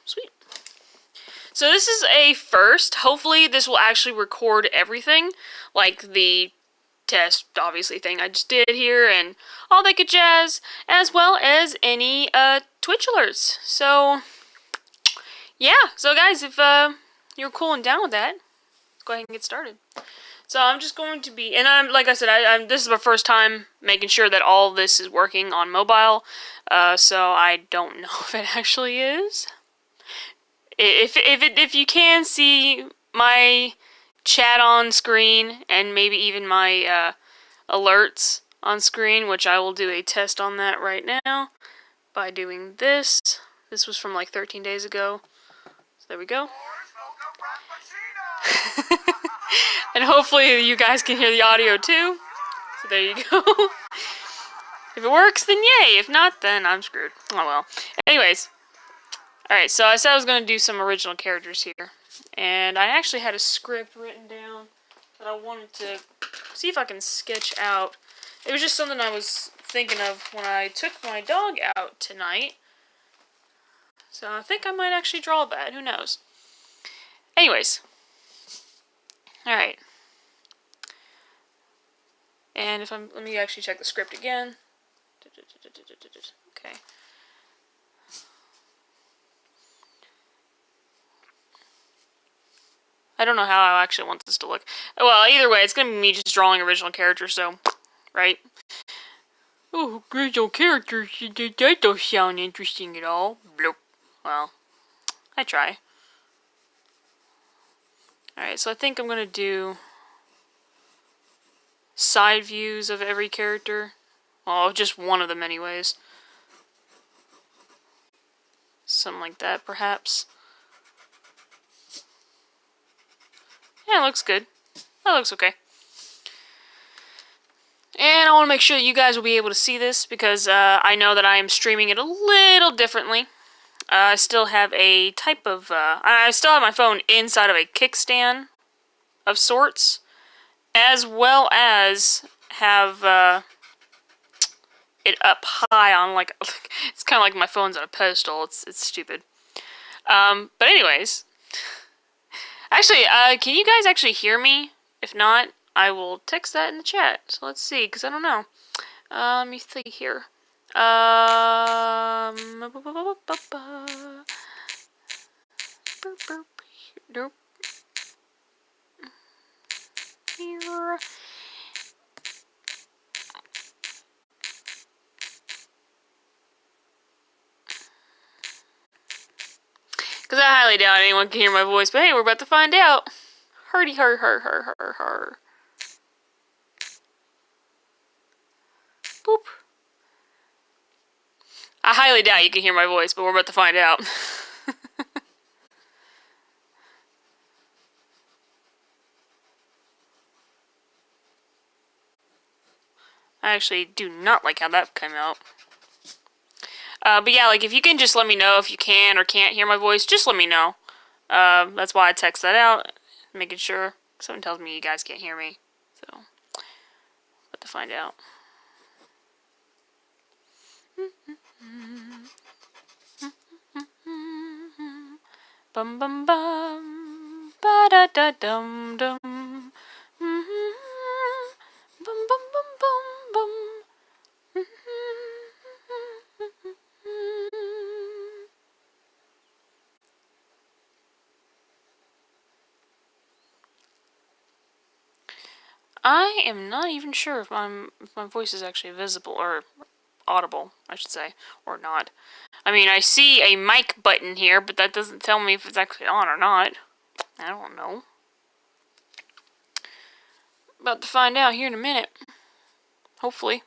sweet. So this is a first. Hopefully this will actually record everything, like the test, obviously, thing I just did here, and all that good jazz, as well as any Twitch alerts. So, yeah. So guys, if you're cool and down with that, let's go ahead and get started. So I'm just going to be, and I'm like I said, this is my first time making sure that all this is working on mobile. So I don't know if it actually is. If you can see my chat on screen and maybe even my alerts on screen, which I will do a test on that right now by doing this. This was from like 13 days ago. So there we go. And hopefully you guys can hear the audio too. So there you go. If it works, then yay. If not, then I'm screwed. Oh well. Anyways. Alright, so I said I was going to do some original characters here. And I actually had a script written down that I wanted to see if I can sketch out. It was just something I was thinking of when I took my dog out tonight. So I think I might actually draw that. Who knows? Anyways. Alright. And if let me actually check the script again. Okay. I don't know how I actually want this to look. Well, either way, it's going to be me just drawing original characters, so, right? Oh, original characters, that don't sound interesting at all. Bloop. Well, I try. Alright, so I think I'm going to do side views of every character. Well, just one of them anyways. Something like that, perhaps. Yeah, it looks good. That looks okay. And I want to make sure that you guys will be able to see this because I know that I am streaming it a little differently. I still have a type of... I still have my phone inside of a kickstand of sorts, as well as have it up high on like... It's kind of like my phone's on a pedestal. It's stupid. But anyways... Actually, can you guys actually hear me? If not, I will text that in the chat. So let's see, because I don't know. Let me see here. Nope. Here. Because I highly doubt anyone can hear my voice, but hey, we're about to find out. Hurdy, hur, hur, hur, hur, hur. Boop. I highly doubt you can hear my voice, but we're about to find out. I actually do not like how that came out. But yeah, like, if you can just let me know if you can or can't hear my voice, just let me know. That's why I text that out, making sure. Someone tells me you guys can't hear me, so, but to find out. Bum bum bum, ba da da dum dum. Bum bum bum bum bum. I am not even sure if my voice is actually visible or audible, I should say, or not. I mean, I see a mic button here, but that doesn't tell me if it's actually on or not. I don't know. About to find out here in a minute. Hopefully.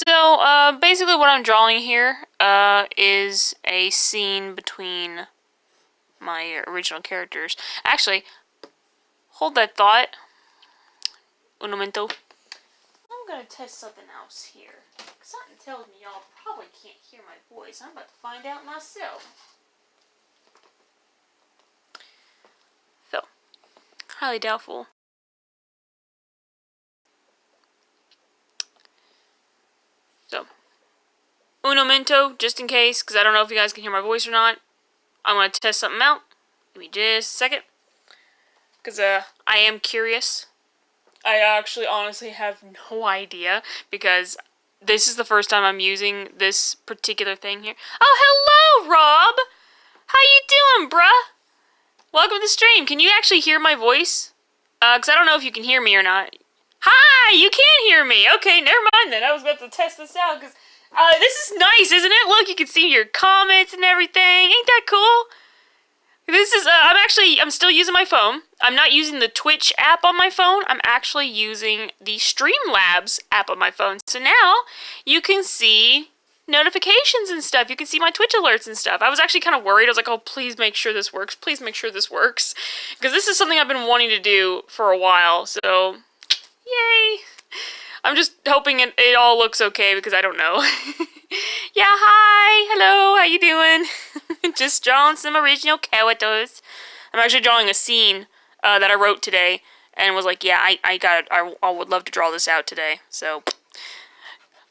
So, basically what I'm drawing here, is a scene between my original characters. Actually, hold that thought. Un momento. I'm gonna test something else here. Something tells me y'all probably can't hear my voice. I'm about to find out myself. So, highly doubtful. So, un momento, just in case, because I don't know if you guys can hear my voice or not. I'm gonna test something out. Give me just a second. Because, I am curious. I actually honestly have no idea, because this is the first time I'm using this particular thing here. Oh, hello, Rob! How you doing, bruh? Welcome to the stream. Can you actually hear my voice? Because I don't know if you can hear me or not. Hi! You can hear me! Okay, never mind then. I was about to test this out, because, this is nice, isn't it? Look, you can see your comments and everything. Ain't that cool? This is, I'm still using my phone. I'm not using the Twitch app on my phone. I'm actually using the Streamlabs app on my phone. So now, you can see notifications and stuff. You can see my Twitch alerts and stuff. I was actually kind of worried. I was like, oh, please make sure this works. Please make sure this works. Because this is something I've been wanting to do for a while. So, yay. I'm just hoping it all looks okay, because I don't know. Yeah, hi, hello, how you doing? Just drawing some original characters. I'm actually drawing a scene that I wrote today, and was like, yeah, I would love to draw this out today. So,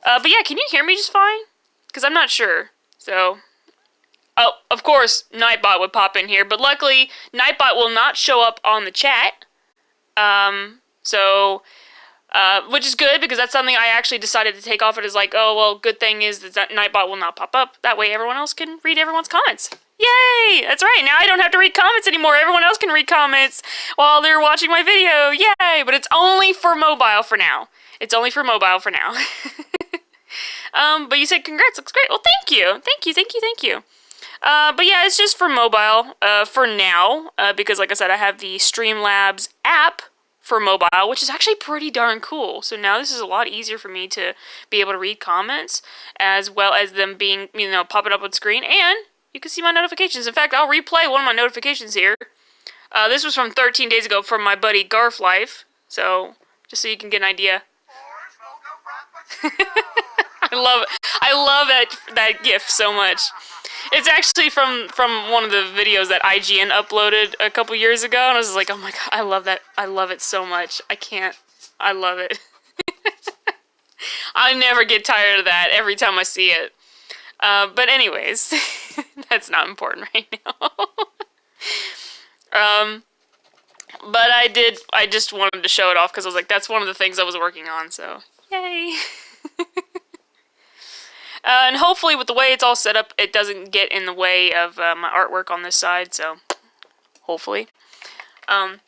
but yeah, can you hear me just fine? Because I'm not sure. So, oh, of course, Nightbot would pop in here, but luckily, Nightbot will not show up on the chat. Which is good, because that's something I actually decided to take off. It is like, oh, well, good thing is that Nightbot will not pop up. That way everyone else can read everyone's comments. Yay! That's right, now I don't have to read comments anymore. Everyone else can read comments while they're watching my video. Yay! But it's only for mobile for now. It's only for mobile for now. But you said congrats, looks great. Well, thank you. Thank you. But yeah, it's just for mobile, for now, because like I said, I have the Streamlabs app for mobile, which is actually pretty darn cool. So now this is a lot easier for me to be able to read comments, as well as them being, popping up on screen, and you can see my notifications. In fact, I'll replay one of my notifications here. This was from 13 days ago from my buddy Garf Life, so just so you can get an idea. I love that GIF so much. It's actually from one of the videos that IGN uploaded a couple years ago, and I was just like, oh my god, I love that. I love it so much. I love it. I never get tired of that every time I see it. But anyways, that's not important right now. But I just wanted to show it off, because I was like, that's one of the things I was working on, so yay. And hopefully with the way it's all set up, it doesn't get in the way of my artwork on this side, so hopefully. But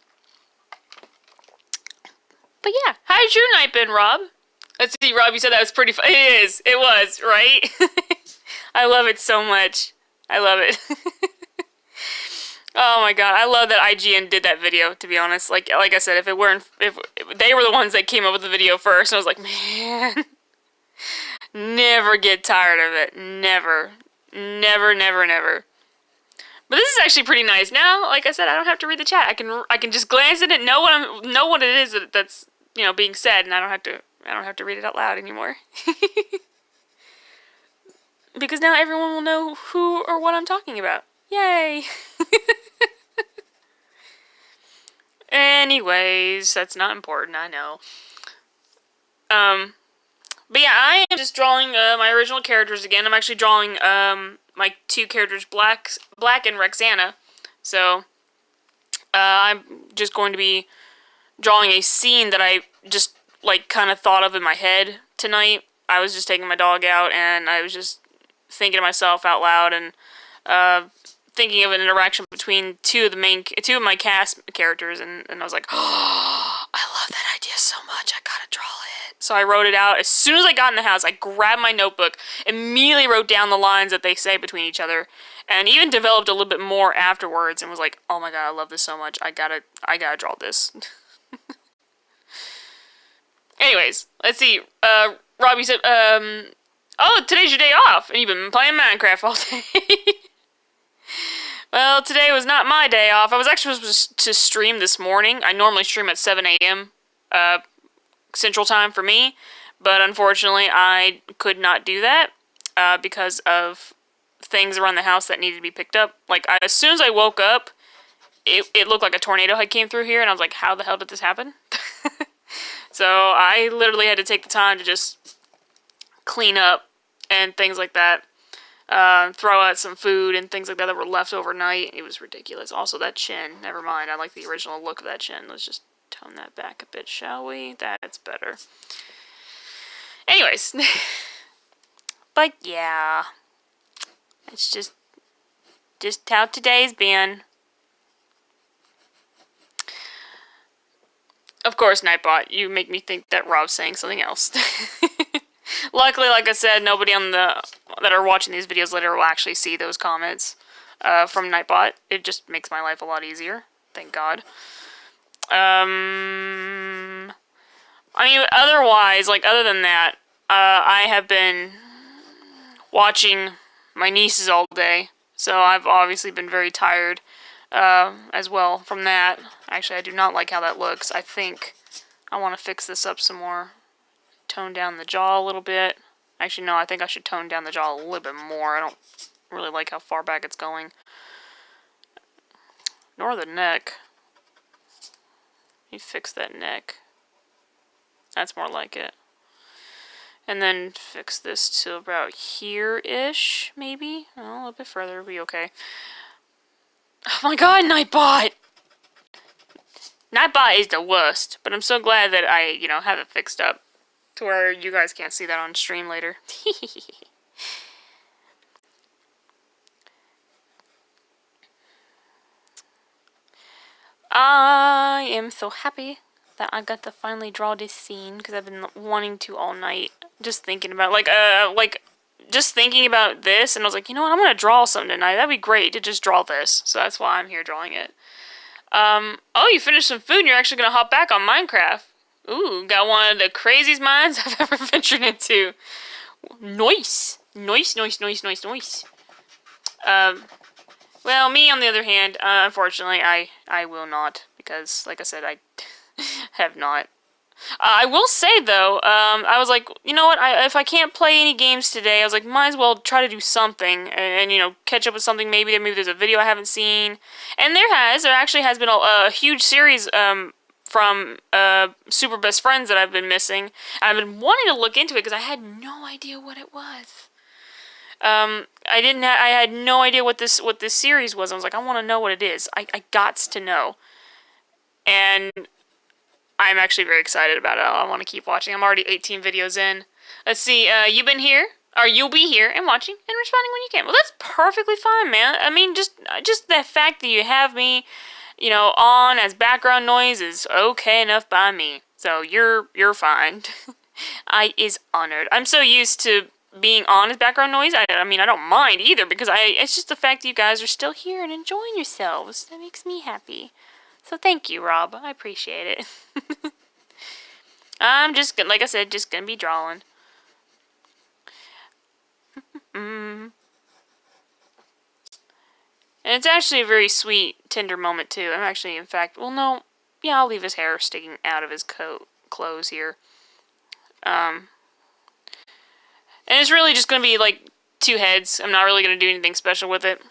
yeah, how's your night been, Rob? Let's see, Rob, you said that was pretty fun. It was, right? I love it so much. I love it. Oh my god, I love that IGN did that video, to be honest. Like I said, if they were the ones that came up with the video first, and I was like, man... Never get tired of it. Never. Never, never, never. But this is actually pretty nice. Now, like I said, I don't have to read the chat. I can just glance at it, know what it is that's being said, and I don't have to read it out loud anymore. Because now everyone will know who or what I'm talking about. Yay! Anyways, that's not important, I know. But yeah, I am just drawing my original characters again. I'm actually drawing my two characters, Black and Rexana. So I'm just going to be drawing a scene that I just kind of thought of in my head tonight. I was just taking my dog out, and I was just thinking to myself out loud, and thinking of an interaction between two of my cast characters, and I was like, oh, I love that idea so much. I gotta draw it. So I wrote it out. As soon as I got in the house, I grabbed my notebook, immediately wrote down the lines that they say between each other, and even developed a little bit more afterwards, and was like, oh my god, I love this so much. I gotta draw this. Anyways, let's see. Rob, you said, oh, today's your day off, and you've been playing Minecraft all day. Well, today was not my day off. I was actually supposed to stream this morning. I normally stream at 7 a.m. Central Time for me, but unfortunately I could not do that because of things around the house that needed to be picked up. Like, as soon as I woke up, it looked like a tornado had came through here, and I was like, how the hell did this happen? So I literally had to take the time to just clean up and things like that. Throw out some food and things like that were left overnight. It was ridiculous. Also, that chin. Never mind. I like the original look of that chin. Let's just tone that back a bit, shall we? That's better. Anyways. But yeah. It's just how today's been. Of course, Nightbot, you make me think that Rob's saying something else. Luckily, like I said, nobody that are watching these videos later will actually see those comments from Nightbot. It just makes my life a lot easier. Thank God. I mean, otherwise, like, other than that, I have been watching my nieces all day. So I've obviously been very tired as well from that. Actually, I do not like how that looks. I think I want to fix this up some more. Tone down the jaw a little bit. Actually, no, I think I should tone down the jaw a little bit more. I don't really like how far back it's going. Nor the neck. You fix that neck. That's more like it. And then fix this to about here-ish, maybe? Oh, a little bit further will be okay. Oh my god, Nightbot! Nightbot is the worst, but I'm so glad that I, have it fixed up to where you guys can't see that on stream later. I am so happy that I got to finally draw this scene because I've been wanting to all night, just thinking about just thinking about this, and I was like, you know what, I'm gonna draw something tonight. That'd be great to just draw this. So that's why I'm here drawing it. Oh, you finished some food and you're actually gonna hop back on Minecraft. Ooh, got one of the craziest minds I've ever ventured into. Nice. Nice, nice, nice, nice, nice. Well, me, on the other hand, unfortunately, I will not, because, like I said, I have not. I will say, though, I was like, you know what, if I can't play any games today, I was like, might as well try to do something, and catch up with something. Maybe there's a video I haven't seen, and there actually has been a huge series, from Super Best Friends that I've been missing. I've been wanting to look into it because I had no idea what it was. I had no idea what this series was. I was like, I want to know what it is. I gots to know. And I'm actually very excited about it. I want to keep watching. I'm already 18 videos in. Let's see, you've been here, or you'll be here and watching and responding when you can. Well, that's perfectly fine, man. I mean, just the fact that you have me, on as background noise is okay enough by me. So you're fine. I is honored. I'm so used to being on as background noise. I mean, I don't mind either, because it's just the fact that you guys are still here and enjoying yourselves that makes me happy. So thank you, Rob. I appreciate it. I'm just, like I said, just gonna be drawing. And it's actually a very sweet, tender moment, too. I'm actually, in fact, well, no, yeah, I'll leave his hair sticking out of his clothes here. And it's really just going to be, like, two heads. I'm not really going to do anything special with it.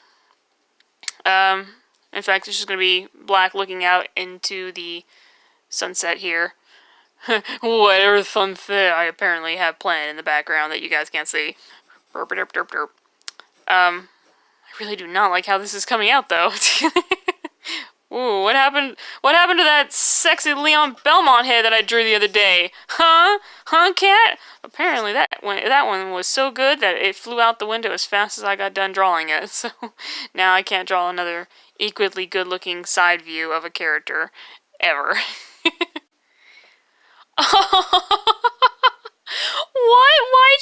In fact, it's just going to be black looking out into the sunset here. Whatever sunset I apparently have planned in the background that you guys can't see. Burp, derp, derp, derp. I really do not like how this is coming out, though. Ooh, what happened? What happened to that sexy Leon Belmont head that I drew the other day? Huh? Huh, cat? Apparently that one was so good that it flew out the window as fast as I got done drawing it. So now I can't draw another equally good-looking side view of a character ever. Why'd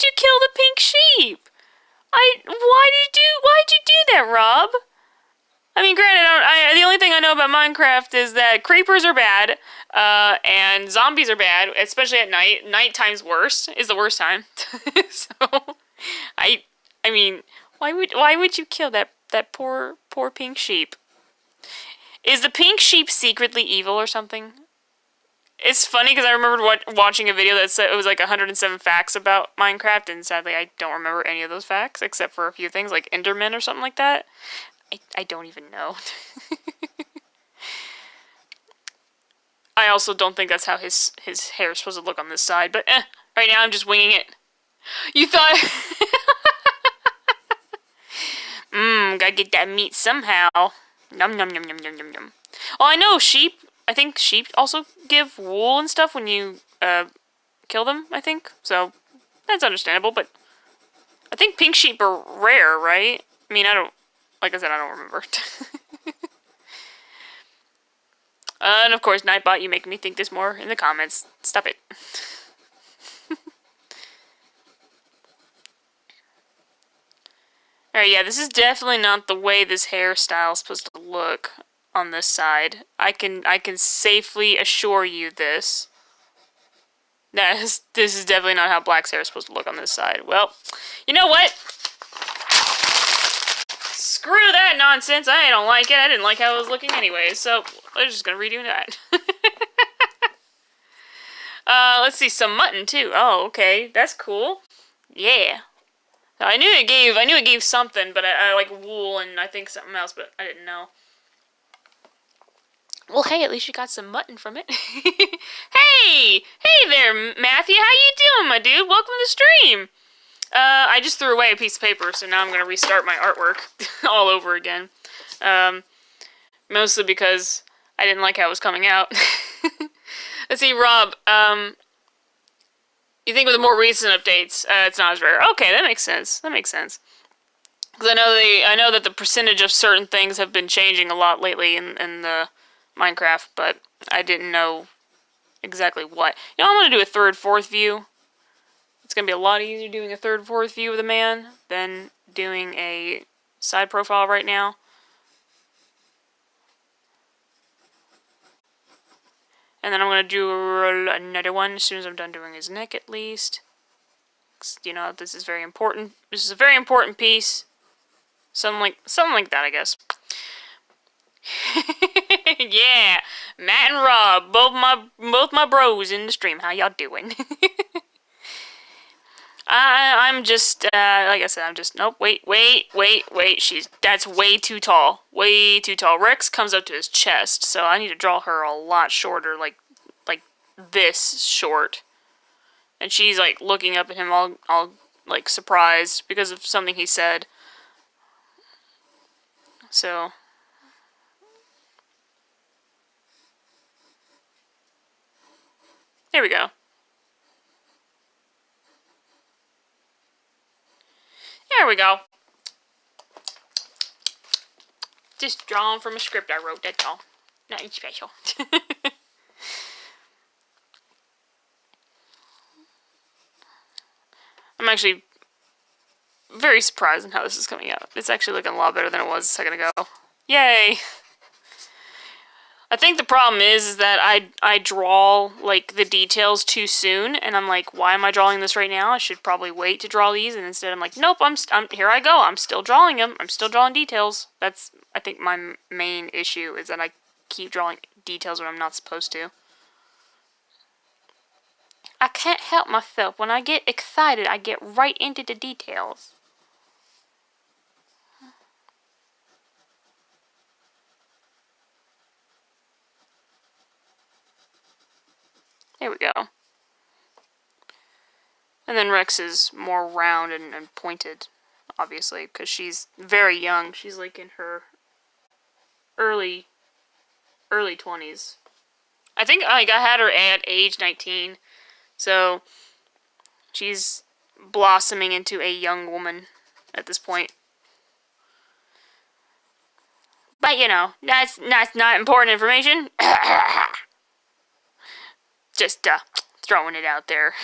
you kill the pink sheep? Why'd you do that, Rob? I mean, granted, the only thing I know about Minecraft is that creepers are bad, and zombies are bad, especially at night. Nighttime's worst, is the worst time. So, I mean, why would you kill that poor pink sheep? Is the pink sheep secretly evil or something? It's funny because I remembered watching a video that said it was like 107 facts about Minecraft, and sadly I don't remember any of those facts except for a few things like Enderman or something like that. I don't even know. I also don't think that's how his hair is supposed to look on this side, but right now I'm just winging it. You thought... Gotta get that meat somehow. Num num num num num num num. Well, I know sheep. I think sheep also give wool and stuff when you kill them, I think. So, that's understandable, but I think pink sheep are rare, right? I mean, like I said, I don't remember. And of course, Nightbot, you make me think this more in the comments. Stop it. Alright, yeah, this is definitely not the way this hairstyle is supposed to look on this side. I can safely assure you this. This is definitely not how Black's hair is supposed to look on this side. Well, you know what? Screw that nonsense. I don't like it. I didn't like how it was looking anyway, so we're just gonna redo that. Let's see, some mutton too. Oh, okay, that's cool. Yeah. I knew it gave something, but I like wool and I think something else, but I didn't know. Well, hey, at least you got some mutton from it. Hey there, Matthew. How you doing, my dude? Welcome to the stream. I just threw away a piece of paper, so now I'm gonna restart my artwork all over again. Mostly because I didn't like how it was coming out. Let's see, Rob. You think with the more recent updates, it's not as rare. Okay, that makes sense. That makes sense. Because I know that the percentage of certain things have been changing a lot lately in the Minecraft, but I didn't know exactly what. You know, I'm gonna do a third, fourth view. It's gonna be a lot easier doing a third, fourth view of the man than doing a side profile right now. And then I'm going to do another one as soon as I'm done doing his neck, at least. You know, this is very important. This is a very important piece. Something like that, I guess. Yeah, Matt and Rob, both my bros in the stream. How y'all doing? I'm just, like I said, I'm just, nope, wait, that's way too tall, Rex comes up to his chest, so I need to draw her a lot shorter, like this short, and she's, like, looking up at him all, like, surprised because of something he said, so, there we go. There we go. Just drawn from a script I wrote, that's all. Nothing special. I'm actually very surprised in how this is coming out. It's actually looking a lot better than it was a second ago. Yay! I think the problem is that I draw, like, the details too soon, and I'm like, why am I drawing this right now? I should probably wait to draw these, and instead I'm like, nope, I'm here I go, I'm still drawing them, I'm still drawing details. That's, I think, my main issue, is that I keep drawing details when I'm not supposed to. I can't help myself. When I get excited, I get right into the details. There we go. And then Rex is more round and pointed, obviously, because she's very young. She's like in her early 20s. I think I had her at age 19, so she's blossoming into a young woman at this point. But, you know, that's not important information. Just, throwing it out there.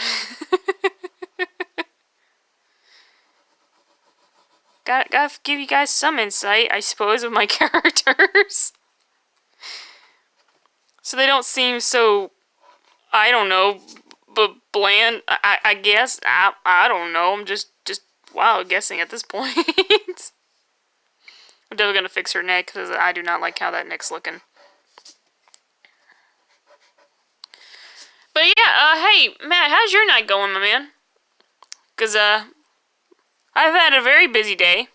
Gotta give you guys some insight, I suppose, of my characters. So they don't seem so, I don't know, but bland, I guess. I don't know. I'm just wild guessing at this point. I'm definitely gonna fix her neck because I do not like how that neck's looking. But yeah, hey, Matt, how's your night going, my man? Because, I've had a very busy day.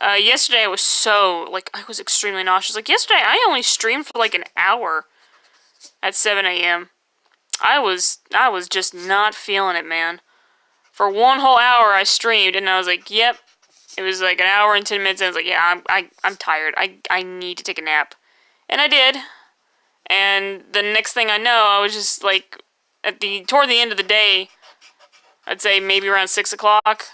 Yesterday I was I was extremely nauseous. Like, yesterday I only streamed for like an hour at 7 a.m. I was just not feeling it, man. For one whole hour I streamed, and I was like, yep. It was like an hour and 10 minutes, and I was like, yeah, I'm tired. I need to take a nap. And I did. And the next thing I know, I was just like, toward the end of the day, I'd say maybe around 6 o'clock.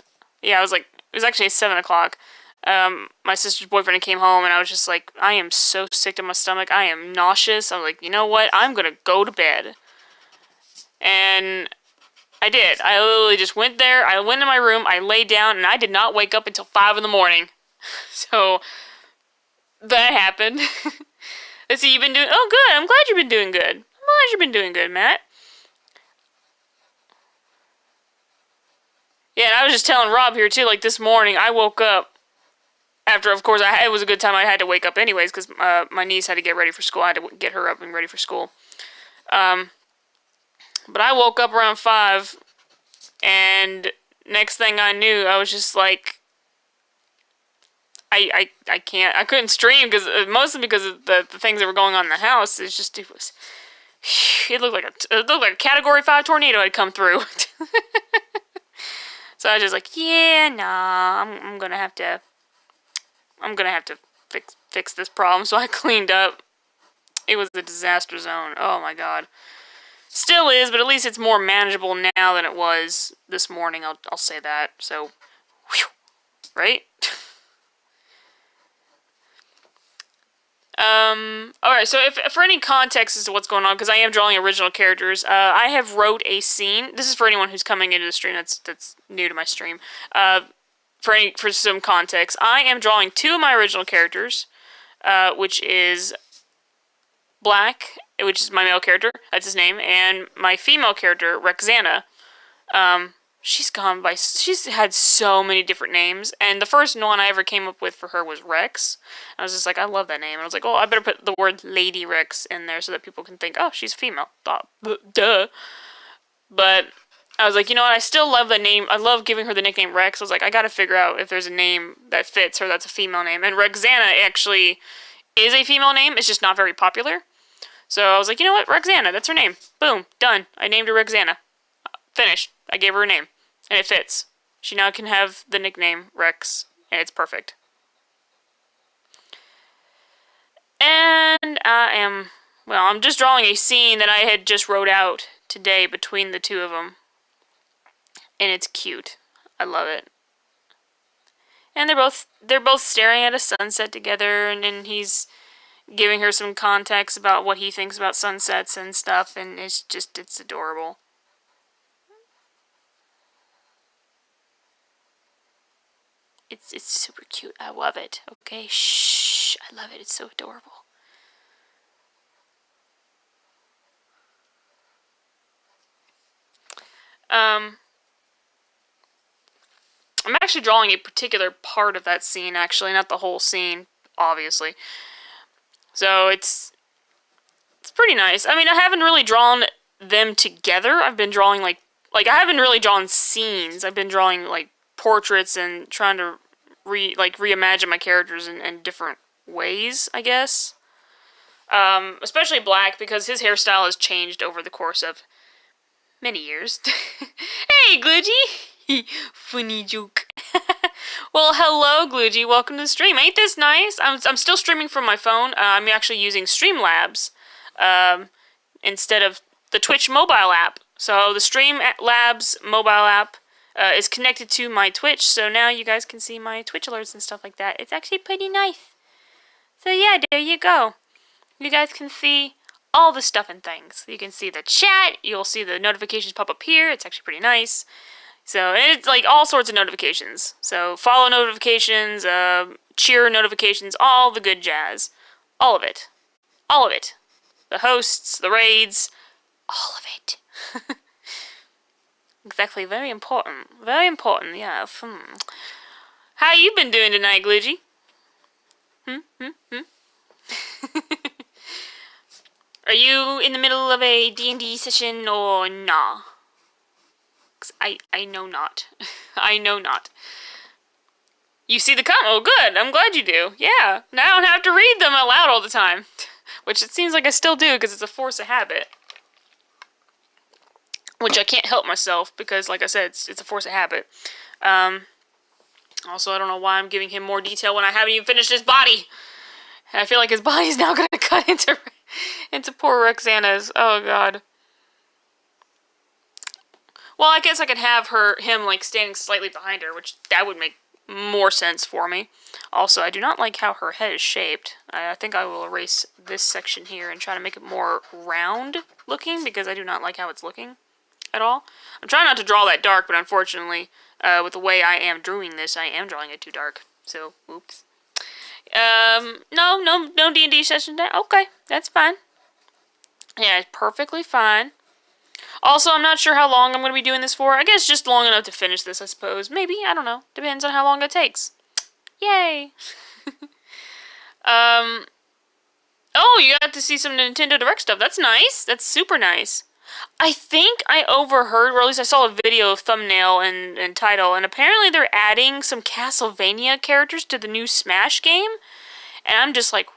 Yeah, it was actually 7 o'clock. My sister's boyfriend came home, and I was just like, I am so sick to my stomach. I am nauseous. I was like, you know what? I'm gonna go to bed. And I did. I literally just went there. I went in my room. I laid down, and I did not wake up until 5 in the morning. So that happened. Let's see, you've been doing. Oh, good. I'm glad you've been doing good. I'm glad you've been doing good, Matt. Yeah, and I was just telling Rob here too. Like this morning, I woke up after, of course, it was a good time. I had to wake up anyways because my niece had to get ready for school. I had to get her up and ready for school. But I woke up around 5, and next thing I knew, I was just like, I couldn't stream because mostly because of the things that were going on in the house. It looked like a Category 5 tornado had come through. So I was just like, yeah, nah, I'm gonna have to fix this problem. So I cleaned up. It was a disaster zone. Oh my god. Still is, but at least it's more manageable now than it was this morning. I'll say that. So, whew, right? Alright, so if for any context as to what's going on, because I am drawing original characters, I have wrote a scene. This is for anyone who's coming into the stream that's new to my stream. For some context, I am drawing 2 of my original characters, which is Black, which is my male character, that's his name, and my female character, Rexana. She's had so many different names, and the first one I ever came up with for her was Rex. I was just like, I love that name, and I was like, oh, I better put the word Lady Rex in there so that people can think, oh, she's female. Duh. But I was like, you know what, I still love the name. I love giving her the nickname Rex. I was like, I gotta figure out if there's a name that fits her that's a female name, and Rexana actually is a female name. It's just not very popular. So I was like, you know what, Rexana, that's her name. Boom, done. I named her Rexana. Finished. I gave her a name. And it fits. She now can have the nickname Rex, and it's perfect. And I'm just drawing a scene that I had just wrote out today between the 2 of them. And it's cute. I love it. And they're both staring at a sunset together, and then he's giving her some context about what he thinks about sunsets and stuff, and it's adorable. It's super cute. I love it. Okay, shh. I love it. It's so adorable. I'm actually drawing a particular part of that scene, actually, not the whole scene, obviously. So it's pretty nice. I mean, I haven't really drawn them together. I've been drawing like I haven't really drawn scenes. I've been drawing like portraits and trying to reimagine my characters in different ways, I guess. Especially Black, because his hairstyle has changed over the course of many years. Hey, Gloogie! Funny joke. Well, hello, Gloogie. Welcome to the stream. Ain't this nice? I'm still streaming from my phone. I'm actually using Streamlabs instead of the Twitch mobile app. So the Streamlabs mobile app is connected to my Twitch, so now you guys can see my Twitch alerts and stuff like that. It's actually pretty nice. So yeah, there you go. You guys can see all the stuff and things. You can see the chat, you'll see the notifications pop up here. It's actually pretty nice. So, and it's like all sorts of notifications. So, follow notifications, cheer notifications, all the good jazz. All of it. All of it. The hosts, the raids, all of it. Exactly, very important. Very important, yeah. How you been doing tonight, Glitchy? Are you in the middle of a D&D session or nah? 'Cause I know not. I know not. You see the comment? Oh, good. I'm glad you do. Yeah. Now I don't have to read them out loud all the time. Which it seems like I still do because it's a force of habit. Which I can't help myself because, like I said, it's a force of habit. Also, I don't know why I'm giving him more detail when I haven't even finished his body. And I feel like his body's now going to cut into poor Roxana's. Oh, God. Well, I guess I could have him like standing slightly behind her, which that would make more sense for me. Also, I do not like how her head is shaped. I think I will erase this section here and try to make it more round looking because I do not like how it's looking at all. I'm trying not to draw that dark, but unfortunately, with the way I am drawing this, I am drawing it too dark. So, oops. No D&D session today. Okay, that's fine. Yeah, it's perfectly fine. Also, I'm not sure how long I'm going to be doing this for. I guess just long enough to finish this, I suppose. Maybe, I don't know. Depends on how long it takes. Yay! Oh, you got to see some Nintendo Direct stuff. That's nice. That's super nice. I think I overheard, or at least I saw a video of thumbnail and title, and apparently they're adding some Castlevania characters to the new Smash game. And I'm just like,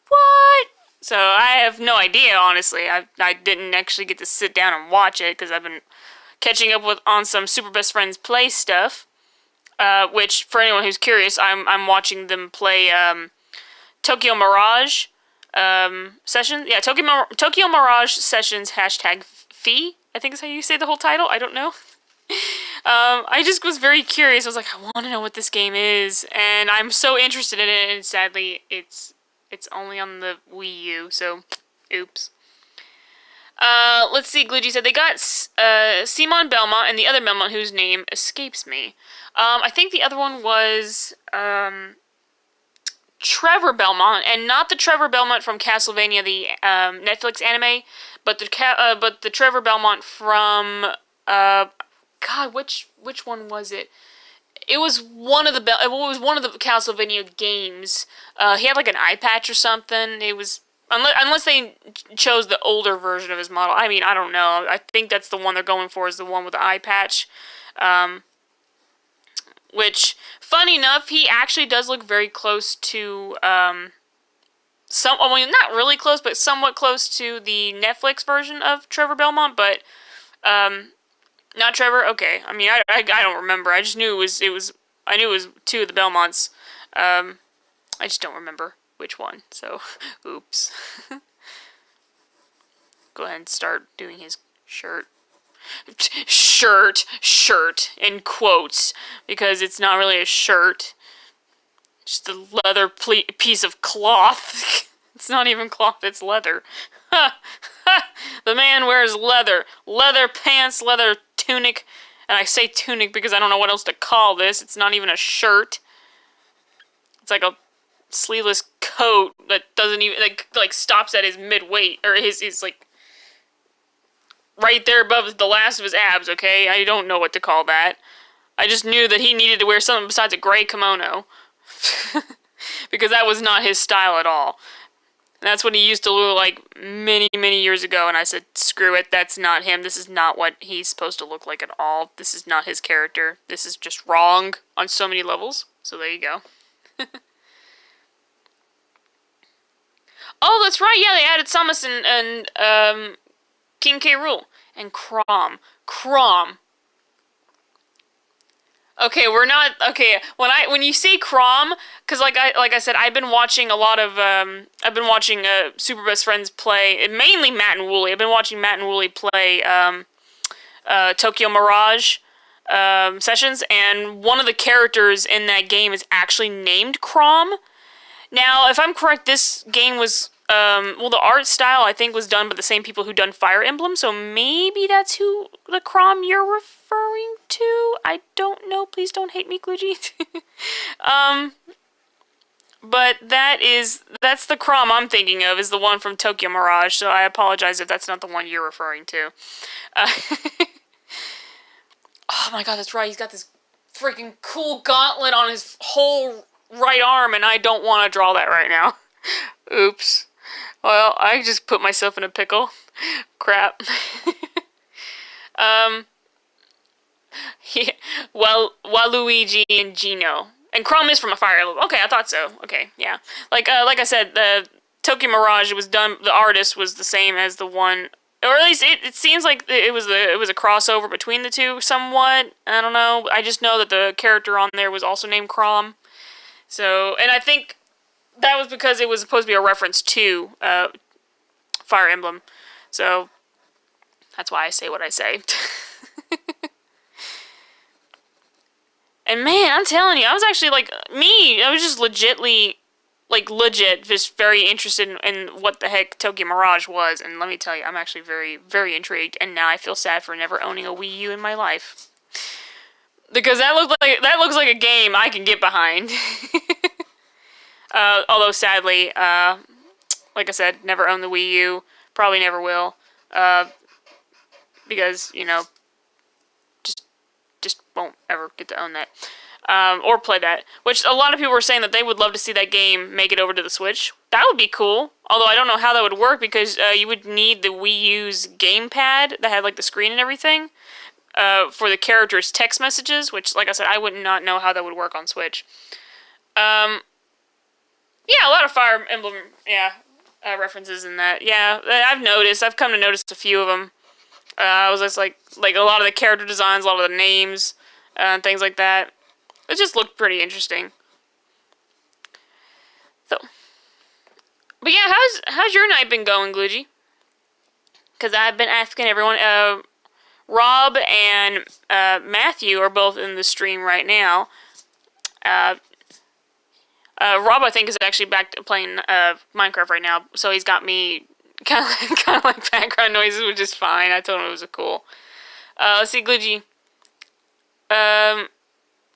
what? So I have no idea, honestly. I didn't actually get to sit down and watch it because I've been catching up on some Super Best Friends Play stuff. Which, for anyone who's curious, I'm watching them play Tokyo Mirage sessions. Yeah, Tokyo Mirage sessions #fee. I think is how you say the whole title. I don't know. I just was very curious. I was like, I want to know what this game is, and I'm so interested in it. And sadly, it's only on the Wii U, so oops. Let's see, Glitchy said they got Simon Belmont and the other Belmont whose name escapes me. I think the other one was Trevor Belmont, and not the Trevor Belmont from Castlevania, the Netflix anime, but the Trevor Belmont from God, which one was it? It was one of the Castlevania games. He had like an eye patch or something. It was unless they chose the older version of his model. I mean, I don't know. I think that's the one they're going for, is the one with the eye patch. Which, funny enough, he actually does look very close to not really close, but somewhat close to the Netflix version of Trevor Belmont, but not Trevor. Okay, I mean, I don't remember. I just knew it was two of the Belmonts. I just don't remember which one. So, oops. Go ahead and start doing his shirt. Shirt in quotes, because it's not really a shirt. Just a leather piece of cloth. It's not even cloth, it's leather. The man wears leather pants, leather tunic, and I say tunic because I don't know what else to call this. It's not even a shirt. It's like a sleeveless coat that doesn't even like stops at his mid-weight, or his like right there above the last of his abs. Okay, I don't know what to call that. I just knew that he needed to wear something besides a gray kimono because that was not his style at all. And that's what he used to look like many years ago, and I said, screw it, that's not him. This is not what he's supposed to look like at all. This is not his character. This is just wrong on so many levels. So there you go. Oh, that's right, yeah, they added Samus and King K. Rool. And Chrom. Okay, we're not, okay, when you say Chrom, because like I said, I've been watching a lot of, Super Best Friends play, mainly Matt and Wooly. I've been watching Matt and Wooly play, Tokyo Mirage, sessions, and one of the characters in that game is actually named Chrom. Now, if I'm correct, this game was well, the art style, I think, was done by the same people who done Fire Emblem, so maybe that's who the Chrom you're referring to? I don't know. Please don't hate me, Gluji. But that's the Chrom I'm thinking of, is the one from Tokyo Mirage, so I apologize if that's not the one you're referring to. Oh my god, that's right, he's got this freaking cool gauntlet on his whole right arm, and I don't want to draw that right now. Oops. Well, I just put myself in a pickle. Crap. Yeah, well, Waluigi and Gino. And Chrom is from a Fire Emblem. Okay, I thought so. Okay, yeah. Like I said, the Tokyo Mirage was done. The artist was the same as the one, or at least it seems like it was a crossover between the two somewhat. I don't know. I just know that the character on there was also named Chrom. So, and I think that was because it was supposed to be a reference to Fire Emblem. So that's why I say what I say. And man, I'm telling you, I was actually I was just legit, just very interested in what the heck Tokyo Mirage was. And let me tell you, I'm actually very, very intrigued. And now I feel sad for never owning a Wii U in my life. Because that looks like a game I can get behind. Although sadly, like I said, never owned the Wii U. Probably never will. Because, you know, just won't ever get to own that. Or play that. Which a lot of people were saying that they would love to see that game make it over to the Switch. That would be cool. Although I don't know how that would work because you would need the Wii U's gamepad that had like the screen and everything for the characters' text messages, which, like I said, I would not know how that would work on Switch. Yeah, a lot of Fire Emblem, references in that. Yeah, I've come to notice a few of them. I was just like a lot of the character designs, a lot of the names, and things like that. It just looked pretty interesting. So, but yeah, how's your night been going, Gluji? Because I've been asking everyone. Rob and Matthew are both in the stream right now. Rob, I think, is actually back to playing Minecraft right now, so he's got me kind of like background noises, which is fine. I told him it was cool. Let's see, Gluji.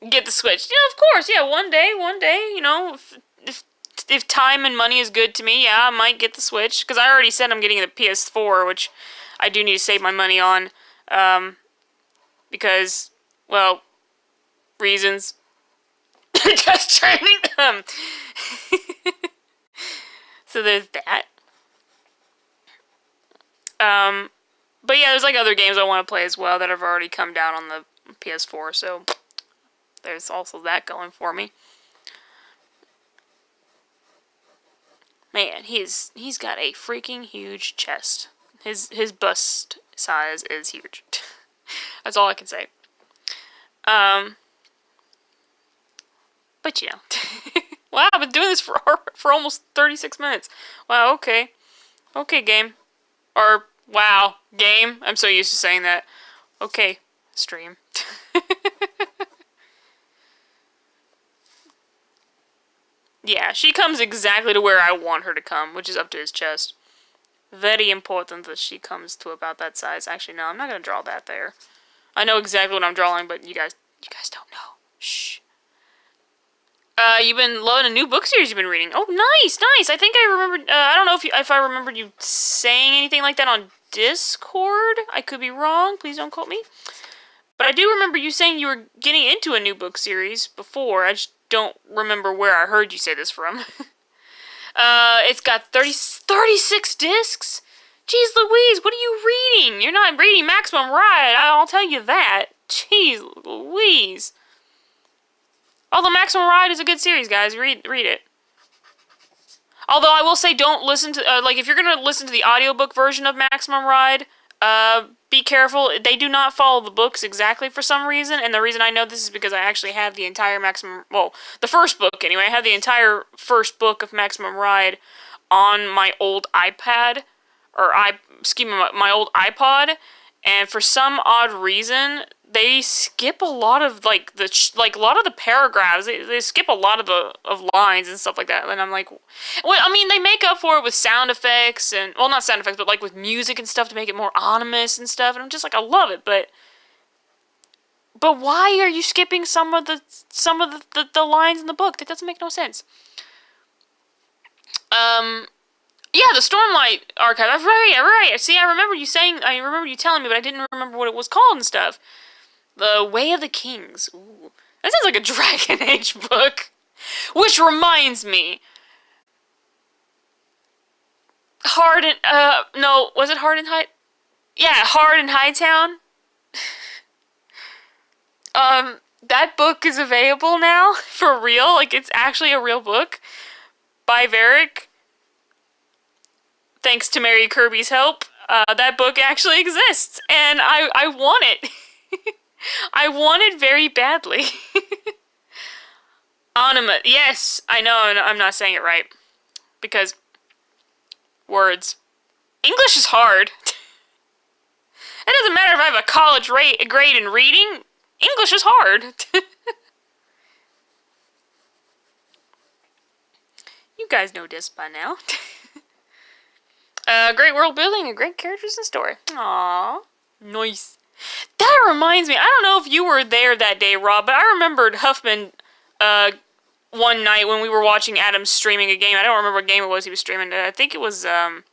Get the Switch. Yeah, of course. Yeah, one day. You know, if time and money is good to me, yeah, I might get the Switch. Because I already said I'm getting the PS4, which I do need to save my money on. Because, well, reasons. Just training them. So there's that. But yeah, there's like other games I want to play as well that have already come down on the PS4, so there's also that going for me. Man, he's got a freaking huge chest. His bust size is huge. That's all I can say. But you know. Wow, I've been doing this for almost 36 minutes. Wow, okay. Okay, game. Or, wow, game. I'm so used to saying that. Okay, stream. Yeah, she comes exactly to where I want her to come, which is up to his chest. Very important that she comes to about that size. Actually, no, I'm not going to draw that there. I know exactly what I'm drawing, but you guys don't know. Shh. You've been loving a new book series you've been reading. Oh, nice. I think I remembered, I don't know if I remembered you saying anything like that on Discord. I could be wrong. Please don't quote me. But I do remember you saying you were getting into a new book series before. I just don't remember where I heard you say this from. It's got 36 discs? Jeez Louise, what are you reading? You're not reading Maximum Ride, I'll tell you that. Jeez Louise. Although Maximum Ride is a good series, guys. Read it. Although I will say, don't listen to, if you're going to listen to the audiobook version of Maximum Ride, be careful. They do not follow the books exactly for some reason, and the reason I know this is because I actually have the entire the first book anyway. I have the entire first book of Maximum Ride on my old iPad, or my old iPod, and for some odd reason, they skip a lot of like a lot of the paragraphs. They skip a lot of the lines and stuff like that. And I'm like, well, I mean, they make up for it with sound effects and, well, not sound effects, but like with music and stuff to make it more ominous and stuff. And I'm just like, I love it, but why are you skipping some of the lines in the book? That doesn't make no sense. Yeah, the Stormlight Archive. Right. See, I remember you telling me, but I didn't remember what it was called and stuff. The Way of the Kings. Ooh. That sounds like a Dragon Age book. Which reminds me. No, was it Hard in High? Yeah, Hard in Hightown. That book is available now, for real. Like, it's actually a real book by Varric. Thanks to Mary Kirby's help, that book actually exists, and I want it. I want it very badly. Anima. Yes, I know, I'm not saying it right. Because words. English is hard. It doesn't matter if I have a college grade in reading. English is hard. You guys know this by now. Great world building and great characters and story. Aww. Nice. That reminds me, I don't know if you were there that day, Rob, but I remembered Huffman, one night when we were watching Adam streaming a game. I don't remember what game it was he was streaming. I think it was, man,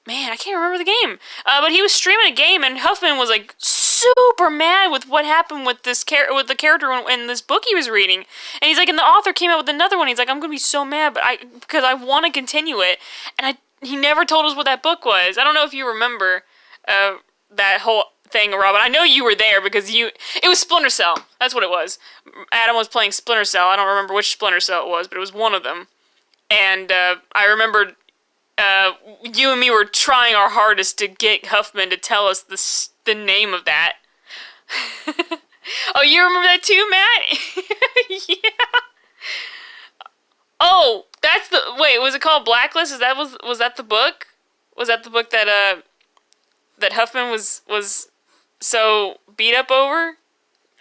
I can't remember the game. But he was streaming a game, and Huffman was, like, super mad with what happened with the character in this book he was reading. And he's like, and the author came out with another one. He's like, I'm gonna be so mad, because I want to continue it. And he never told us what that book was. I don't know if you remember that whole thing, Robin. I know you were there because it was Splinter Cell. That's what it was. Adam was playing Splinter Cell. I don't remember which Splinter Cell it was, but it was one of them. And I remembered you and me were trying our hardest to get Huffman to tell us the name of that. Oh, you remember that too, Matt? Yeah. Oh, wait, was it called Blacklist? Was that the book? Was that the book that Huffman was so beat up over?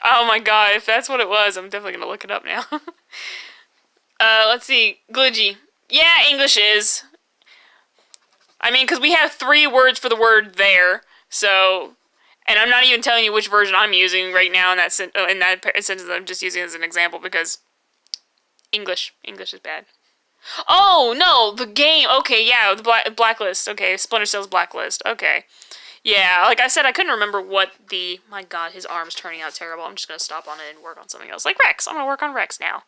Oh my god, if that's what it was, I'm definitely gonna look it up now. Let's see. Glidgy. Yeah, English is. I mean, because we have 3 words for the word there, so... And I'm not even telling you which version I'm using right now in that sentence. I'm just using it as an example because English is bad. Oh, no, the game. Okay, yeah, the Blacklist. Okay, Splinter Cell's Blacklist. Okay. Yeah, like I said, I couldn't remember what my god, his arm's turning out terrible. I'm just going to stop on it and work on something else. Like Rex. I'm going to work on Rex now.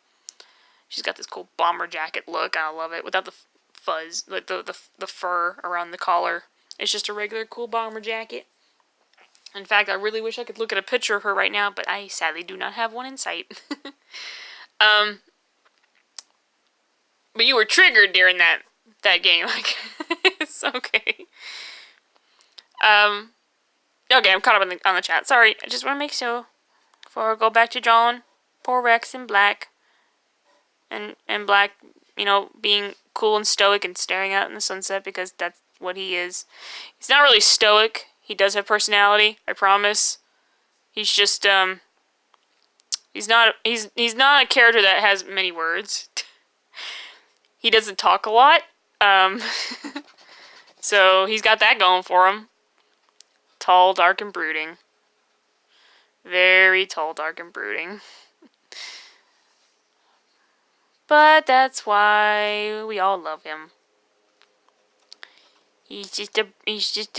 She's got this cool bomber jacket look. I love it. Without the fuzz, like the fur around the collar. It's just a regular cool bomber jacket. In fact, I really wish I could look at a picture of her right now, but I sadly do not have one in sight. But you were triggered during that game. Like, it's okay. Okay, I'm caught up on the chat. Sorry, I just want to make sure before I go back to drawing poor Rex in black. And Black, being cool and stoic and staring out in the sunset because that's what he is. He's not really stoic. He does have personality, I promise. He's just, he's not a character that has many words. He doesn't talk a lot. So he's got that going for him. Tall, dark, and brooding. Very tall, dark, and brooding. But that's why we all love him. He's just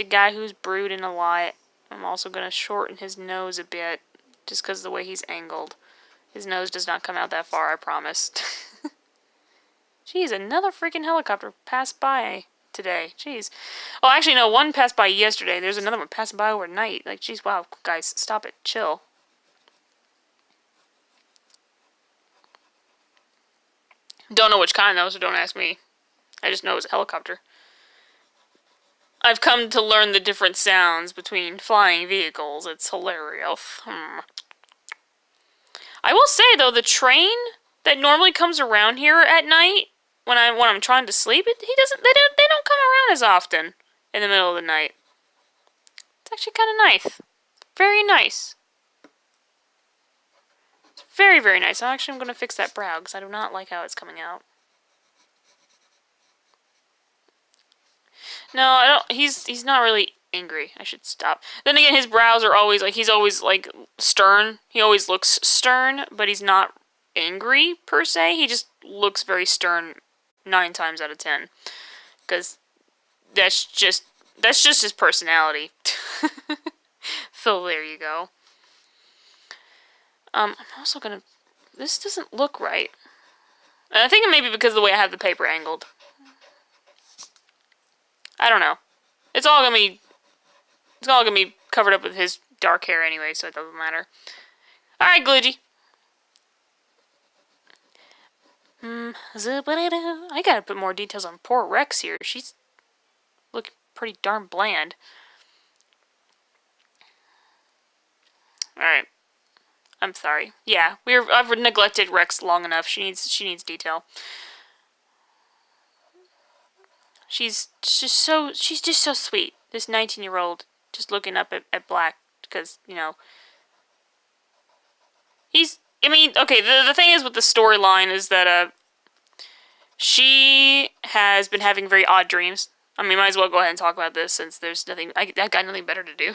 a guy who's brooding a lot. I'm also going to shorten his nose a bit, just because of the way he's angled. His nose does not come out that far, I promised. Jeez, another freaking helicopter passed by today. Jeez. Oh, actually, no, one passed by yesterday. There's another one passing by overnight. Like, jeez, wow, guys, stop it. Chill. Don't know which kind, though, so don't ask me. I just know it was a helicopter. I've come to learn the different sounds between flying vehicles. It's hilarious. I will say, though, the train that normally comes around here at night when I'm trying to sleep, they don't come around as often in the middle of the night. It's actually kind of nice. Very nice. It's very, very nice. I'm going to fix that brow because I do not like how it's coming out. No, I don't. He's not really angry. I should stop. Then again, his brows are always like, he's always like stern. He always looks stern, but he's not angry per se. He just looks very stern 9 times out of 10. Because that's just his personality. So there you go. I'm also gonna. This doesn't look right. And I think it may be because of the way I have the paper angled. I don't know. It's all gonna be covered up with his dark hair anyway, so it doesn't matter. All right, Gloogy. I gotta put more details on poor Rex here. She's looking pretty darn bland. All right. I'm sorry. Yeah, I've neglected Rex long enough. She needs detail. She's just so sweet. This 19-year-old just looking up at Black because, you know, okay, the thing is with the storyline is that she has been having very odd dreams. I mean, might as well go ahead and talk about this since there's nothing I got nothing better to do.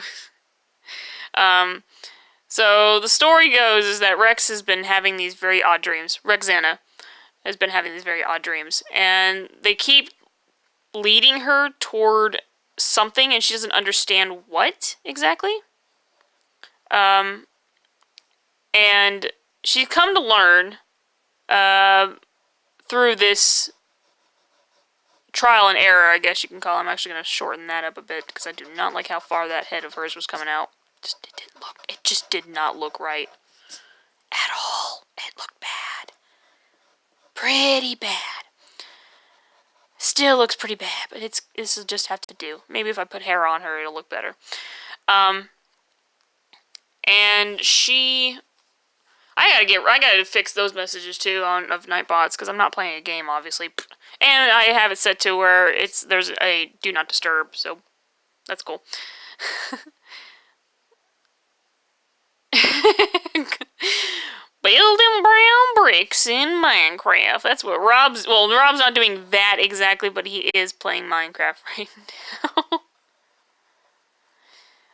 So the story goes is that Rex has been having these very odd dreams. Rexana has been having these very odd dreams, and they keep leading her toward something, and she doesn't understand what exactly. And she's come to learn through this trial and error, I guess you can call it. I'm actually going to shorten that up a bit because I do not like how far that head of hers was coming out. It just did not look right at all. It looked bad. Pretty bad. Still looks pretty bad, but this will just have to do. Maybe if I put hair on her, it'll look better. And I gotta fix those messages too of Nightbots because I'm not playing a game, obviously, and I have it set to where there's a do not disturb, so that's cool. Building brown bricks in Minecraft. That's what Rob's not doing that exactly, but he is playing Minecraft right now.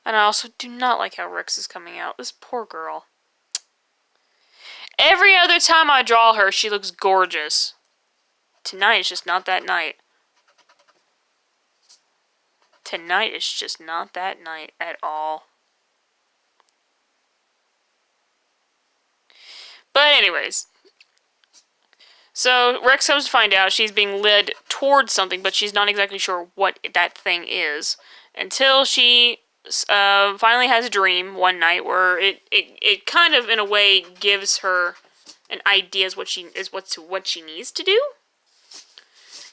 And I also do not like how Rex is coming out. This poor girl. Every other time I draw her, she looks gorgeous. Tonight is just not that night. Tonight is just not that night at all. But anyways, so Rex comes to find out she's being led towards something, but she's not exactly sure what that thing is until she finally has a dream one night where it kind of in a way gives her an idea as what she needs to do,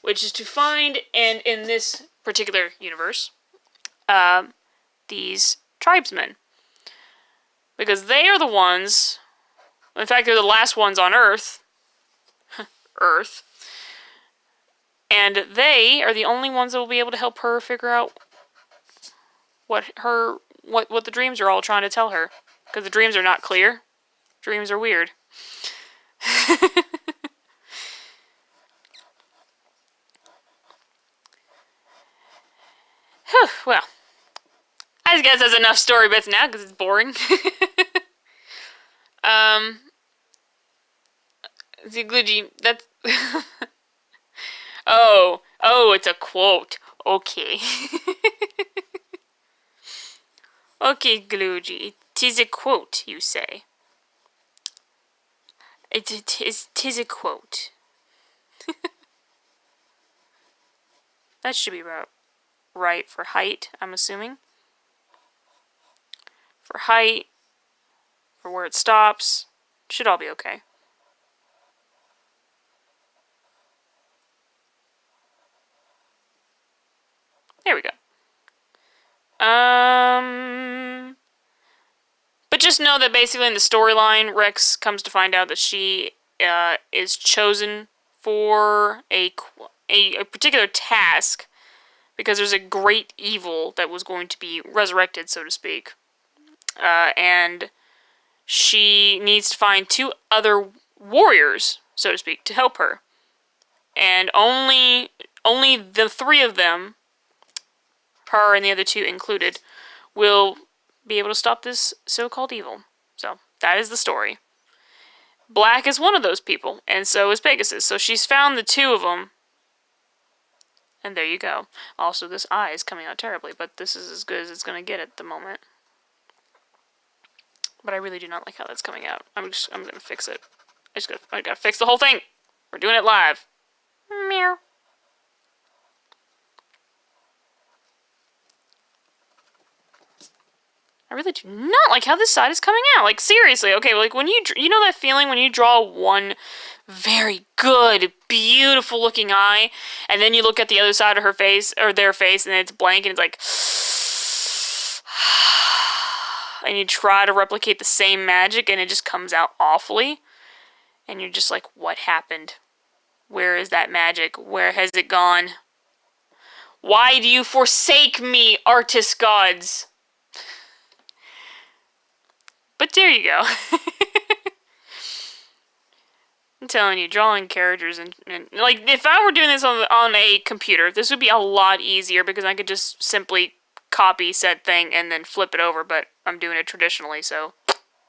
which is to find, and in this particular universe, these tribesmen, because they are the ones. In fact, they're the last ones on Earth. Earth. And they are the only ones that will be able to help her figure out what the dreams are all trying to tell her. Because the dreams are not clear. Dreams are weird. Well, I guess that's enough story bits now because it's boring. Gloogy, that's... oh, it's a quote. Okay. Okay, Gloogy, 'tis a quote, you say. Tis a quote. That should be right for height, I'm assuming. For height, for where it stops, should all be okay. There we go. But just know that basically in the storyline, Rex comes to find out that she is chosen for a particular task because there's a great evil that was going to be resurrected, so to speak. and she needs to find 2 other warriors, so to speak, to help her. And only the 3 of them, her and the other 2 included, will be able to stop this so-called evil. So, that is the story. Black is one of those people, and so is Pegasus. So she's found the 2 of them, and there you go. Also, this eye is coming out terribly, but this is as good as it's going to get at the moment. But I really do not like how that's coming out. I'm going to fix it. I gotta fix the whole thing. We're doing it live. Meow. I really do not like how this side is coming out. Like, seriously. Okay, like, when you know that feeling when you draw one very good, beautiful looking eye, and then you look at the other side of her face, or their face, and it's blank, and it's like, and you try to replicate the same magic, and it just comes out awfully, and you're just like, what happened? Where is that magic? Where has it gone? Why do you forsake me, artist gods? But there you go. I'm telling you, drawing characters and like, if I were doing this on a computer, this would be a lot easier because I could just simply copy said thing and then flip it over, but I'm doing it traditionally, so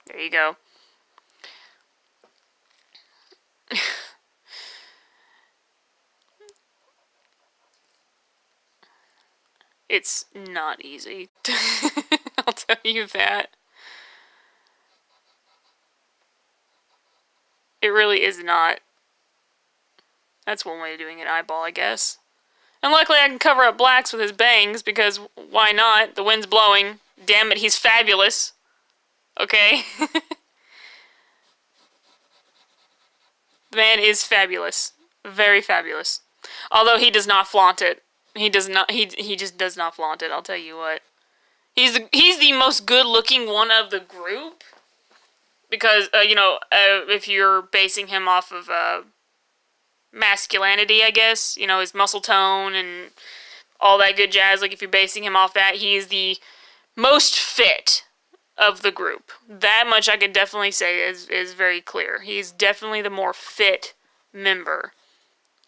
there you go. It's not easy. I'll tell you that. It really is not. That's one way of doing an eyeball, I guess. And luckily I can cover up Blacks with his bangs, because why not? The wind's blowing. Damn it, he's fabulous. Okay? The man is fabulous. Very fabulous. Although he does not flaunt it. He does not. He just does not flaunt it. I'll tell you what. He's the most good-looking one of the group, because if you're basing him off of masculinity, I guess, his muscle tone and all that good jazz. Like, if you're basing him off that, he is the most fit of the group. That much I could definitely say is very clear. He's definitely the more fit member.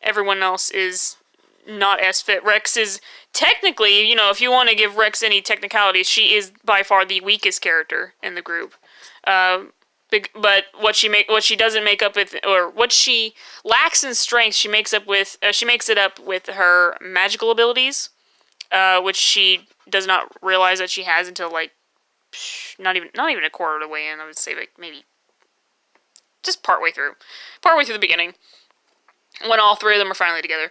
Everyone else is not as fit. Rex is technically, if you want to give Rex any technicalities, she is by far the weakest character in the group. But what she doesn't make up with, or what she lacks in strength, she makes it up with her magical abilities, which she does not realize that she has until like not even a quarter of the way in. I would say like maybe just partway through the beginning, when all 3 of them are finally together.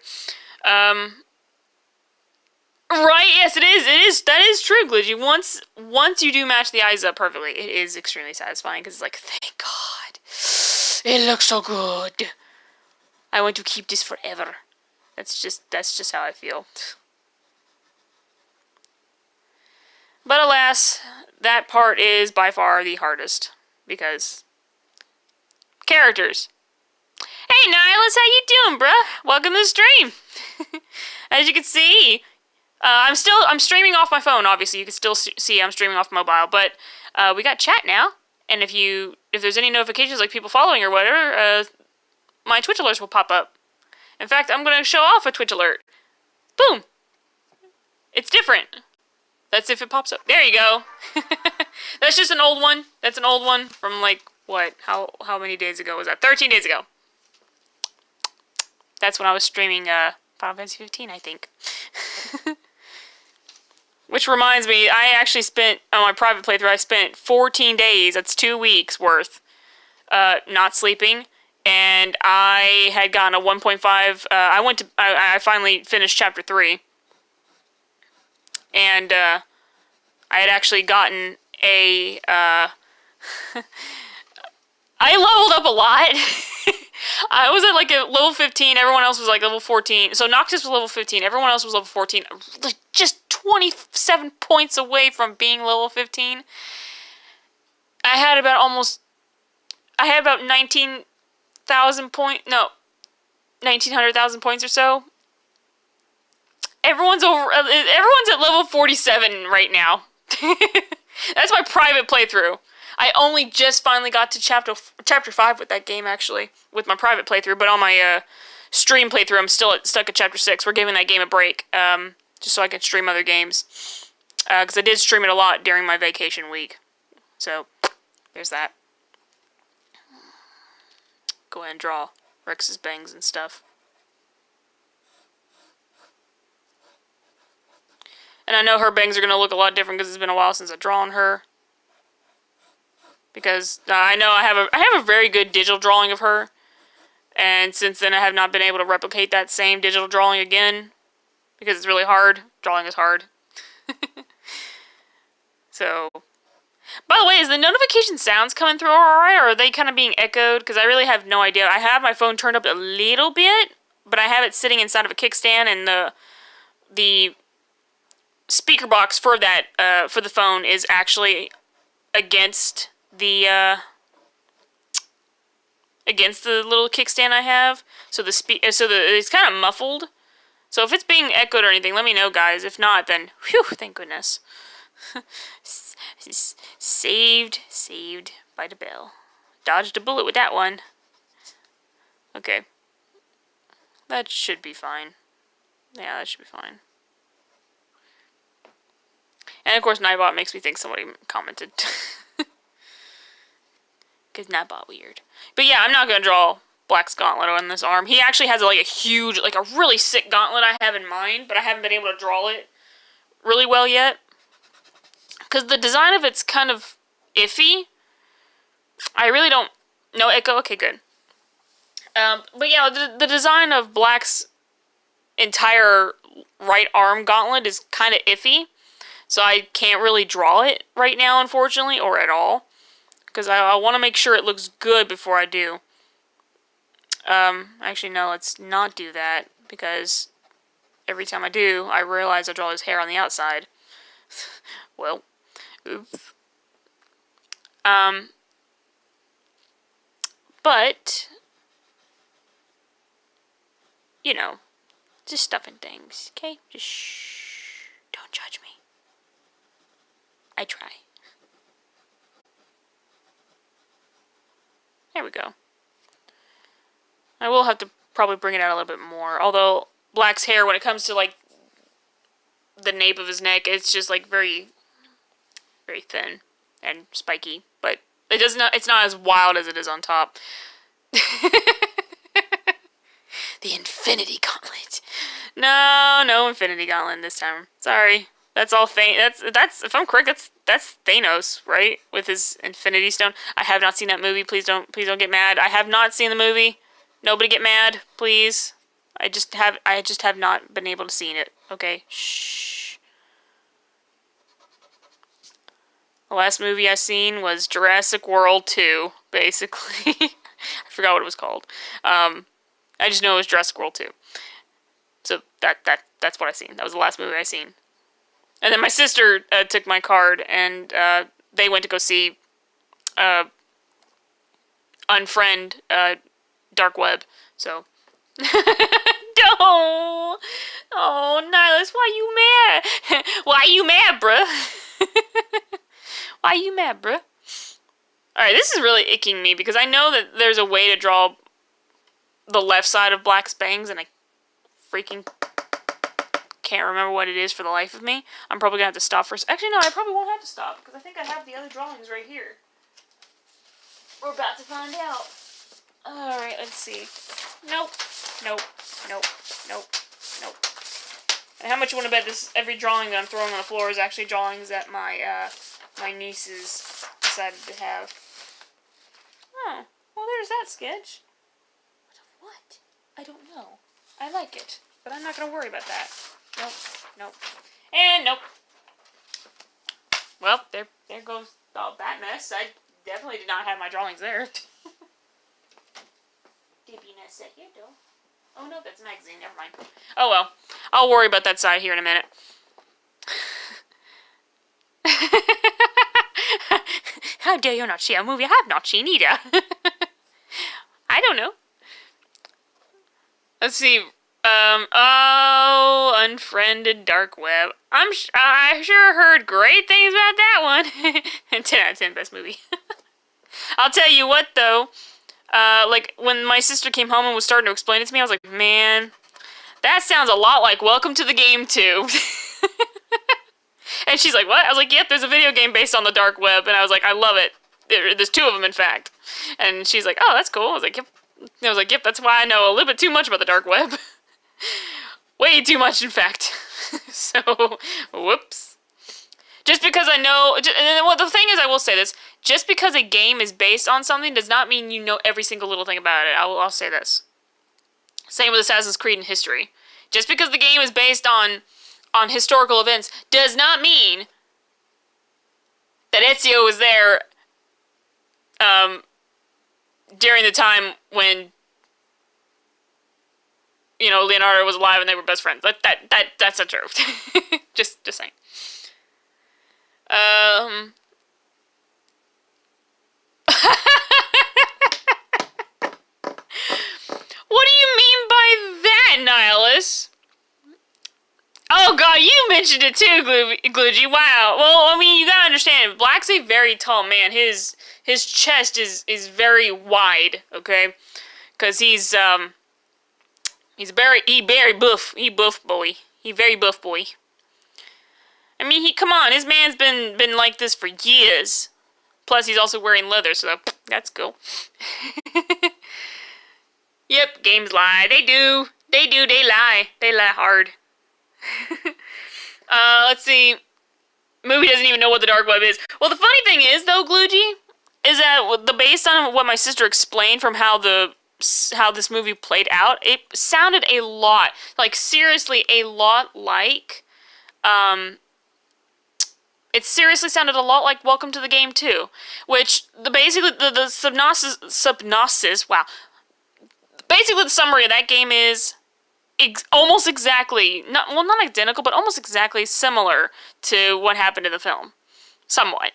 Right, yes, it is, that is true, Glitchy. Once you do match the eyes up perfectly, it is extremely satisfying, because it's like, thank God, it looks so good. I want to keep this forever. That's just how I feel. But alas, that part is by far the hardest, because characters. Hey, Nihilus, how you doing, bruh? Welcome to the stream. As you can see, I'm streaming off my phone. Obviously, you can still see I'm streaming off mobile, but we got chat now. And if there's any notifications, like people following or whatever, my Twitch alerts will pop up. In fact, I'm gonna show off a Twitch alert. Boom. It's different. That's if it pops up. There you go. That's just an old one. That's an old one from like what? How many days ago was that? 13 days ago. That's when I was streaming Final Fantasy 15, I think. Which reminds me, I actually spent, on my private playthrough, I spent 14 days, that's 2 weeks worth, not sleeping, and I had gotten a 1.5, I finally finished chapter 3, and I had actually gotten a, I leveled up a lot. I was at like a level 15, everyone else was like level 14. So Noctis was level 15, everyone else was level 14. Like just 27 points away from being level 15. I had about 19,000 points, no, 1,900,000 points or so. Everyone's at level 47 right now. That's my private playthrough. I only just finally got to chapter 5 with that game, actually, with my private playthrough. But on my stream playthrough, I'm still stuck at chapter 6. We're giving that game a break, just so I can stream other games. Because I did stream it a lot during my vacation week. So, there's that. Go ahead and draw Rex's bangs and stuff. And I know her bangs are going to look a lot different because it's been a while since I've drawn her. Because I know I have a very good digital drawing of her. And since then I have not been able to replicate that same digital drawing again. Because it's really hard. Drawing is hard. So, by the way, is the notification sounds coming through alright, or are they kind of being echoed? Because I really have no idea. I have my phone turned up a little bit, but I have it sitting inside of a kickstand, and the speaker box for that for the phone is actually against the little kickstand I have. So it's kind of muffled. So if it's being echoed or anything, let me know, guys. If not, then whew, thank goodness. Saved by the bell. Dodged a bullet with that one. Okay. That should be fine. Yeah, that should be fine. And of course, Nightbot makes me think somebody commented. Because Nightbot weird. But yeah, I'm not going to draw Black's gauntlet on this arm. He actually has like a huge, like a really sick gauntlet I have in mind, but I haven't been able to draw it really well yet. Because the design of it's kind of iffy. I really don't... No echo? Okay, good. But yeah, the design of Black's entire right arm gauntlet is kind of iffy. So I can't really draw it right now, unfortunately, or at all. Because I want to make sure it looks good before I do. Actually, no, let's not do that. Because every time I do, I realize I draw his hair on the outside. Well... Oops. But, you know, just stuff and things, okay? Just shh. Don't judge me. I try. There we go. I will have to probably bring it out a little bit more. Although, Black's hair, when it comes to, like, the nape of his neck, it's just, like, very thin and spiky, but it's not as wild as it is on top. The Infinity Gauntlet. No Infinity Gauntlet this time. Sorry. That's all that's if I'm correct, that's Thanos, right? With his Infinity Stone. I have not seen that movie. Please don't get mad. I have not seen the movie. Nobody get mad, please. I just have not been able to see it. Okay. Shh. The last movie I seen was Jurassic World 2, basically. I forgot what it was called. I just know it was Jurassic World 2. So that's what I seen. That was the last movie I seen. And then my sister took my card, and they went to go see Unfriend Dark Web. So no. Oh, Nihilus, why you mad? Why you mad, bruh? Why you mad, bruh? Alright, this is really icking me because I know that there's a way to draw the left side of Black's bangs and I freaking can't remember what it is for the life of me. I'm probably going to have to stop for... Actually, no, I probably won't have to stop because I think I have the other drawings right here. We're about to find out. Alright, let's see. Nope. And how much you want to bet this every drawing that I'm throwing on the floor is actually drawings that my my nieces decided to have. Oh, well there's that sketch. What? I don't know. I like it, but I'm not going to worry about that. Nope. And nope. Well, there goes all that mess. I definitely did not have my drawings there. Dippiness set here, though. Oh no, that's a magazine. Never mind. Oh well. I'll worry about that side here in a minute. How dare you not see a movie I have not seen either? I don't know. Let's see. Oh, Unfriended Dark Web. I sure heard great things about that one. 10 out of 10, best movie. I'll tell you what, though. Like, when my sister came home and was starting to explain it to me, I was like, man, that sounds a lot like Welcome to the Game 2. And she's like, what? I was like, yep, there's a video game based on the dark web. And I was like, I love it. There's 2 of them, in fact. And she's like, oh, that's cool. I was like, yep, that's why I know a little bit too much about the dark web. Way too much, in fact. So, whoops. Just because I know... well, the thing is, I will say this. Just because a game is based on something does not mean you know every single little thing about it. I'll say this. Same with Assassin's Creed in history. Just because the game is based on historical events does not mean that Ezio was there during the time when, you know, Leonardo was alive and they were best friends. That's not true. just saying. What do you mean by that, Nihilus? Oh god, you mentioned it too, Gloogy. Wow. Well, I mean, you gotta understand, Black's a very tall man. His chest is very wide, okay? Cause he's very buff. He buff boy. He very buff boy. I mean, come on, his man's been like this for years. Plus, he's also wearing leather, so that's cool. Yep, games lie. They do. They lie. They lie hard. Let's see. Movie doesn't even know what the dark web is. Well, the funny thing is, though, Gloogy, is that based on what my sister explained from how this movie played out, it sounded a lot, like seriously, a lot like, it seriously sounded a lot like Welcome to the Game 2, which basically the synopsis, wow. Basically, the summary of that game is almost exactly, not identical, but almost exactly similar to what happened in the film. Somewhat.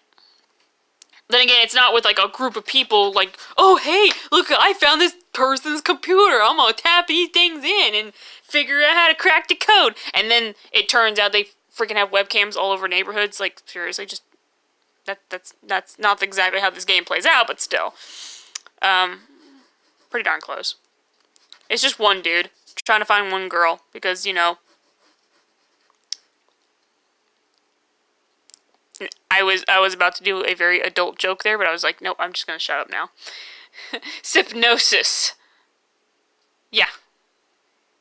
Then again, it's not with, like, a group of people, like, oh, hey, look, I found this person's computer. I'm gonna tap these things in and figure out how to crack the code. And then it turns out they freaking have webcams all over neighborhoods. Like, seriously, just, that's not exactly how this game plays out, but still. Pretty darn close. It's just one dude trying to find one girl because, you know, I was about to do a very adult joke there, but I was like, nope, I'm just gonna shut up now. Synopsis. Yeah.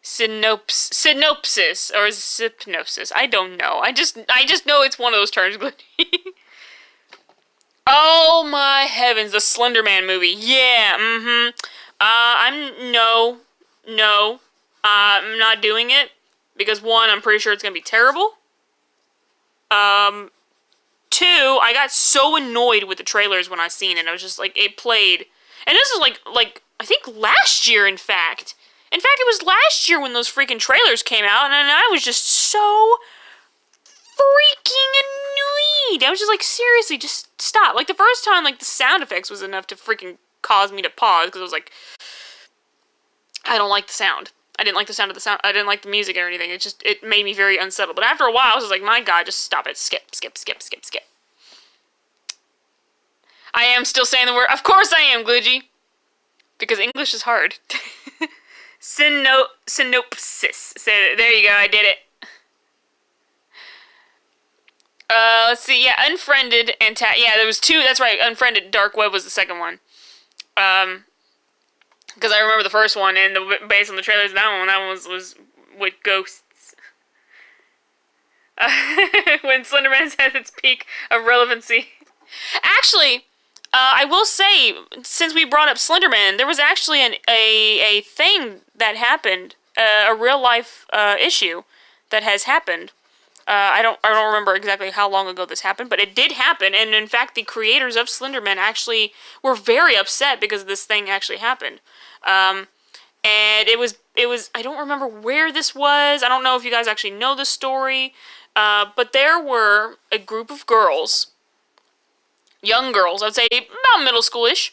Synopsis or synopsis. I don't know. I just know it's one of those terms. Oh my heavens, the Slender Man movie. Yeah. No. I'm not doing it because 1, I'm pretty sure it's gonna be terrible. 2, I got so annoyed with the trailers when I seen it. I was just like, it played, and this is like I think last year, in fact. In fact, it was last year when those freaking trailers came out, and I was just so freaking annoyed. I was just like, seriously, just stop. Like, the first time, like, the sound effects was enough to freaking cause me to pause, because I was like, I don't like the sound. I didn't like the sound of the sound. I didn't like the music or anything. It made me very unsettled. But after a while, I was just like, my god, just stop it. Skip. I am still saying the word. Of course I am, Gloogy. Because English is hard. Synopsis. So, there you go, I did it. Let's see, yeah, Unfriended and yeah, there was 2, that's right, Unfriended, Dark Web was the second one. Because I remember the first one, and based on the trailers, that one was with ghosts. When Slenderman's at its peak of relevancy. Actually, I will say, since we brought up Slenderman, there was actually a thing that happened, a real life issue that has happened. I don't remember exactly how long ago this happened, but it did happen, and in fact, the creators of Slenderman actually were very upset because this thing actually happened. And it was, I don't remember where this was. I don't know if you guys actually know the story, but there were a group of girls, young girls, I'd say about middle schoolish.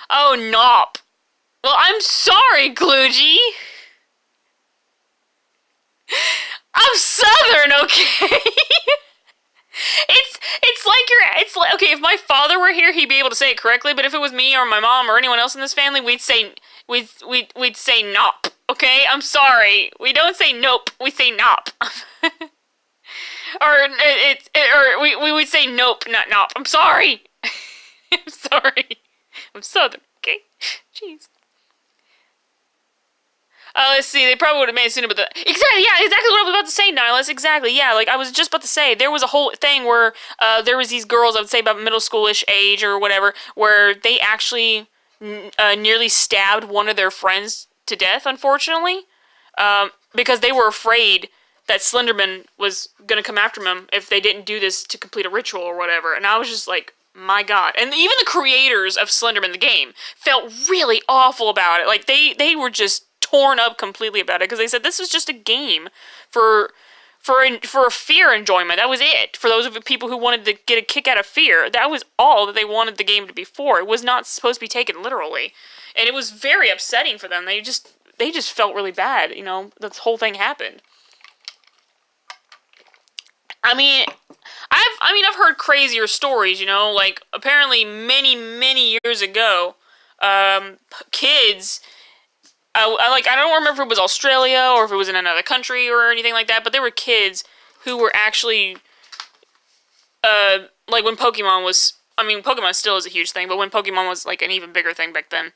Oh, Nop. Well, I'm sorry, Kluji. I'm Southern, okay? It's like okay, if my father were here, he'd be able to say it correctly, but if it was me or my mom or anyone else in this family, we'd say nop. Okay? I'm sorry. We don't say nope. We say nop. Or we would say nope, not nop. I'm sorry. I'm sorry. I'm Southern, okay? Jeez. Let's see, they probably would have made it sooner, but exactly what I was about to say, Nihilus, exactly, yeah, like, I was just about to say, there was a whole thing where, there was these girls, I would say about middle schoolish age or whatever, where they actually, nearly stabbed one of their friends to death, unfortunately, because they were afraid that Slenderman was gonna come after them if they didn't do this to complete a ritual or whatever, and I was just like, my god. And even the creators of Slenderman, the game, felt really awful about it. Like, they were just torn up completely about it, because they said this was just a game for a fear enjoyment. That was it. For those of the people who wanted to get a kick out of fear, that was all that they wanted the game to be for. It was not supposed to be taken literally. And it was very upsetting for them. They just felt really bad, you know, this whole thing happened. I mean, I've heard crazier stories, you know, like, apparently many years ago, kids, I don't remember if it was Australia or if it was in another country or anything like that, but there were kids who were actually, like, when Pokemon was, I mean, Pokemon still is a huge thing, but when Pokemon was, like, an even bigger thing back then,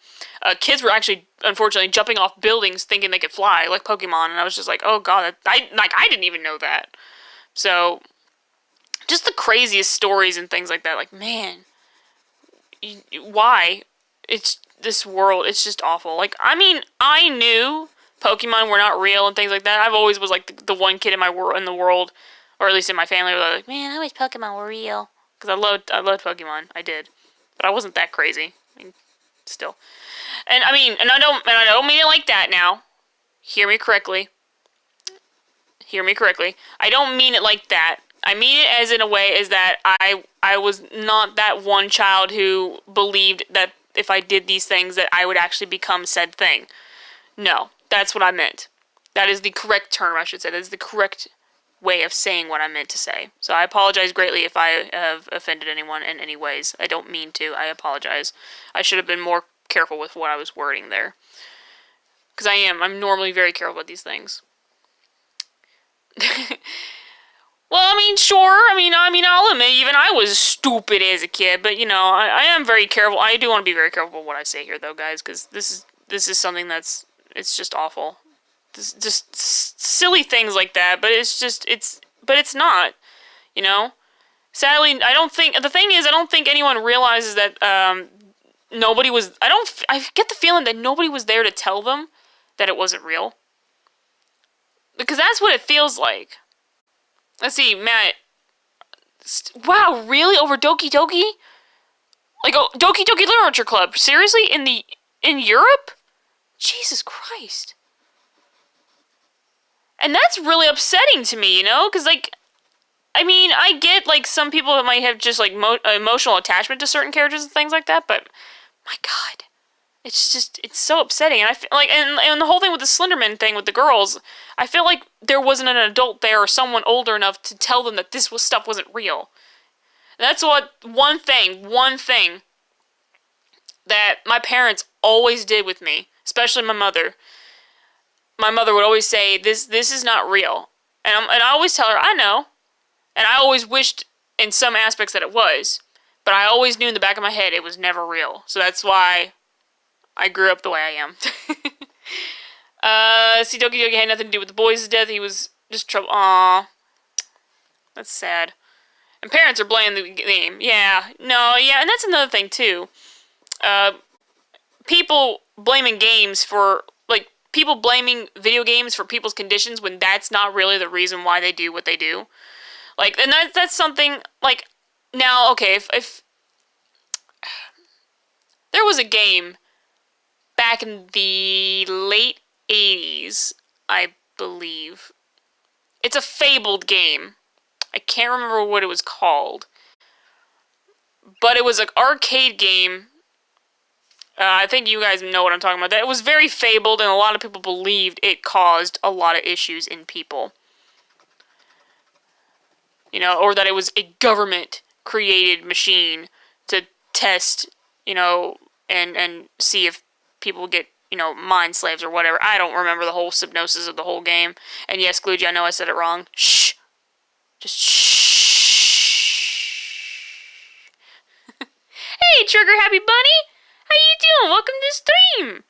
kids were actually, unfortunately, jumping off buildings thinking they could fly, like Pokemon, and I was just like, oh god, I didn't even know that. So, just the craziest stories and things like that. Like, man, why? It's this world. It's just awful. Like, I mean, I knew Pokemon were not real and things like that. I've always was like the one kid in the world, or at least in my family, where like, man, I wish Pokemon were real, because I loved Pokemon. I did, but I wasn't that crazy. I mean, still, and I mean, and I don't mean it like that now. Hear me correctly. I don't mean it like that. I mean it as in a way as that I was not that one child who believed that if I did these things that I would actually become said thing. No, that's what I meant. That is the correct term, I should say. That is the correct way of saying what I meant to say. So I apologize greatly if I have offended anyone in any ways. I don't mean to. I apologize. I should have been more careful with what I was wording there. Because I'm normally very careful with these things. Well, I mean, sure. I mean, I'll admit, even I was stupid as a kid, but, you know, I am very careful. I do want to be very careful with what I say here, though, guys, because this is something that's, it's just awful. Just silly things like that, but it's not, you know? Sadly, the thing is, I don't think anyone realizes that, I get the feeling that nobody was there to tell them that it wasn't real. Because that's what it feels like. Let's see, Matt. Wow, really? Over Doki Doki? Like, oh, Doki Doki Literature Club? Seriously? In Europe? Jesus Christ. And that's really upsetting to me, you know? Because, like, I mean, I get, like, some people that might have just, like, emotional attachment to certain characters and things like that, but, my god. It's so upsetting, and I feel like, and the whole thing with the Slenderman thing with the girls, I feel like there wasn't an adult there or someone older enough to tell them that this stuff wasn't real. And that's one thing that my parents always did with me, especially my mother. My mother would always say, this is not real. And I always tell her, I know. And I always wished in some aspects that it was. But I always knew in the back of my head it was never real. So that's why I grew up the way I am. See, Doki Doki had nothing to do with the boys' death. He was just trouble. Aww. That's sad. And parents are blaming the game. Yeah. No, yeah. And that's another thing, too. People blaming games for, like, people blaming video games for people's conditions when that's not really the reason why they do what they do. Like, and that's something, like, now, okay, if there was a game back in the late 80s, I believe. It's a fabled game. I can't remember what it was called. But it was an arcade game. I think you guys know what I'm talking about. That it was very fabled, and a lot of people believed it caused a lot of issues in people. You know, or that it was a government-created machine to test, you know, and see if people would get, you know, mind slaves or whatever. I don't remember the whole hypnosis of the whole game. And yes, Glugy, I know I said it wrong. Shh. Just shh. Hey, Trigger Happy Bunny! How you doing? Welcome to the stream!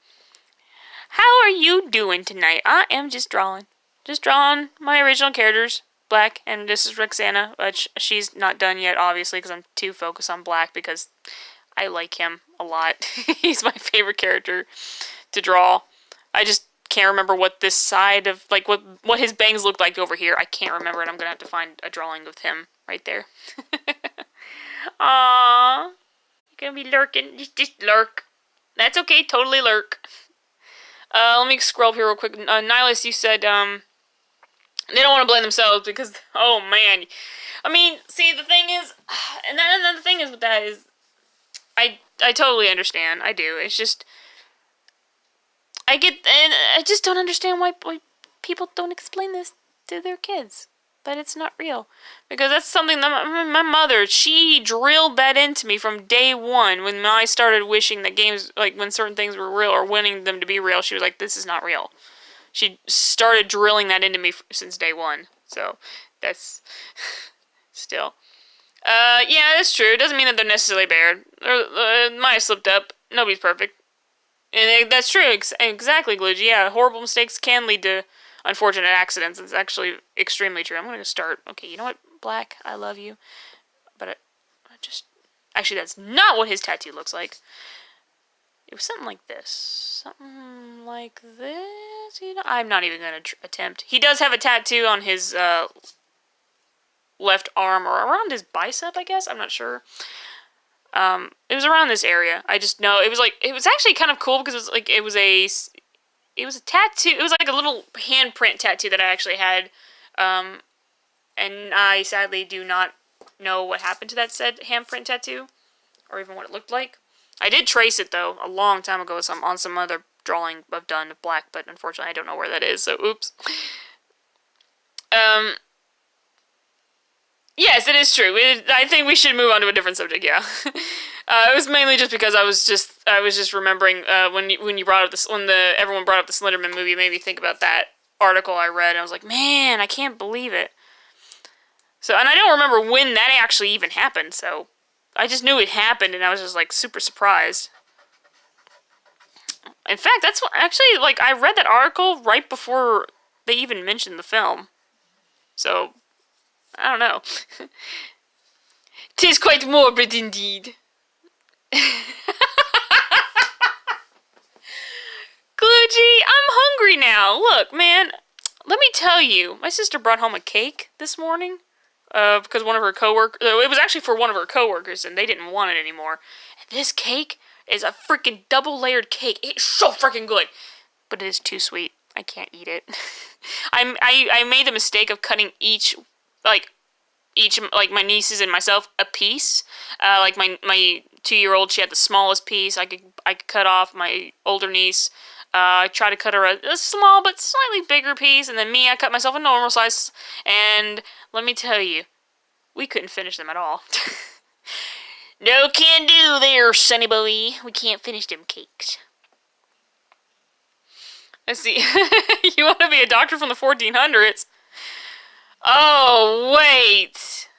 How are you doing tonight? I am just drawing. Just drawing my original characters, Black, and this is Roxana, which she's not done yet, obviously, because I'm too focused on Black, because I like him a lot. He's my favorite character to draw. I just can't remember what this side of, like, what his bangs look like over here. I can't remember, and I'm going to have to find a drawing of him right there. Aww. You're going to be lurking. Just lurk. That's okay. Totally lurk. Let me scroll up here real quick. Nihilus, you said, they don't want to blame themselves because, oh man. I mean, see, the thing is, and then the thing is with that is, I totally understand. I do. It's just, and I just don't understand why people don't explain this to their kids. That it's not real. Because that's something that my mother, she drilled that into me from day one when I started wishing that games, like when certain things were real or wanting them to be real, she was like, this is not real. She started drilling that into me since day one. So, that's still. Yeah, that's true. It doesn't mean that they're necessarily bad. Might have slipped up. Nobody's perfect. And that's true. Exactly, Glitch. Yeah, horrible mistakes can lead to unfortunate accidents. It's actually extremely true. I'm going to start. Okay, you know what, Black? I love you. But I just... Actually, that's not what his tattoo looks like. It was something like this. Something like this. You know, I'm not even going to attempt. He does have a tattoo on his left arm or around his bicep, I guess. I'm not sure. It was around this area. I just know it was like, it was actually kind of cool because it was like, it was a tattoo. It was like a little handprint tattoo that I actually had. And I sadly do not know what happened to that said handprint tattoo or even what it looked like. I did trace it though a long time ago on some other drawing I've done of Black, but unfortunately I don't know where that is, so oops. Yes, it is true. I think we should move on to a different subject. Yeah, it was mainly just because I was just remembering when you brought up this, when everyone brought up the Slenderman movie, it made me think about that article I read, and I was like, man, I can't believe it. So, and I don't remember when that actually even happened. So, I just knew it happened, and I was just like super surprised. In fact, that's what actually, like, I read that article right before they even mentioned the film. So, I don't know. 'Tis quite morbid indeed. Gloogy, I'm hungry now. Look, man, let me tell you, my sister brought home a cake this morning. Because one of her coworkers, it was actually for one of her coworkers, and they didn't want it anymore. And this cake is a freaking double-layered cake. It's so freaking good. But it is too sweet. I can't eat it. I made the mistake of cutting each, my nieces and myself, a piece. Like my 2-year-old, she had the smallest piece. I could cut off. My older niece, I tried to cut her a small but slightly bigger piece, and then me, I cut myself a normal size. And let me tell you, we couldn't finish them at all. No can do there, sonny boy. We can't finish them cakes. Let's see. You want to be a doctor from the 1400s? Oh, wait.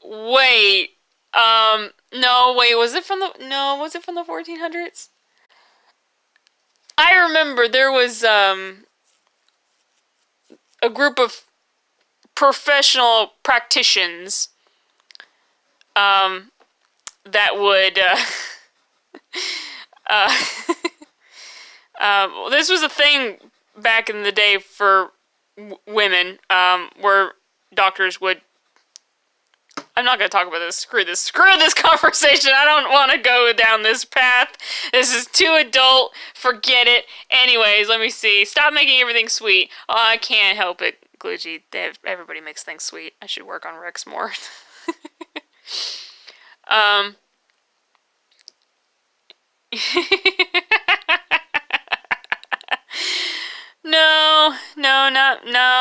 Wait. No, wait, was it from the 1400s? I remember there was, a group of professional practitioners, that would, this was a thing back in the day for women, where doctors would... I'm not going to talk about this. Screw this conversation. I don't want to go down this path. This is too adult. Forget it. Anyways, let me see. Stop making everything sweet. Oh, I can't help it, Glitchy. Everybody makes things sweet. I should work on Rex more.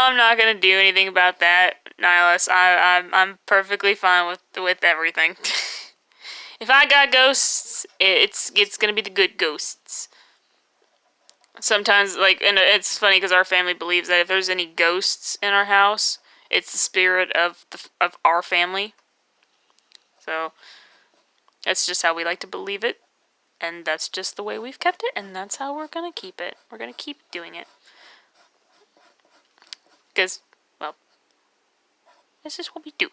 I'm not gonna do anything about that, Nihilus. I'm perfectly fine with everything. If I got ghosts, it's gonna be the good ghosts. Sometimes, like, and it's funny because our family believes that if there's any ghosts in our house, it's the spirit of our family. So that's just how we like to believe it, and that's just the way we've kept it, and that's how we're gonna keep it. We're gonna keep doing it. Because, well, this is what we do.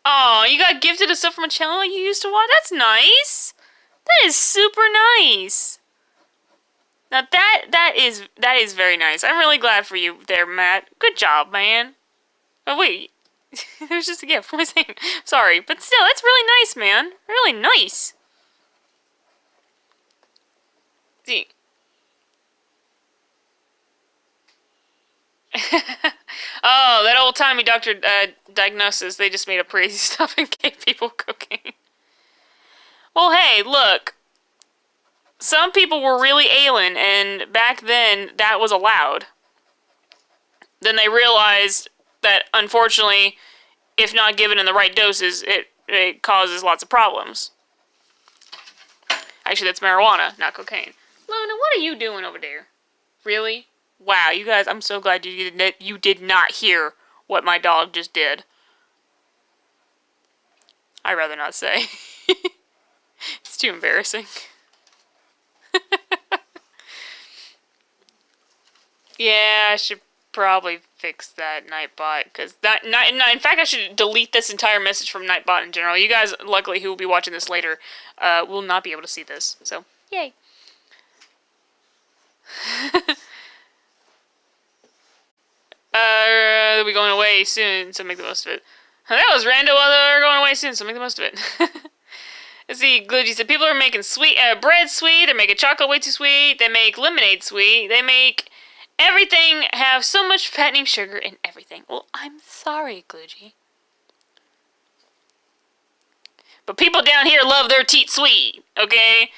Oh, you got gifted a stuff from a channel you used to watch? That's nice. That is super nice. Now that is very nice. I'm really glad for you there, Matt. Good job, man. Oh wait, it was just a gift. What was I saying? Sorry, but still, that's really nice, man. Really nice. See. Oh, that old-timey doctor diagnosis. They just made up crazy stuff and gave people cocaine. Well, hey, look. Some people were really ailing, and back then, that was allowed. Then they realized that, unfortunately, if not given in the right doses, it causes lots of problems. Actually, that's marijuana, not cocaine. Luna, what are you doing over there? Really? Wow, you guys, I'm so glad you did not hear what my dog just did. I'd rather not say. It's too embarrassing. Yeah, I should probably fix that Nightbot, because in fact, I should delete this entire message from Nightbot in general. You guys, luckily, who will be watching this later, will not be able to see this, so, yay. They'll be going away soon, so make the most of it. That was random, while they're going away soon, so make the most of it. Let's see, Glitchy said people are making bread sweet, they're making chocolate way too sweet, they make lemonade sweet, they make everything have so much fattening sugar in everything. Well, I'm sorry, Glitchy. But people down here love their tea sweet, okay?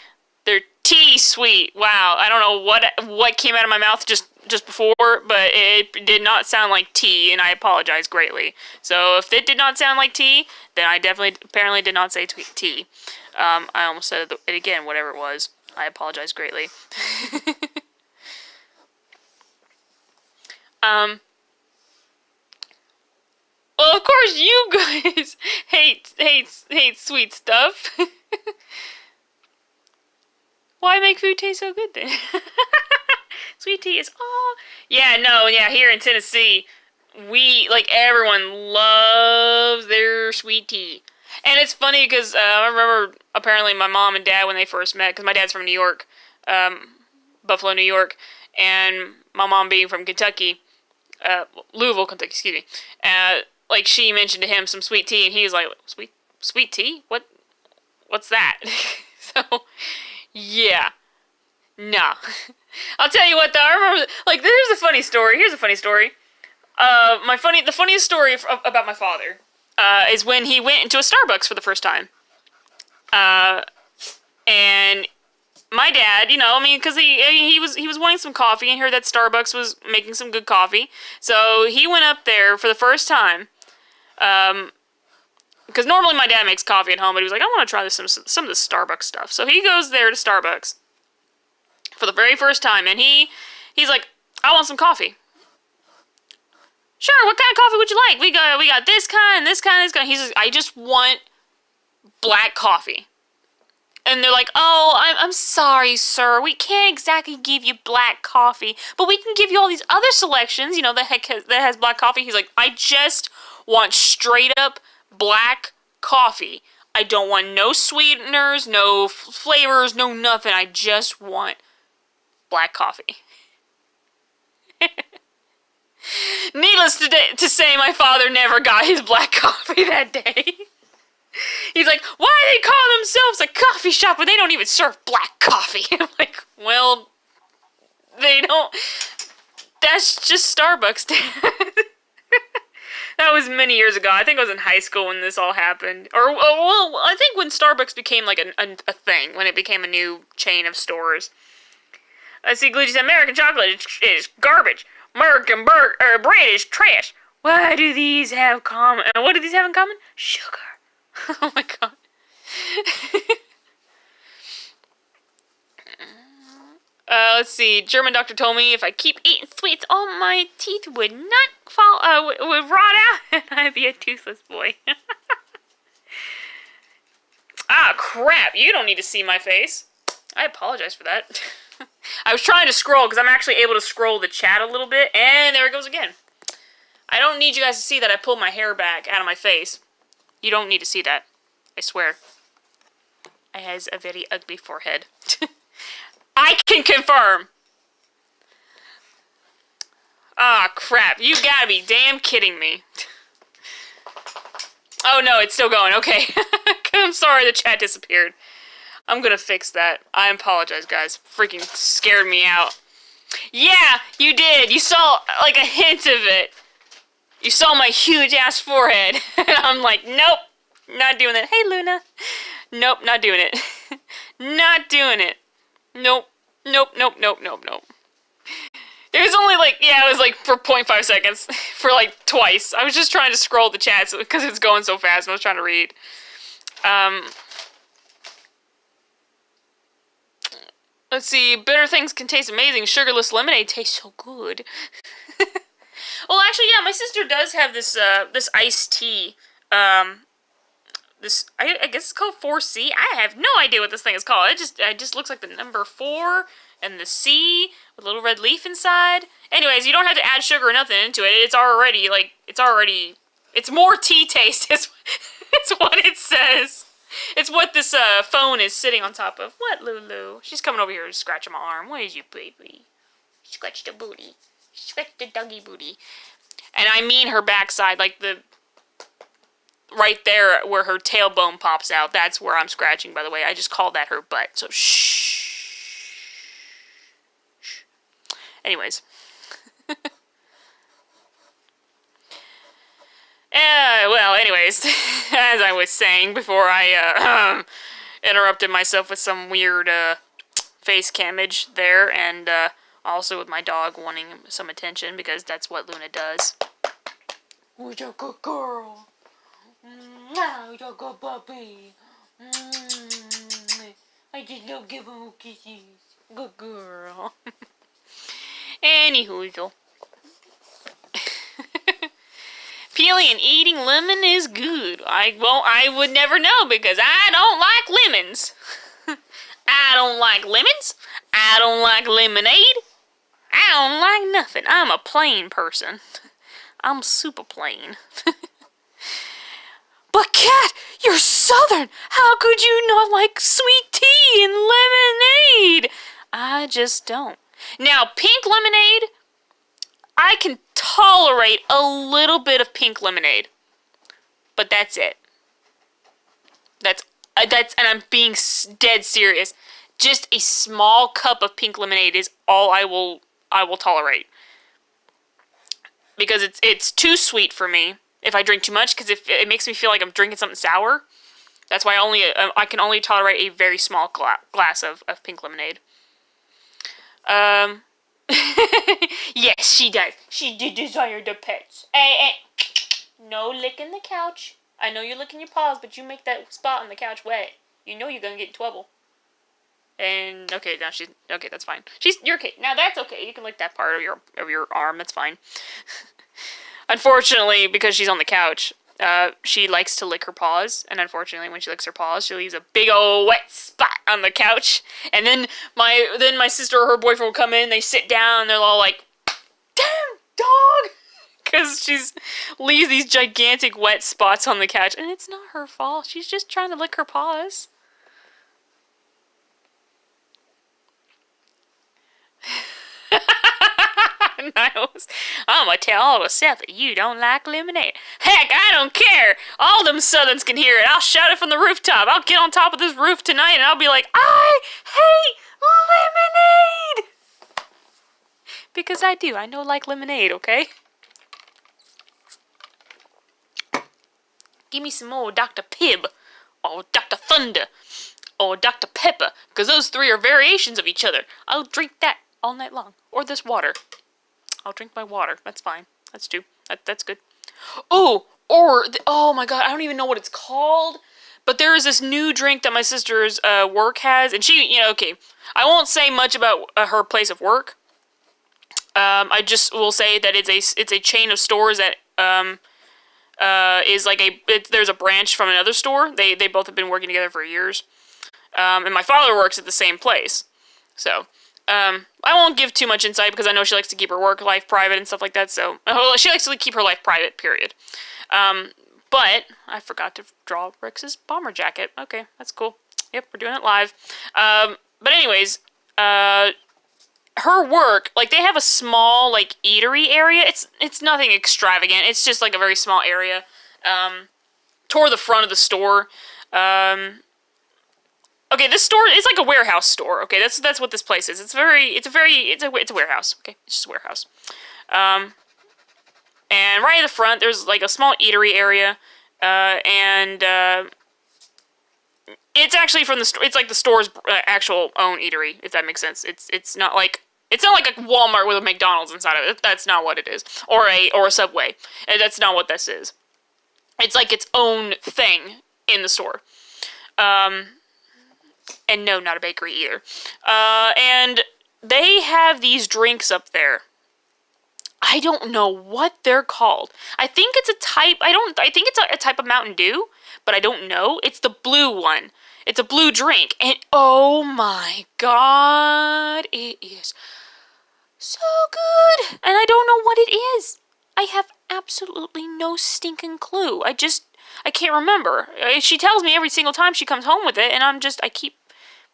Their tea sweet. Wow, I don't know what came out of my mouth just before, but it did not sound like tea, and I apologize greatly. So if it did not sound like tea, then I apparently did not say tea. I almost said it again, whatever it was. I apologize greatly. Well, of course you guys hate sweet stuff. Why make food taste so good then? Sweet tea is yeah, here in Tennessee, everyone loves their sweet tea. And it's funny because I remember apparently my mom and dad when they first met, because my dad's from New York, Buffalo, New York, and my mom being from Kentucky, Louisville, Kentucky, excuse me. She mentioned to him some sweet tea, and he was like, sweet tea? What's that? So, yeah. Nah. I'll tell you what, though, I remember, here's a funny story. The funniest story about my father, is when he went into a Starbucks for the first time. And my dad, because he was wanting some coffee and heard that Starbucks was making some good coffee. So he went up there for the first time. Because normally my dad makes coffee at home, but he was like, I want to try some of this Starbucks stuff. So he goes there to Starbucks for the very first time, and he's like, I want some coffee. Sure, what kind of coffee would you like? We got this kind, this kind, this kind. He's like, I just want black coffee. And they're like, oh, I'm sorry, sir. We can't exactly give you black coffee, but we can give you all these other selections, that has black coffee. He's like, I just want straight up black coffee. I don't want no sweeteners, no flavors, no nothing. I just want black coffee. Needless to say, my father never got his black coffee that day. He's like, why do they call themselves a coffee shop when they don't even serve black coffee? I'm like, well, they don't. That's just Starbucks, Dad. That was many years ago. I think I was in high school when this all happened. Or, well, I think when Starbucks became like a thing, when it became a new chain of stores. I see Glue said American chocolate is garbage. American bread is trash. What do these have common? What do these have in common? Sugar. Oh my god. Let's see. German doctor told me if I keep eating sweets, all my teeth would not fall, would rot out, and I'd be a toothless boy. Ah, crap. You don't need to see my face. I apologize for that. I was trying to scroll, because I'm actually able to scroll the chat a little bit, and there it goes again. I don't need you guys to see that I pulled my hair back out of my face. You don't need to see that. I swear. I has a very ugly forehead. I can confirm. Ah, crap. You gotta be damn kidding me. Oh, no, it's still going. Okay. I'm sorry the chat disappeared. I'm gonna fix that. I apologize, guys. Freaking scared me out. Yeah, you did. You saw, like, a hint of it. You saw my huge-ass forehead. And I'm like, nope. Not doing it. Hey, Luna. Nope, not doing it. Not doing it. Nope. Nope, nope, nope, nope, nope. It was only like, yeah, it was like for 0.5 seconds. For like twice. I was just trying to scroll the chats because it's going so fast and I was trying to read. Let's see. Bitter things can taste amazing. Sugarless lemonade tastes so good. Well, actually, yeah, my sister does have this, this iced tea. This, I guess it's called 4C. I have no idea what this thing is called. It just looks like the number 4 and the C with a little red leaf inside. Anyways, you don't have to add sugar or nothing into it. It's already, like, it's more tea taste. It's what it says. It's what this, phone is sitting on top of. What, Lulu? She's coming over here to scratch my arm. What is you, baby? Scratch the booty. Scratch the doggy booty. And I mean her backside, like the... right there where her tailbone pops out. That's where I'm scratching, by the way. I just called that her butt. So, shh. Anyways. Well, anyways. As I was saying before I interrupted myself with some weird face camage there. And also with my dog wanting some attention because that's what Luna does. Who's a good girl? Now you're a good puppy. I just love giving her kisses. Good girl. Anywho. Peeling and eating lemon is good. I would never know because I don't like lemons. I don't like lemons. I don't like lemonade. I don't like nothing. I'm a plain person. I'm super plain. But Cat, you're Southern. How could you not like sweet tea and lemonade? I just don't. Now, pink lemonade, I can tolerate a little bit of pink lemonade. But that's it. That's and I'm being dead serious. Just a small cup of pink lemonade is all I will tolerate. Because it's too sweet for me. If I drink too much, because it makes me feel like I'm drinking something sour. That's why I can only tolerate a very small glass of pink lemonade. Yes, she does. She did desire the pets. Hey, no licking the couch. I know you're licking your paws, but you make that spot on the couch wet. You know you're gonna get in trouble. And okay, now okay. That's fine. You're okay. Now that's okay. You can lick that part of your arm. That's fine. Unfortunately, because she's on the couch, she likes to lick her paws, and unfortunately, when she licks her paws, she leaves a big old wet spot on the couch. And then my sister or her boyfriend will come in, they sit down, and they're all like, "Damn, dog!" Because she's leaves these gigantic wet spots on the couch, and it's not her fault. She's just trying to lick her paws. Niles, I'm gonna tell all the South that you don't like lemonade. Heck, I don't care. All them Southerns can hear it. I'll shout it from the rooftop. I'll get on top of this roof tonight and I'll be like, I hate lemonade! Because I do. I know like lemonade, okay? Give me some more Dr. Pibb, or Dr. Thunder, or Dr. Pepper, because those three are variations of each other. I'll drink that all night long. Or this water. I'll drink my water. That's fine. That's two. That's good. Oh, oh my god, I don't even know what it's called. But there is this new drink that my sister's work has, and she, okay, I won't say much about her place of work. I just will say that it's a chain of stores that is like there's a branch from another store. They both have been working together for years. And my father works at the same place. So, I won't give too much insight because I know she likes to keep her work life private and stuff like that. So, she likes to keep her life private, period. But I forgot to draw Rex's bomber jacket. Okay, that's cool. Yep, we're doing it live. But anyways, her work, like, they have a small, like, eatery area. It's nothing extravagant. It's just, like, a very small area. Toward the front of the store. Okay, this store is like a warehouse store. Okay, that's what this place is. It's a warehouse. Okay, it's just a warehouse. And right at the front, there's like a small eatery area, and it's actually from the store. It's like the store's actual own eatery, if that makes sense. It's not like a Walmart with a McDonald's inside of it. That's not what it is, or a Subway. That's not what this is. It's like its own thing in the store. And no, not a bakery either. And they have these drinks up there. I don't know what they're called. I think it's a type, I think it's a type of Mountain Dew, but I don't know. It's the blue one. It's a blue drink. And oh my god, it is so good. And I don't know what it is. I have absolutely no stinking clue. I can't remember. She tells me every single time she comes home with it, and I keep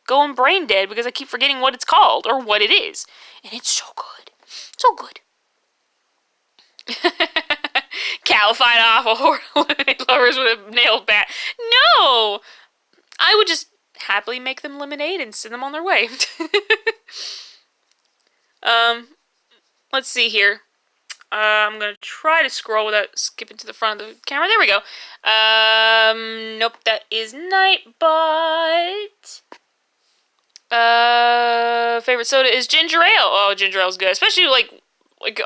going brain dead because I keep forgetting what it's called or what it is. And it's so good. So good. Cal fight off a horde of lemonade lovers with a nailed bat. No! I would just happily make them lemonade and send them on their way. Let's see here. I'm going to try to scroll without skipping to the front of the camera. There we go. Nope, that is Nightbot. Favorite soda is ginger ale. Oh, ginger ale is good. Especially, like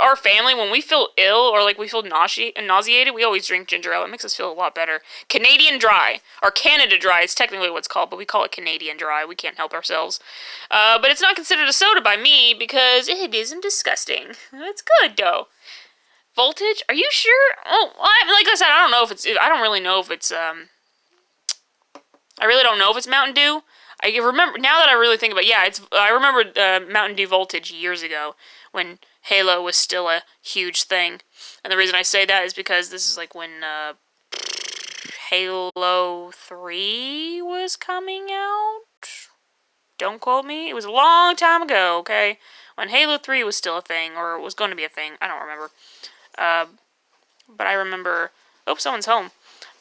our family, when we feel ill or, like, we feel nauseated, we always drink ginger ale. It makes us feel a lot better. Canadian Dry. Or Canada Dry is technically what it's called, but we call it Canadian Dry. We can't help ourselves. But it's not considered a soda by me because it isn't disgusting. It's good, though. Voltage? Are you sure? Oh, well, like I said, I don't know if it's... I don't really know if it's, I really don't know if it's Mountain Dew. I remember... Now that I really think about it, yeah, I remember Mountain Dew Voltage years ago when Halo was still a huge thing. And the reason I say that is because this is like when Halo 3 was coming out. Don't quote me. It was a long time ago, okay? When Halo 3 was still a thing, or was going to be a thing. I don't remember. But I remember... Oh, someone's home.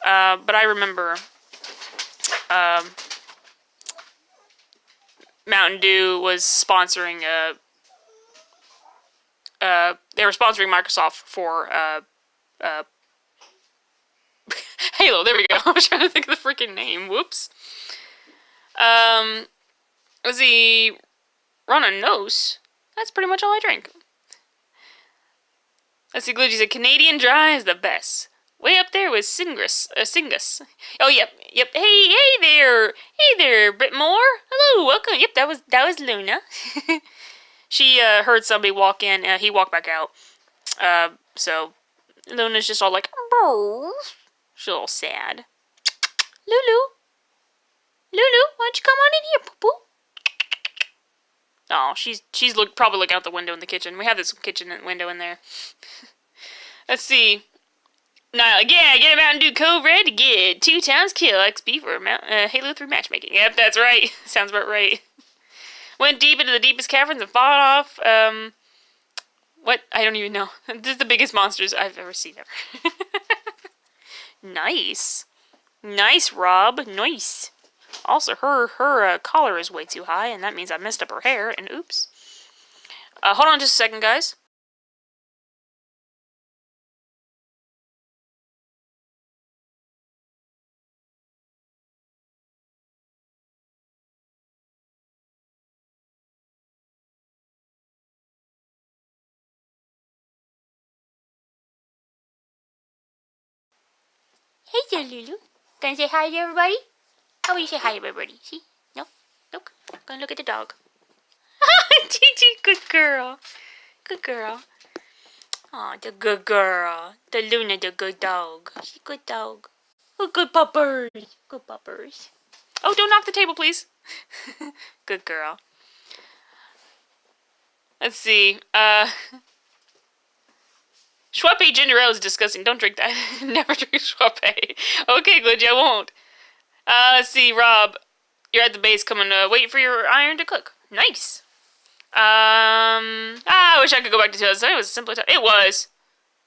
But I remember... Mountain Dew was sponsoring... they were sponsoring Microsoft for... Halo, there we go. I was trying to think of the freaking name. Whoops. Was he... Run a nose? That's pretty much all I drink. Let's see, Glitchy said, Canadian Dry is the best. Way up there with Singus. Oh, yep. Hey there, Britmore. Hello, welcome. Yep, that was Luna. She heard somebody walk in. He walked back out. So Luna's just all like, brr. She's a little sad. Lulu, why don't you come on in here, poo-poo? Oh, she's probably looking out the window in the kitchen. We have this kitchen window in there. Let's see. Niall, yeah, get a Mountain Dew Code Red to get 2 times kill XP for Halo 3 matchmaking. Yep, that's right. Sounds about right. Went deep into the deepest caverns and fought off, what? I don't even know. This is the biggest monsters I've ever seen ever. Nice. Nice, Rob. Nice. Also, her collar is way too high, and that means I messed up her hair, and oops. Hold on just a second, guys. Hey there, Lulu. Gonna say hi to everybody? How will you say hi to everybody? See? No? Look. Gonna look at the dog. Gigi, good girl. Good girl. Aw, the good girl. The Luna, the good dog. She's a good dog. Oh, good puppers. Good puppers. Oh, don't knock the table, please. Good girl. Let's see. Schweppe ginger ale is disgusting. Don't drink that. Never drink Schweppe. Okay, Glitchy, I won't. Let's see, Rob. You're at the base coming to wait for your iron to cook. Nice. I wish I could go back to 2007. It was a simple time. It was.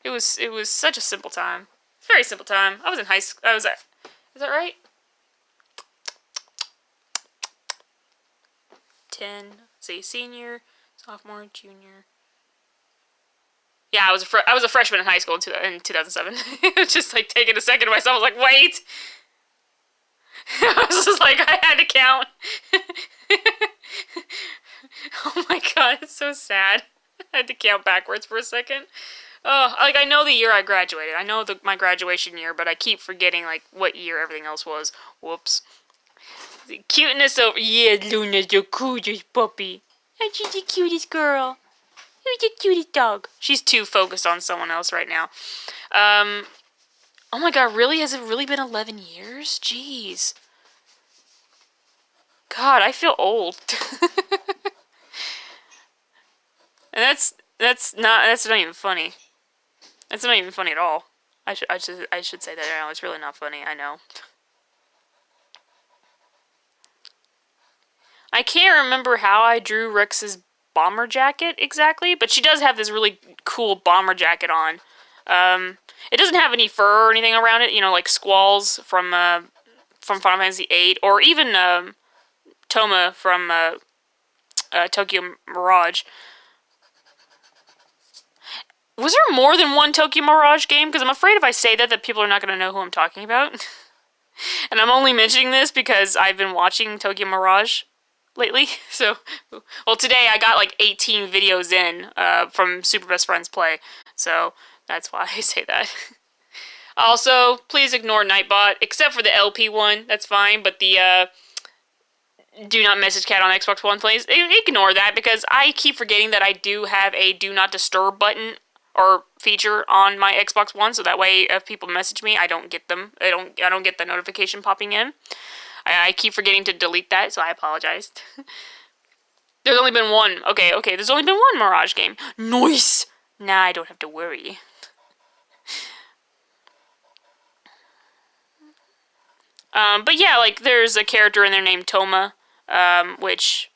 It was such a simple time. Very simple time. I was in high school. Is that right? 10. Say senior, sophomore, junior. Yeah, I was a freshman in high school in 2007. It was just like taking a second to myself. I was like, wait. I was just like, I had to count. Oh my god, it's so sad. I had to count backwards for a second. Oh, like, I know the year I graduated. I know my graduation year, but I keep forgetting, like, what year everything else was. Whoops. The cuteness over... Yeah, Luna's the cutest puppy. And she's the cutest girl. Who's the cutest dog? She's too focused on someone else right now. Oh my god, really? Has it really been 11 years? Jeez. God, I feel old. And that's not even funny. That's not even funny at all. I should say that now. It's really not funny. I know. I can't remember how I drew Rex's bomber jacket exactly, but she does have this really cool bomber jacket on. It doesn't have any fur or anything around it. You know, like Squalls from Final Fantasy VIII, or even Toma from Tokyo Mirage. Was there more than one Tokyo Mirage game? Because I'm afraid if I say that people are not going to know who I'm talking about. And I'm only mentioning this because I've been watching Tokyo Mirage lately. So, well, today I got like 18 videos in from Super Best Friends Play. So, that's why I say that. Also, please ignore Nightbot, except for the LP one. That's fine, but the Do Not Message Cat on Xbox One, please ignore that, because I keep forgetting that I do have a Do Not Disturb button or feature on my Xbox One, so that way if people message me, I don't get them. I don't get the notification popping in. I keep forgetting to delete that, so I apologize. There's only been one. Okay, there's only been one Mirage game. Nice! Nah, I don't have to worry. But yeah, like, there's a character in there named Toma, which...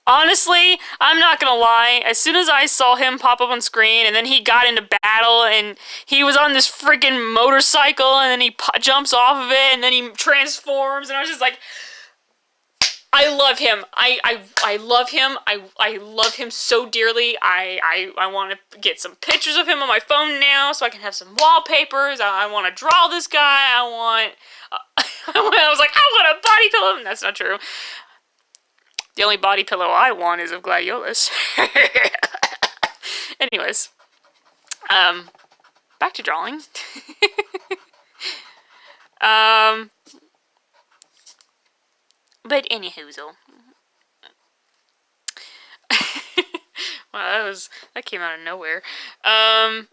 Honestly, I'm not gonna lie, as soon as I saw him pop up on screen, and then he got into battle, and he was on this freaking motorcycle, and then he jumps off of it, and then he transforms, and I was just like, I love him. I love him. I love him so dearly. I want to get some pictures of him on my phone now, so I can have some wallpapers. I want to draw this guy. I was like, I want a body pillow. That's not true. The only body pillow I want is of Gladiolus. Anyways. Back to drawing. But anywhoozle. Wow, that came out of nowhere. Yeah,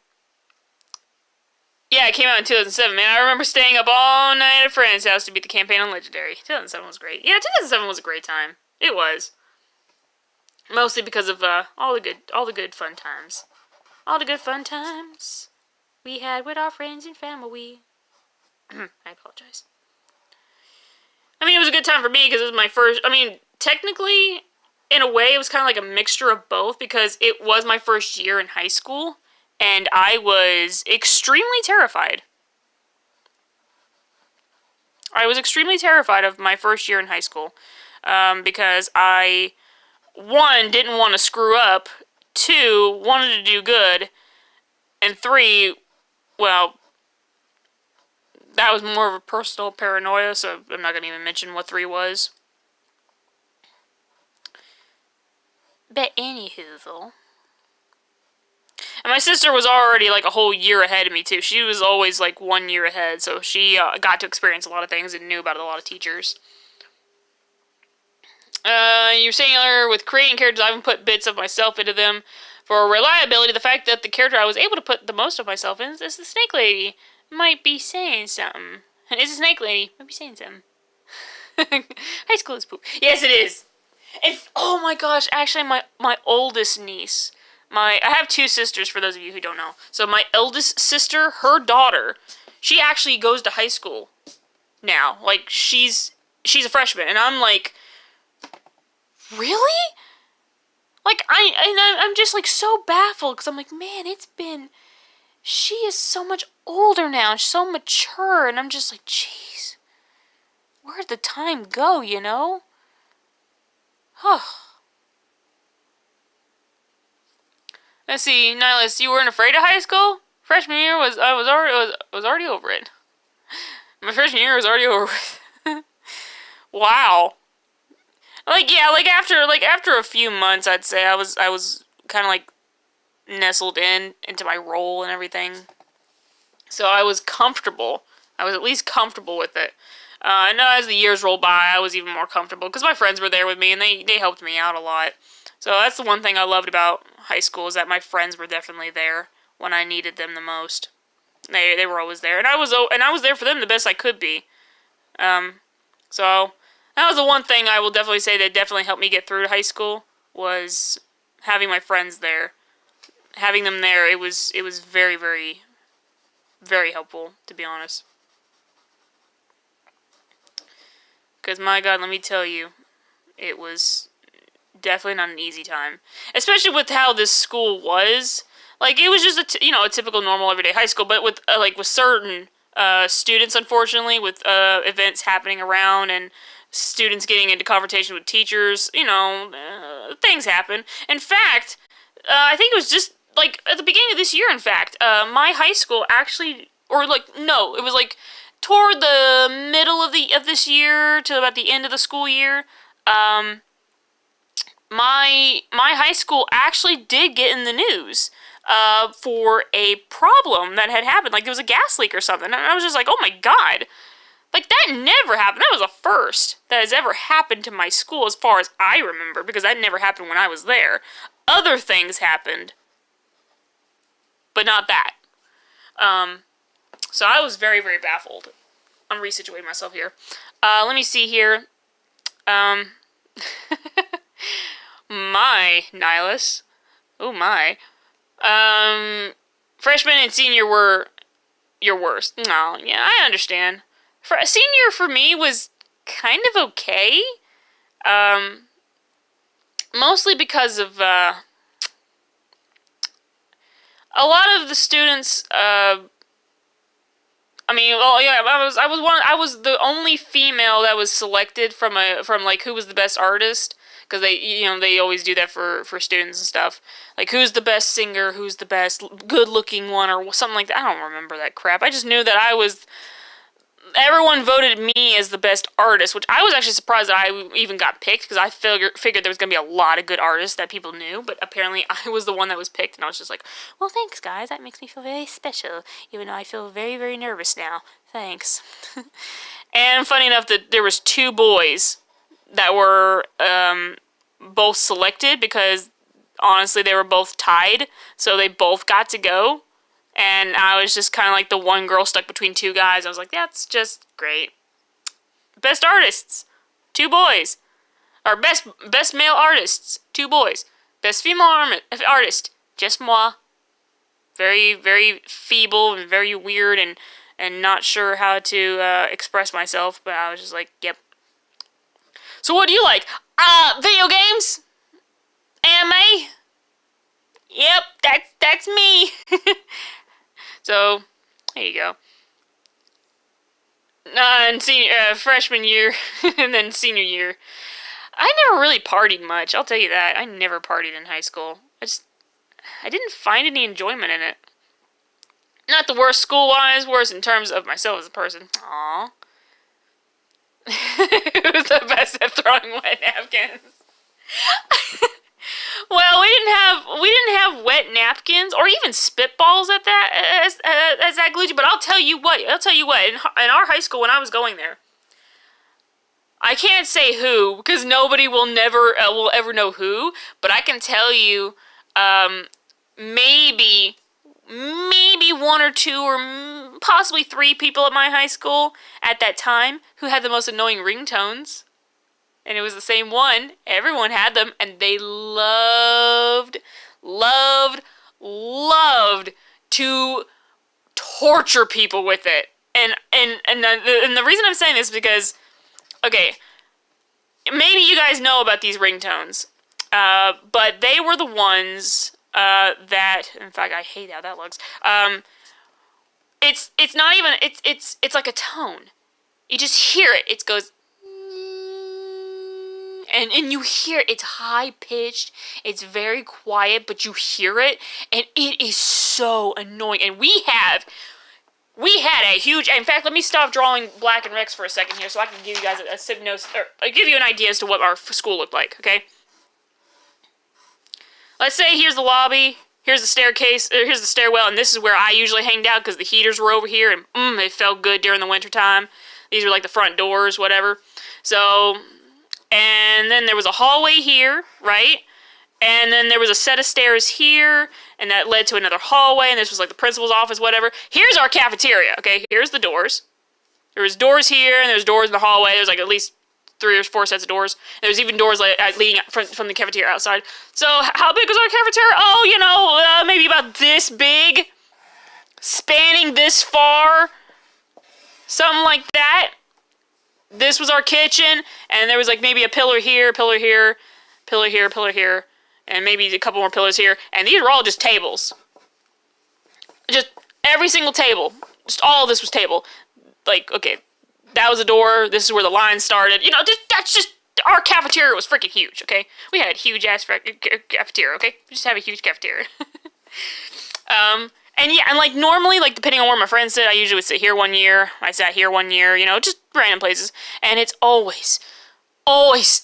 it came out in 2007, man. I remember staying up all night at a friend's house to beat the campaign on Legendary. 2007 was great. Yeah, 2007 was a great time. It was. Mostly because of all the good fun times. All the good fun times we had with our friends and family. I apologize. I mean, it was a good time for me because it was my first... I mean, technically, in a way, it was kind of like a mixture of both because it was my first year in high school, and I was extremely terrified. I was extremely terrified of my first year in high school because I... 1, didn't want to screw up, 2, wanted to do good, and 3, well, that was more of a personal paranoia, so I'm not going to even mention what 3 was. But anywho, And my sister was already like a whole year ahead of me too. She was always like 1 year ahead, so she got to experience a lot of things and knew about a lot of teachers. You're saying earlier, with creating characters, I haven't put bits of myself into them. For reliability, the fact that the character I was able to put the most of myself in is the Snake Lady. Might be saying something. It's a Snake Lady. Might be saying something. High school is poop. Yes, it is. And oh my gosh, actually, my oldest niece. I have 2 sisters, for those of you who don't know. So my eldest sister, her daughter, she actually goes to high school now. Like, she's a freshman, and I'm like, really? Like, I'm just, like, so baffled, because I'm like, man, she is so much older now, so mature, and I'm just like, jeez, where'd the time go, you know? Huh. Let's see, Nihilus, you weren't afraid of high school? Freshman year was already over it. My freshman year was already over with. Wow. Like, yeah, after a few months, I'd say I was kind of like nestled into my role and everything. So I was comfortable. I was at least comfortable with it. I know as the years rolled by, I was even more comfortable because my friends were there with me and they helped me out a lot. So that's the one thing I loved about high school, is that my friends were definitely there when I needed them the most. They were always there, and I was there for them the best I could be. So that was the one thing I will definitely say that definitely helped me get through high school, was having my friends there. Having them there, it was very, very, very helpful, to be honest. Because, my God, let me tell you, it was definitely not an easy time. Especially with how this school was. Like, it was just a typical, normal, everyday high school, but with certain students, unfortunately, with events happening around and students getting into confrontation with teachers, things happen. In fact, I think it was just, like, at the beginning of this year, in fact, my high school actually, it was, like, toward the middle of this year to about the end of the school year, my high school actually did get in the news for a problem that had happened. Like, there was a gas leak or something, and I was just like, oh my God. Like, that never happened. That was a first that has ever happened to my school as far as I remember, because that never happened when I was there. Other things happened, but not that. So I was very, very baffled. I'm resituating myself here. Let me see here. My Nihilus. Oh my. Freshman and senior were your worst. No, yeah, I understand. Senior for me was kind of okay. Mostly because of a lot of the students. I was the only female that was selected from like who was the best artist, because they always do that for students and stuff. Like, who's the best singer, who's the best good-looking one, or something like that. I don't remember that crap. I just knew that everyone voted me as the best artist, which I was actually surprised that I even got picked, because I figured there was going to be a lot of good artists that people knew, but apparently I was the one that was picked, and I was just like, well, thanks, guys, that makes me feel very special, even though I feel very, very nervous now. Thanks. And funny enough, that there was 2 boys that were both selected, because honestly they were both tied, so they both got to go. And I was just kind of like the one girl stuck between 2 guys. I was like, that's just great. Best artists, 2 boys. Or best male artists, 2 boys. Best female artist, just moi. Very, very feeble and very weird and not sure how to express myself. But I was just like, yep. So what do you like? Video games? Anime? Yep, that's me. So, there you go. And freshman year, and then senior year. I never really partied much, I'll tell you that. I never partied in high school. I didn't find any enjoyment in it. Not the worst school-wise, worse in terms of myself as a person. Aww. Who's the best at throwing wet napkins? Well, we didn't have wet napkins or even spitballs at that as that glue. But I'll tell you what. In our high school when I was going there, I can't say who because nobody will ever know who. But I can tell you, maybe one or two or possibly three people at my high school at that time who had the most annoying ringtones. And it was the same one. Everyone had them, and they loved to torture people with it. And the reason I'm saying this is because, okay, maybe you guys know about these ringtones, but they were the ones that, in fact, I hate how that looks. It's not even it's like a tone. You just hear it. It goes. And you hear it's high pitched, it's very quiet, but you hear it, and it is so annoying. And we had a huge. In fact, let me stop drawing Black and Rex for a second here, so I can give you guys a synopsis, or give you an idea as to what our school looked like. Okay. Let's say here's the lobby, here's the staircase, here's the stairwell, and this is where I usually hanged out because the heaters were over here, and it felt good during the winter time. These were like the front doors, whatever. So. And then there was a hallway here, right? And then there was a set of stairs here, and that led to another hallway, and this was like the principal's office, whatever. Here's our cafeteria, okay? Here's the doors. There was doors here, and there's doors in the hallway. There's like at least 3 or 4 sets of doors. There's even doors leading from the cafeteria outside. So how big was our cafeteria? Oh, maybe about this big, spanning this far, something like that. This was our kitchen, and there was like maybe a pillar here, pillar here, pillar here, pillar here, and maybe a couple more pillars here. And these were all just tables. Just every single table. Just all of this was table. Like, okay, that was a door. This is where the line started. That's just, our cafeteria was freaking huge, okay? We had a huge-ass cafeteria, okay? We just have a huge cafeteria. And yeah, and like normally, like depending on where my friends sit, I usually would sit here one year. I sat here one year, just random places. And it's always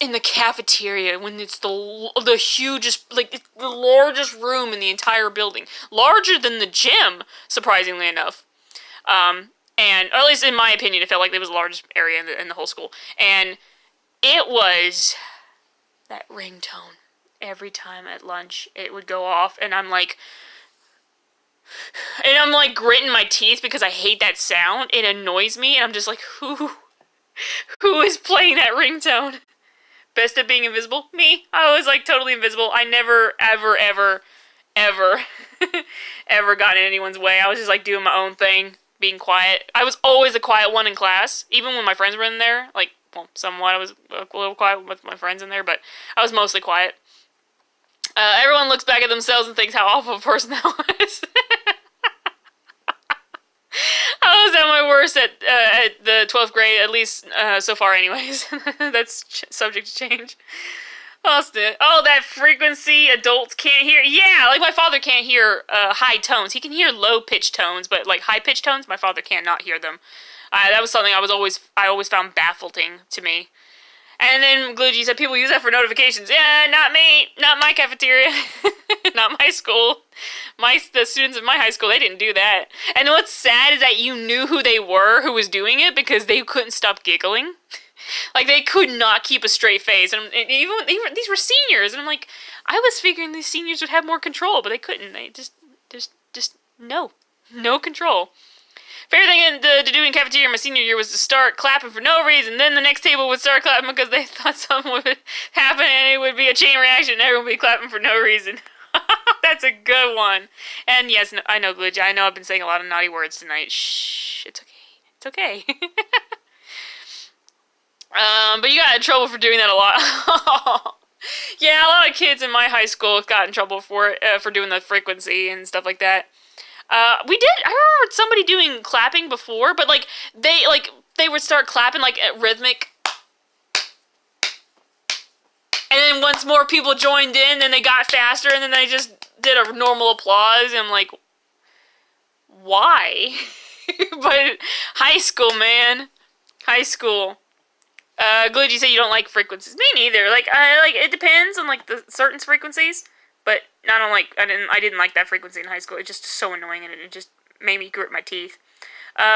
in the cafeteria when it's the hugest, like the largest room in the entire building, larger than the gym, surprisingly enough. And or at least in my opinion, it felt like it was the largest area in the whole school. And it was that ringtone every time at lunch. It would go off, and I'm like gritting my teeth because I hate that sound. It annoys me, and I'm just like, who is playing that ringtone? Best at being invisible? Me. I was like totally invisible. I never, ever, ever, ever, ever got in anyone's way. I was just like doing my own thing, being quiet. I was always the quiet one in class, even when my friends were in there. Like, well, somewhat I was a little quiet with my friends in there, but I was mostly quiet. Everyone looks back at themselves and thinks how awful a person that was. I was at my worst at the 12th grade, at least so far anyways. That's subject to change. Oh, that frequency adults can't hear. Yeah, like my father can't hear high tones. He can hear low-pitched tones, but like high-pitched tones, my father cannot hear them. That was something I always found baffling to me. And then Glugy said people use that for notifications. Yeah, not me. Not my cafeteria. Not my school. The students in my high school, they didn't do that. And what's sad is that you knew who they were, who was doing it, because they couldn't stop giggling. Like, they could not keep a straight face. And even these were seniors. And I'm like, I was figuring these seniors would have more control, but they couldn't. They just no control. Favorite thing to do in cafeteria my senior year was to start clapping for no reason. Then the next table would start clapping because they thought something would happen and it would be a chain reaction and everyone would be clapping for no reason. That's a good one. And yes, no, I know, Glitch. I know I've been saying a lot of naughty words tonight. Shh. It's okay. It's okay. But you got in trouble for doing that a lot. Yeah, a lot of kids in my high school got in trouble for doing the frequency and stuff like that. I remember somebody doing clapping before, but they would start clapping like rhythmic. And then once more people joined in, then they got faster, and then they just did a normal applause, and I'm like, why? But high school, man. High school. Glitchy said you don't like frequencies. Me neither. Like, it depends on, like, the certain frequencies, but not on, like, I didn't like that frequency in high school. It's just so annoying, and it just made me grit my teeth.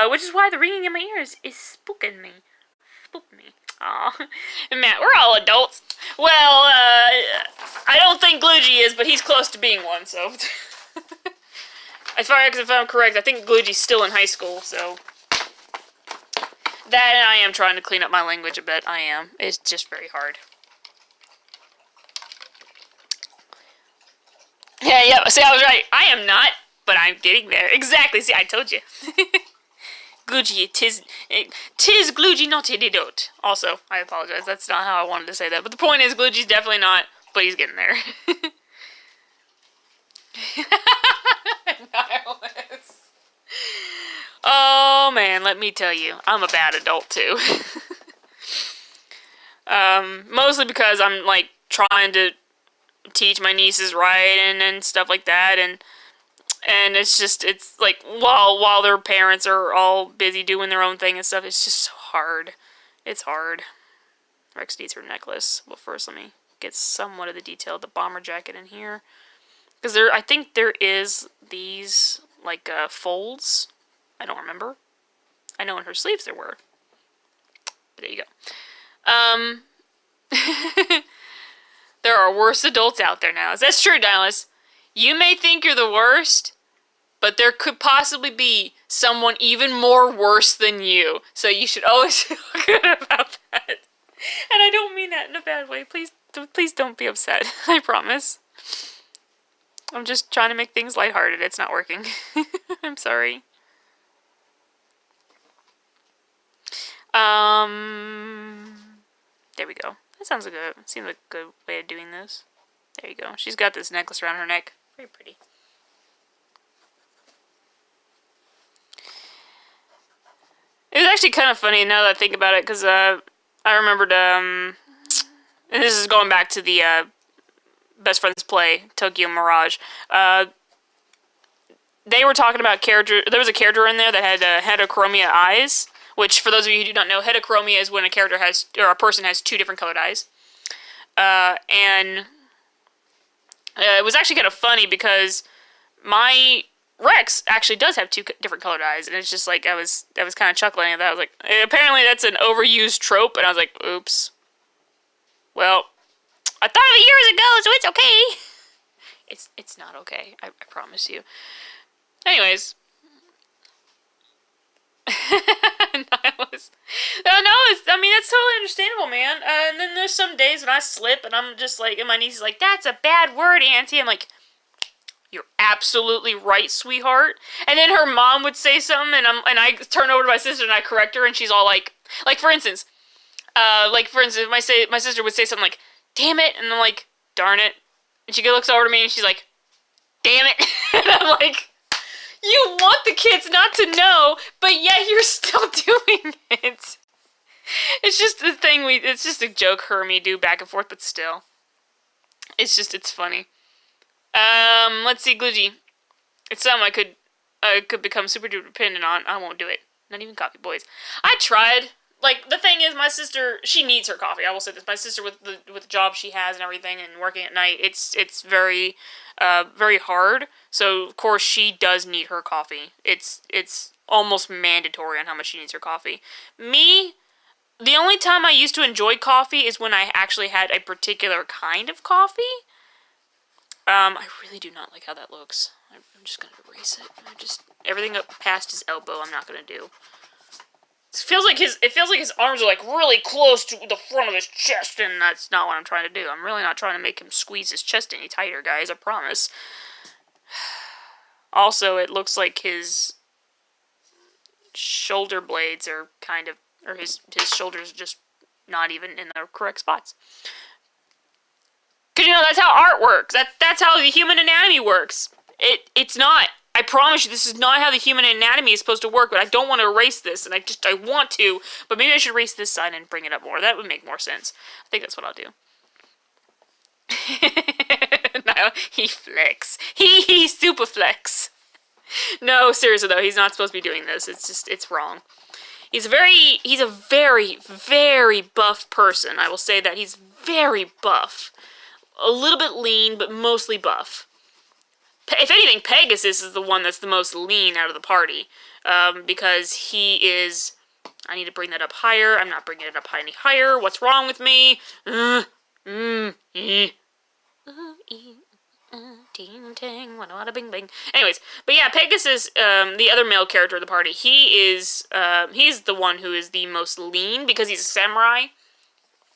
Which is why the ringing in my ears is spooking me. Spooking me. Aw. Matt, we're all adults. Well, I don't think Glitchy is, but he's close to being one, so. As far as if I'm correct, I think Glitchy's still in high school, so. That and I am trying to clean up my language a bit. I am. It's just very hard. Yeah, see, I was right. I am not, but I'm getting there. Exactly, see, I told you. Glitchy, tis Glitchy not idiot. Also, I apologize. That's not how I wanted to say that. But the point is, Glitchy's definitely not, but he's getting there. Nihilus. Oh, man, let me tell you. I'm a bad adult, too. Mostly because I'm, like, trying to teach my nieces right and stuff like that, and it's just, it's, like, while their parents are all busy doing their own thing and stuff, it's just so hard. It's hard. Rex needs her necklace. Well, first let me get somewhat of the detail of the bomber jacket in here. Because I think there is these, like, folds. I don't remember. I know in her sleeves there were. But there you go. There are worse adults out there now. That's true, Dallas. You may think you're the worst, but there could possibly be someone even more worse than you. So you should always feel good about that. And I don't mean that in a bad way. Please don't be upset. I promise. I'm just trying to make things lighthearted. It's not working. I'm sorry. There we go. That seems like a good way of doing this. There you go. She's got this necklace around her neck. Very pretty. It was actually kind of funny now that I think about it, because I remembered, and this is going back to the Best Friends play, Tokyo Mirage. They were talking about there was a character in there that had heterochromia eyes. Which, for those of you who do not know, heterochromia is when a character has, or a person has two different colored eyes. And it was actually kind of funny because my Rex actually does have two different colored eyes, and it's just like, I was kind of chuckling at that. I was like, apparently that's an overused trope, and I was like, oops. Well, I thought of it years ago, so it's okay. It's not okay, I promise you. Anyways. Nihilus. I mean, that's totally understandable, man. And then there's some days when I slip and I'm just like, and my niece is like, that's a bad word, Auntie. I'm like, you're absolutely right, sweetheart. And then her mom would say something, and I turn over to my sister and I correct her, and she's all like for instance, my sister would say something like, damn it, and I'm like, darn it. And she looks over to me and she's like, damn it. And I'm like, you want the kids not to know, but yet you're still doing it. It's just the thing it's just a joke her and me do back and forth, but still. It's funny. Let's see, Glitchy. It's something I could become super duper dependent on. I won't do it. Not even coffee, boys. I tried. Like, the thing is, my sister, she needs her coffee. I will say this. My sister, with the job she has and everything, and working at night, it's very, very hard. So, of course, she does need her coffee. It's almost mandatory on how much she needs her coffee. Me, the only time I used to enjoy coffee is when I actually had a particular kind of coffee. I really do not like how that looks. I'm just gonna erase it. Everything up past his elbow, I'm not gonna do. It feels like his arms are like really close to the front of his chest, and that's not what I'm trying to do. I'm really not trying to make him squeeze his chest any tighter, guys. I promise. Also, it looks like his shoulder blades are kind of, or his shoulders are just not even in the correct spots. Because, you know, that's how art works. That's how the human anatomy works. It's not. I promise you, this is not how the human anatomy is supposed to work, but I don't want to erase this, and I want to, but maybe I should erase this side and bring it up more. That would make more sense. I think that's what I'll do. No, he flex. He super flex. No, seriously though, he's not supposed to be doing this. It's wrong. He's a very, very buff person. I will say that he's very buff. A little bit lean, but mostly buff. If anything, Pegasus is the one that's the most lean out of the party. Because he is... I need to bring that up higher. I'm not bringing it up any higher. What's wrong with me? Ting ting, wada bing bing. Anyways, but yeah, Pegasus, the other male character of the party, he's the one who is the most lean because he's a samurai.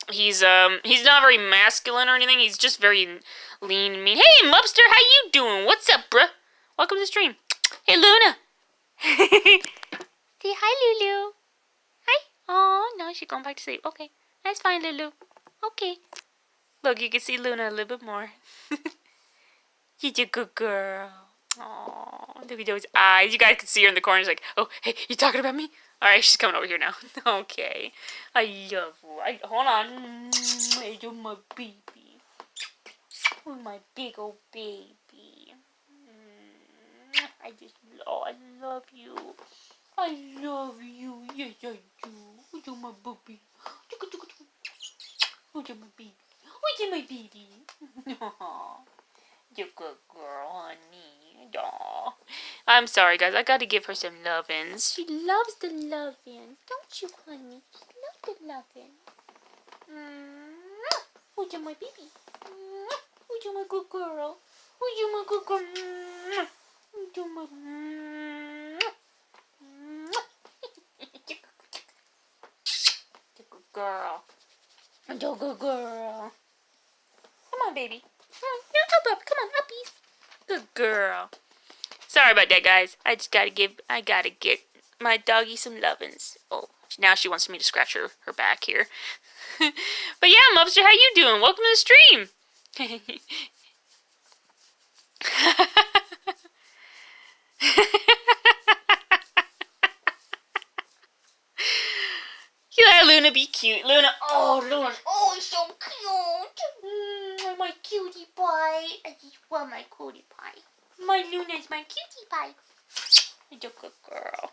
He's not very masculine or anything. He's just very lean and mean. Hey, Mubster, how you doing? What's up, bruh? Welcome to the stream. Hey, Luna. Say hi, Lulu. Hi. Oh, no, she's going back to sleep. Okay, that's fine, Lulu. Okay. Look, you can see Luna a little bit more. She's a good girl. Aww, look at those eyes. You guys can see her in the corner. She's like, oh, hey, you talking about me? Alright, she's coming over here now. Okay. I love you. Hold on. You're my baby. Oh, my big old baby. I love you. I love you. Yes, I do. Oh, you're my baby. Oh, you're my baby. Oh, you're my baby. You're a good girl, honey. Aww. I'm sorry, guys. I gotta give her some lovins. She loves the lovin'. Don't you, honey? She loves the lovin'. Oh, you're my baby. Oh, you're my good girl. Oh, you're my good girl. Oh, you're my... You're a good girl. You're a good girl. Come on, baby. Up. Come on, uppies. Good girl. Sorry about that, guys. I gotta get my doggy some lovin's. Oh, now she wants me to scratch her back here. But yeah, Mubster, how you doing? Welcome to the stream. You let Luna be cute. Luna, Luna, he's so cute. My cutie pie. I just want my cutie pie. My Luna's my cutie pie. You're a good girl.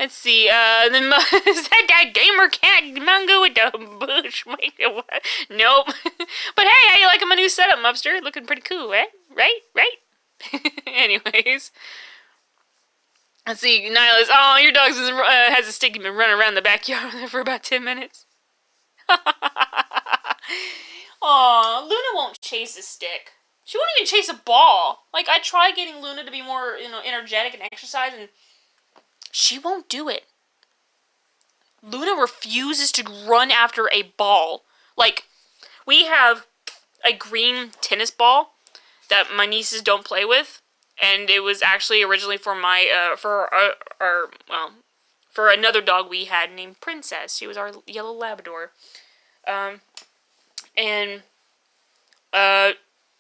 Let's see, is that gamer cat manga with the bush? Nope. But hey, how you liking my new setup, Mubster? Looking pretty cool, eh? Right? Anyways. Let's see, Nihilus. Oh, your dog has a stick and been running around the backyard for about 10 minutes. Aw, Luna won't chase a stick. She won't even chase a ball. Like, I try getting Luna to be more, energetic and exercise, and she won't do it. Luna refuses to run after a ball. Like, we have a green tennis ball that my nieces don't play with, and it was actually originally for my, for another dog we had named Princess. She was our yellow Labrador.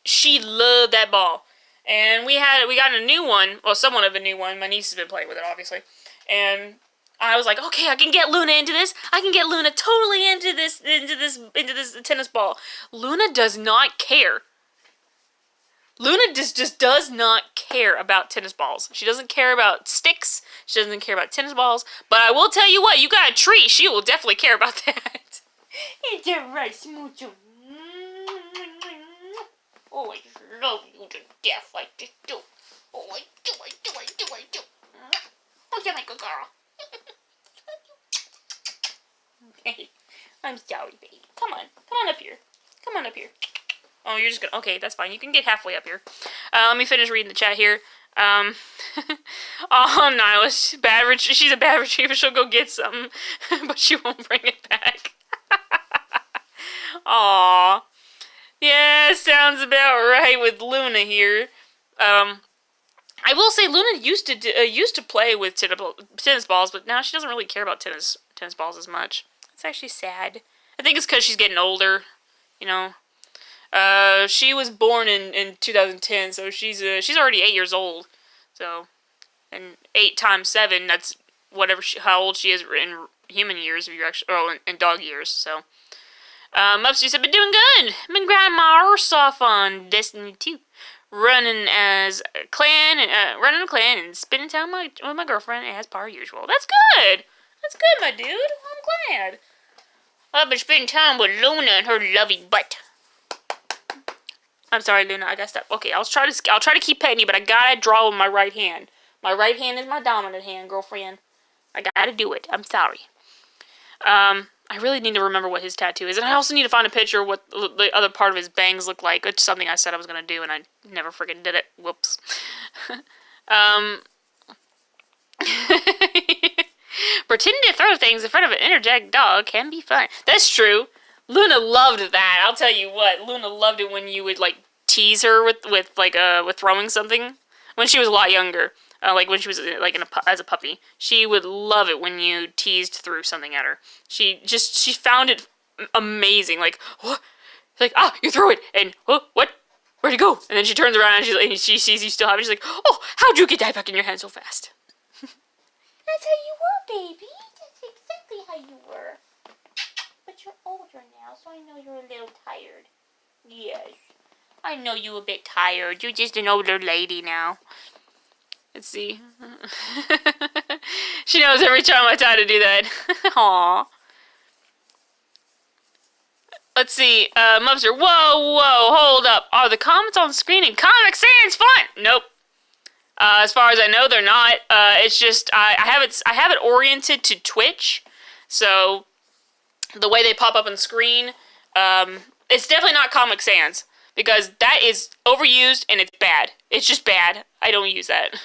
She loved that ball. And we got a new one, well, somewhat of a new one. My niece has been playing with it, obviously. And I was like, okay, I can get Luna into this. I can get Luna totally into this tennis ball. Luna does not care. Luna just does not care about tennis balls. She doesn't care about sticks. She doesn't care about tennis balls. But I will tell you what, you got a tree. She will definitely care about that. It's alright, Smoochum. Oh, I just love you to death. I just do. Oh, I do. Oh, you're my good girl. Okay. I'm sorry, baby. Come on up here. Oh, you're just gonna... Okay, that's fine. You can get halfway up here. Let me finish reading the chat here. Oh, Nyla, she's a bad retriever. She'll go get something, but she won't bring it back. Aww. Yeah, sounds about right with Luna here. I will say Luna used to play with tennis balls, but now she doesn't really care about tennis balls as much. It's actually sad. I think it's because she's getting older, She was born in 2010, so she's already 8 years old. So, and 8 times 7, that's how old she is in human years, if you're actually, in dog years. So, Mubster said, been doing good. Been grinding my arse off on Destiny 2. running as a clan and spending time with my girlfriend as per usual. That's good. That's good, my dude. I'm glad. I've been spending time with Luna and her loving butt. I'm sorry, Luna. I got stuff. Okay, I'll try to keep petting you, but I gotta draw with my right hand. My right hand is my dominant hand, girlfriend. I gotta do it. I'm sorry. I really need to remember what his tattoo is, and I also need to find a picture of what the other part of his bangs look like. It's something I said I was gonna do, and I never freaking did it. Whoops. Pretending to throw things in front of an energetic dog can be fun. That's true. Luna loved that. I'll tell you what. Luna loved it when you would like tease her with throwing something. When she was a lot younger, like when she was like as a puppy, she would love it when you teased threw something at her. She found it amazing. Like, what? Like, you threw it, and what? Where'd it go? And then she turns around and she sees you still have it. She's like, oh, how'd you get that back in your hand so fast? That's how you were, baby. That's exactly how you were. But you're older now, so I know you're a little tired. Yes. I know you a bit tired. You're just an older lady now. Let's see. She knows every time I try to do that. Aww. Let's see. Mubster. Whoa, hold up. Are the comments on screen in Comic Sans font? Nope. As far as I know, they're not. It's just I have it oriented to Twitch, so the way they pop up on screen, it's definitely not Comic Sans because that is overused and it's bad. It's just bad. I don't use that.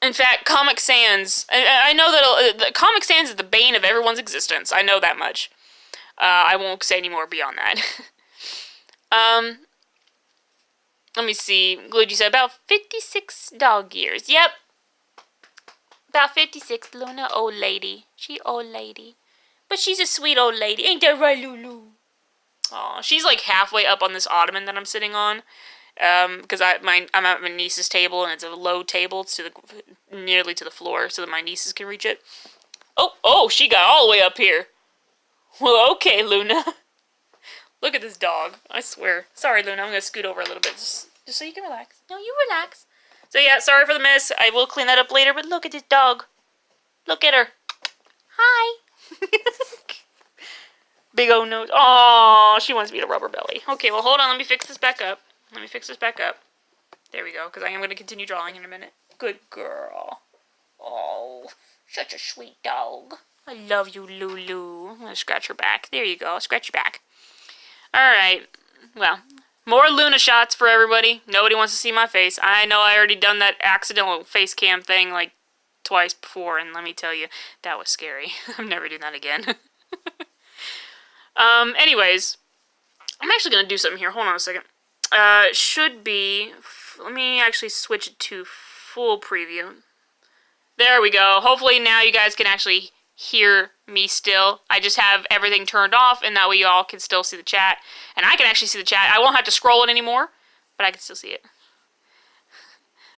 In fact, Comic Sans. I know that Comic Sans is the bane of everyone's existence. I know that much. I won't say any more beyond that. Let me see. Luigi said about 56 dog years. Yep. About 56. Luna, old lady. She old lady. But she's a sweet old lady. Ain't that right, Lulu? Aw, she's like halfway up on this ottoman that I'm sitting on. Because I'm at my niece's table, and it's a low table to nearly to the floor, so that my nieces can reach it. Oh, she got all the way up here. Well, okay, Luna. Look at this dog. I swear. Sorry, Luna. I'm going to scoot over a little bit just so you can relax. No, you relax. So, yeah, sorry for the mess. I will clean that up later, but look at this dog. Look at her. Hi. Big old nose. Oh, she wants me to rub her belly. Okay, well, hold on. Let me fix this back up. There we go, because I am going to continue drawing in a minute. Good girl. Oh, such a sweet dog. I love you, Lulu. I'm going to scratch her back. There you go. Scratch your back. Alright, well, more Luna shots for everybody. Nobody wants to see my face. I know I already done that accidental face cam thing like twice before, and let me tell you, that was scary. I'm never doing that again. Anyways, I'm actually going to do something here. Hold on a second. Should be, let me actually switch it to full preview. There we go. Hopefully now you guys can actually hear me still. I just have everything turned off, and that way you all can still see the chat. And I can actually see the chat. I won't have to scroll it anymore, but I can still see it.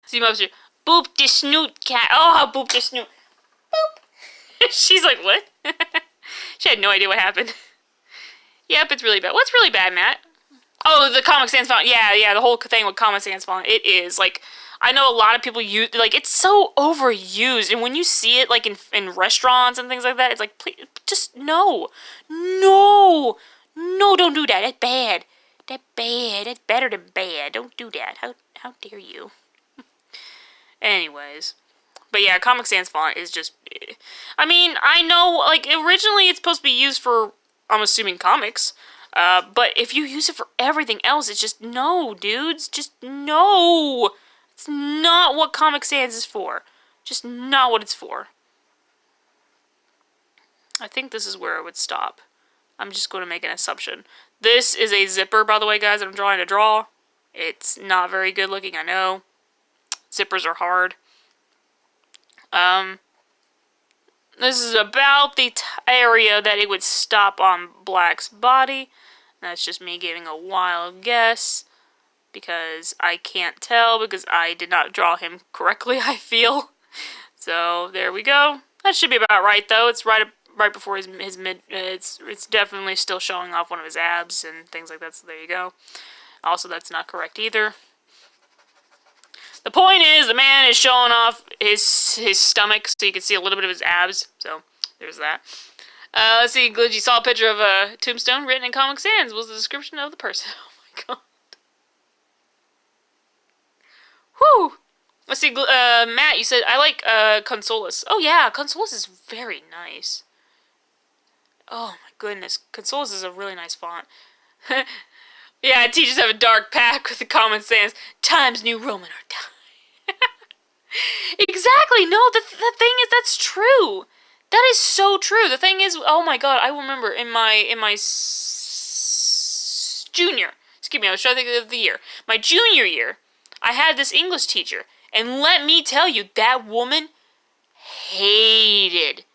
See, Mubster. Boop the snoot, cat. Oh, boop the snoot. Boop. She's like, what? She had no idea what happened. Yep, it's really bad. What's really bad, Matt? Oh, the Comic Sans font. Yeah, the whole thing with Comic Sans font. It is, like, I know a lot of people use, like, it's so overused, and when you see it, like, in restaurants and things like that, it's like, please, just, no, don't do that, that's bad, that's better than bad, don't do that, how dare you. Anyways, but yeah, Comic Sans font is just, I mean, I know, like, originally it's supposed to be used for, I'm assuming, comics, but if you use it for everything else, it's just, no, dudes, just, no. It's not what Comic Sans is for. Just not what it's for. I think this is where it would stop. I'm just going to make an assumption. This is a zipper, by the way, guys, that I'm trying to draw. It's not very good looking, I know. Zippers are hard. This is about the area that it would stop on Black's body. That's just me giving a wild guess. Because I can't tell, because I did not draw him correctly, I feel. So, there we go. That should be about right, though. It's right before his mid... It's definitely still showing off one of his abs and things like that, so there you go. Also, that's not correct either. The point is, the man is showing off his stomach so you can see a little bit of his abs. So, there's that. Let's see, Glitchy saw a picture of a tombstone written in Comic Sans. Was the description of the person. Oh my god. Whew. Let's see, Matt, you said, I like Consolus. Oh yeah, Consolus is very nice. Oh my goodness, Consolus is a really nice font. Yeah, teachers have a dark pack with the Common Sans. Times New Roman are dying. Exactly, no, the thing is, that's true. That is so true. The thing is, oh my god, I remember in my junior, excuse me, I was trying to think of the year. My junior year, I had this English teacher, and let me tell you, that woman hated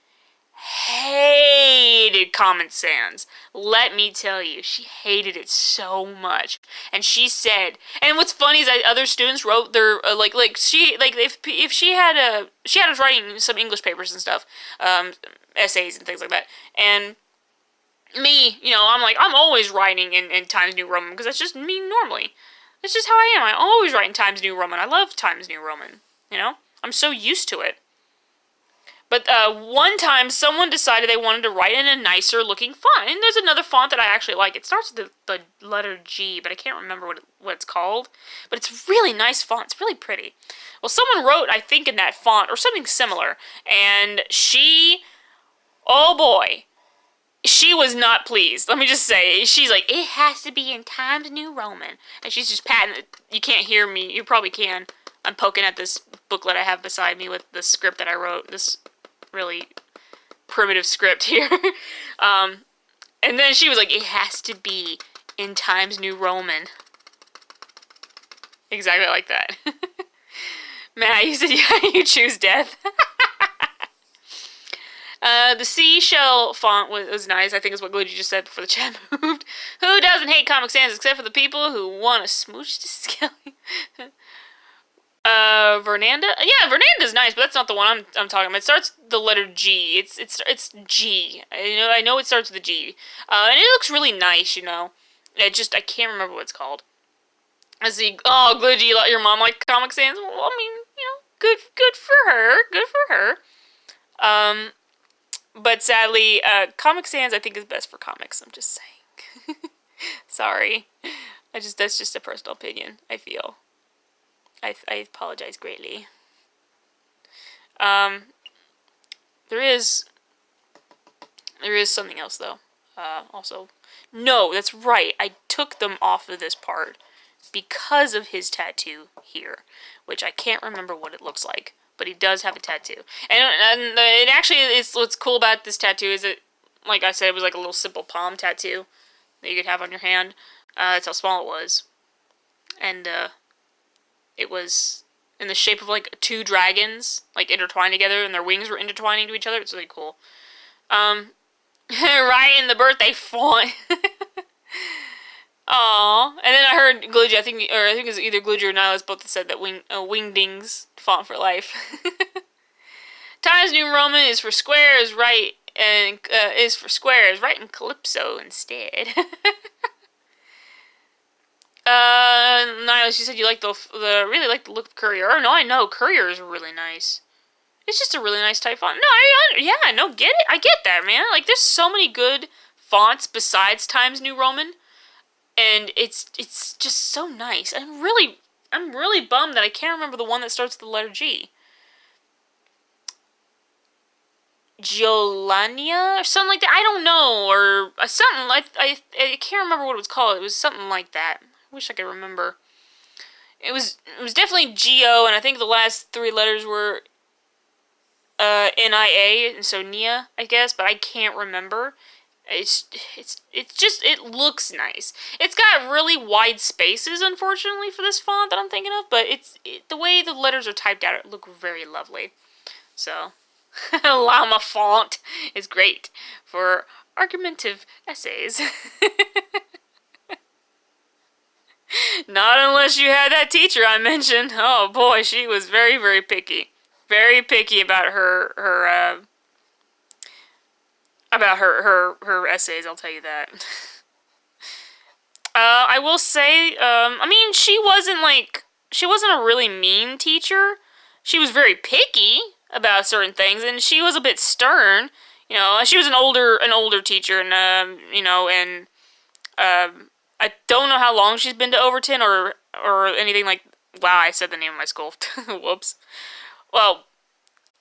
Common Sans. Let me tell you, she hated it so much. And she said, and what's funny is that other students wrote their if she had us writing some English papers and stuff, essays and things like that, and me, I'm always writing in Times New Roman because that's just me normally. That's just how I am. I always write in Times New Roman. I love Times New Roman. I'm so used to it. But one time, someone decided they wanted to write in a nicer looking font. And there's another font that I actually like. It starts with the letter G, but I can't remember what it's called. But it's really nice font. It's really pretty. Well, someone wrote, I think, in that font, or something similar. And oh boy, she was not pleased. Let me just say, she's like, it has to be in Times New Roman. And she's just patting it. You can't hear me. You probably can. I'm poking at this booklet I have beside me with the script that I wrote. This really primitive script here. And then she was like, it has to be in Times New Roman. Exactly like that. Matt, you said, yeah, you choose death. The seashell font was nice, I think is what Glitchy just said before the chat moved. Who doesn't hate Comic Sans except for the people who want to smooch the Skelly? Vernanda? Yeah, Vernanda's nice, but that's not the one I'm talking about. It starts with the letter G. It's G. I know it starts with a G. And it looks really nice, I can't remember what it's called. I see, oh, Glitchy, your mom like Comic Sans? Well, I mean, good for her. Good for her. But sadly, Comic Sans I think is best for comics, I'm just saying. Sorry. That's just a personal opinion, I feel. I apologize greatly. There is something else though. Also, no, that's right. I took them off of this part because of his tattoo here, which I can't remember what it looks like, but he does have a tattoo. And it actually is, what's cool about this tattoo is it, like I said, it was like a little simple palm tattoo that you could have on your hand. That's how small it was, and it was in the shape of like two dragons, like intertwined together, and their wings were intertwining to each other. It's really cool. Right in the birthday font. Aww. And then I heard Glitchy, I think it was either Glitchy or Nihilus both said that Wingdings font for life. Times New Roman is for squares, right? And is for squares, right in Calypso instead. Nihilus, you said you like really like the look of Courier. Oh, no, I know. Courier is really nice. It's just a really nice type font. No, get it. I get that, man. Like, there's so many good fonts besides Times New Roman, and it's just so nice. I'm really bummed that I can't remember the one that starts with the letter G. Jolania or something like that. I don't know, or something like I can't remember what it was called. It was something like that. I wish I could remember. It was definitely G-O, and I think the last three letters were N-I-A, and so Nia, I guess, but I can't remember. It looks nice. It's got really wide spaces, unfortunately, for this font that I'm thinking of, but the way the letters are typed out, it look very lovely. So, Llama font is great for argumentative essays. Not unless you had that teacher I mentioned. Oh boy, she was very, very picky. Very picky about her essays, I'll tell you that. I will say, I mean, she wasn't a really mean teacher. She was very picky about certain things, and she was a bit stern. You know, she was an older teacher, and I don't know how long she's been to Overton or anything like. Wow, I said the name of my school. Whoops. Well,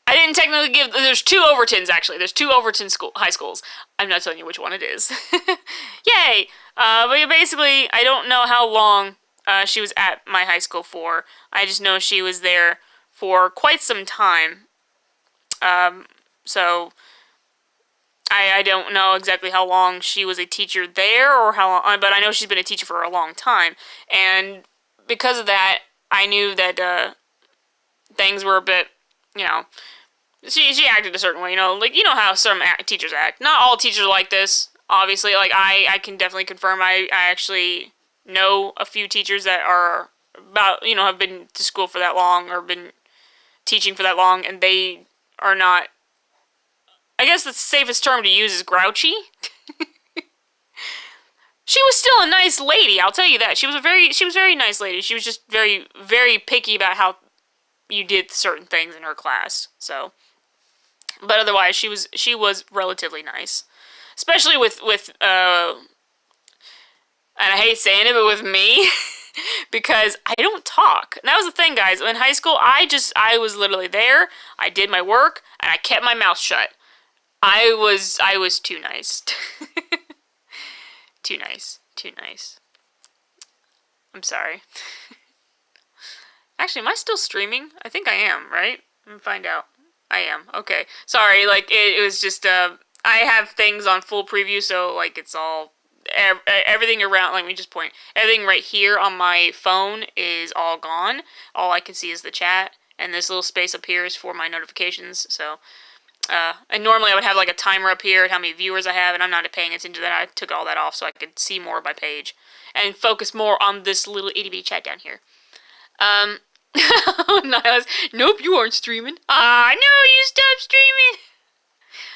I didn't technically give. There's 2 Overtons actually. There's 2 Overton high schools. I'm not telling you which one it is. Yay! But yeah, basically, I don't know how long she was at my high school for. I just know she was there for quite some time. So I don't know exactly how long she was a teacher there or how long, but I know she's been a teacher for a long time. And because of that, I knew that things were a bit, you know, she acted a certain way, you know, like, you know how some teachers act. Not all teachers are like this, obviously. Like, I can definitely confirm I actually know a few teachers that are about, you know, have been to school for that long or been teaching for that long, and they are not, I guess the safest term to use is grouchy. She was still a nice lady, I'll tell you that. She was a very nice lady. She was just very, very picky about how you did certain things in her class. So, but otherwise, she was relatively nice, especially with and I hate saying it, but with me, because I don't talk. And that was the thing, guys. In high school, I was literally there. I did my work, and I kept my mouth shut. I was too nice. Too nice. I'm sorry. Actually, am I still streaming? I think I am, right? Let me find out. I am. Okay. Sorry, like, it was just, I have things on full preview, so, like, it's all, everything around, let me just point, everything right here on my phone is all gone. All I can see is the chat, and this little space up here is for my notifications, so, and normally I would have, like, a timer up here and how many viewers I have, and I'm not paying attention to that. I took all that off so I could see more of my page and focus more on this little itty-bitty chat down here. Nyla's, nope, you aren't streaming. Ah, no, you stopped streaming.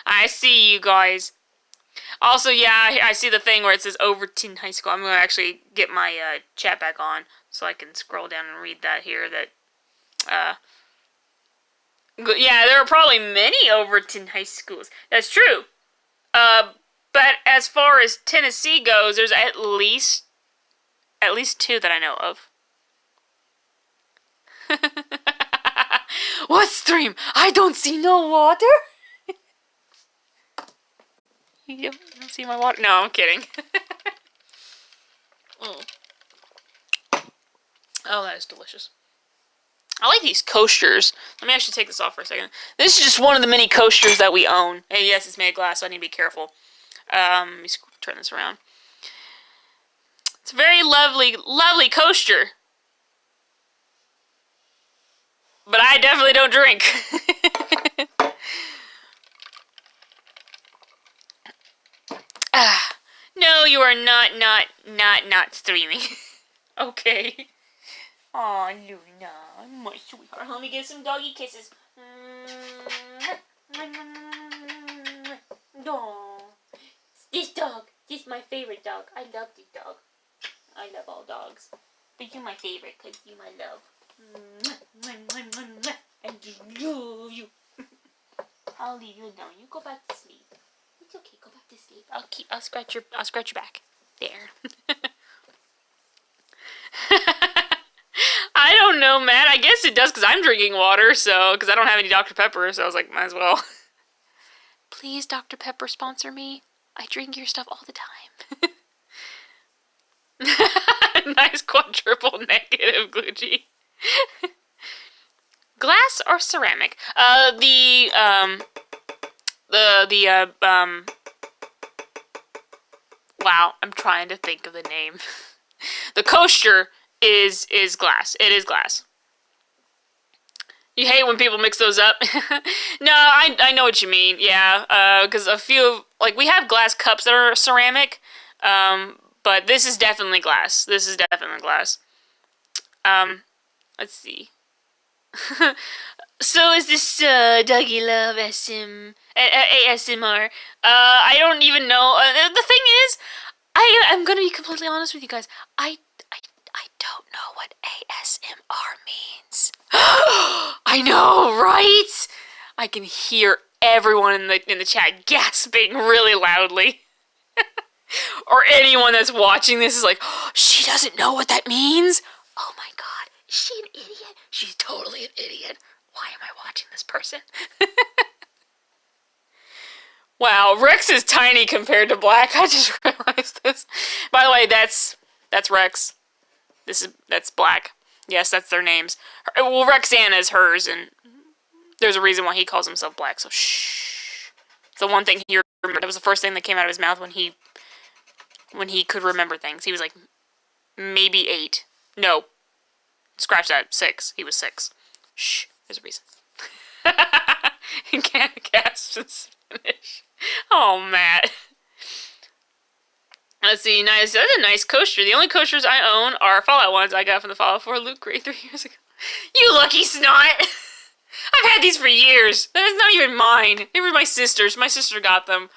I see you guys. Also, yeah, I see the thing where it says Overton High School. I'm going to actually get my chat back on so I can scroll down and read that here. Yeah, there are probably many Overton High Schools. That's true. But as far as Tennessee goes, there's at least 2 that I know of. What stream? I don't see no water. You don't see my water? No, I'm kidding. Oh, that is delicious. I like these coasters. Let me actually take this off for a second. This is just one of the many coasters that we own. And yes, it's made of glass, so I need to be careful. Let me turn this around. It's a very lovely, lovely coaster. But I definitely don't drink. No, you are not streaming. Okay. Aw, Luna, my sweetheart. Let me give some doggy kisses. Aww. This is my favorite dog. I love this dog. I love all dogs. But you're my favorite because you're my love. I love you. I'll leave you alone. You go back to sleep. It's okay. Go back to sleep. I'll scratch your back. There. I don't know, Matt. I guess it does because I'm drinking water, so because I don't have any Dr. Pepper, so I was like, might as well. Please, Dr. Pepper, sponsor me. I drink your stuff all the time. Nice quadruple negative, Glucci. Glass or ceramic? Wow, I'm trying to think of the name. The coaster is glass. It is glass. You hate when people mix those up. No, I know what you mean. Yeah, because a few, like, we have glass cups that are ceramic, but this is definitely glass. This is definitely glass. Let's see. So is this Doggy Love ASMR? I don't even know. The thing is, I'm gonna be completely honest with you guys. I don't know what ASMR means. I know, right? I can hear everyone in the chat gasping really loudly. Or anyone that's watching this is like, oh, she doesn't know what that means? Oh my god, is she an idiot? She's totally an idiot. Why am I watching this person? Wow, Rex is tiny compared to Black. I just realized this. By the way, that's Rex. That's Black. Yes, that's their names. Well, Rexanna is hers, and there's a reason why he calls himself Black, so shh. It's the one thing he remembered. That was the first thing that came out of his mouth when he could remember things. He was like, maybe 8. No. Scratch that. 6. He was 6. Shh. There's a reason. He can't gasp in Spanish. Oh, Matt. Let's see. Nice. That's a nice coaster. The only coasters I own are Fallout ones I got from the Fallout 4 Loot Crate 3 years ago. You lucky snot! I've had these for years. They're not even mine. They were my sister's. My sister got them.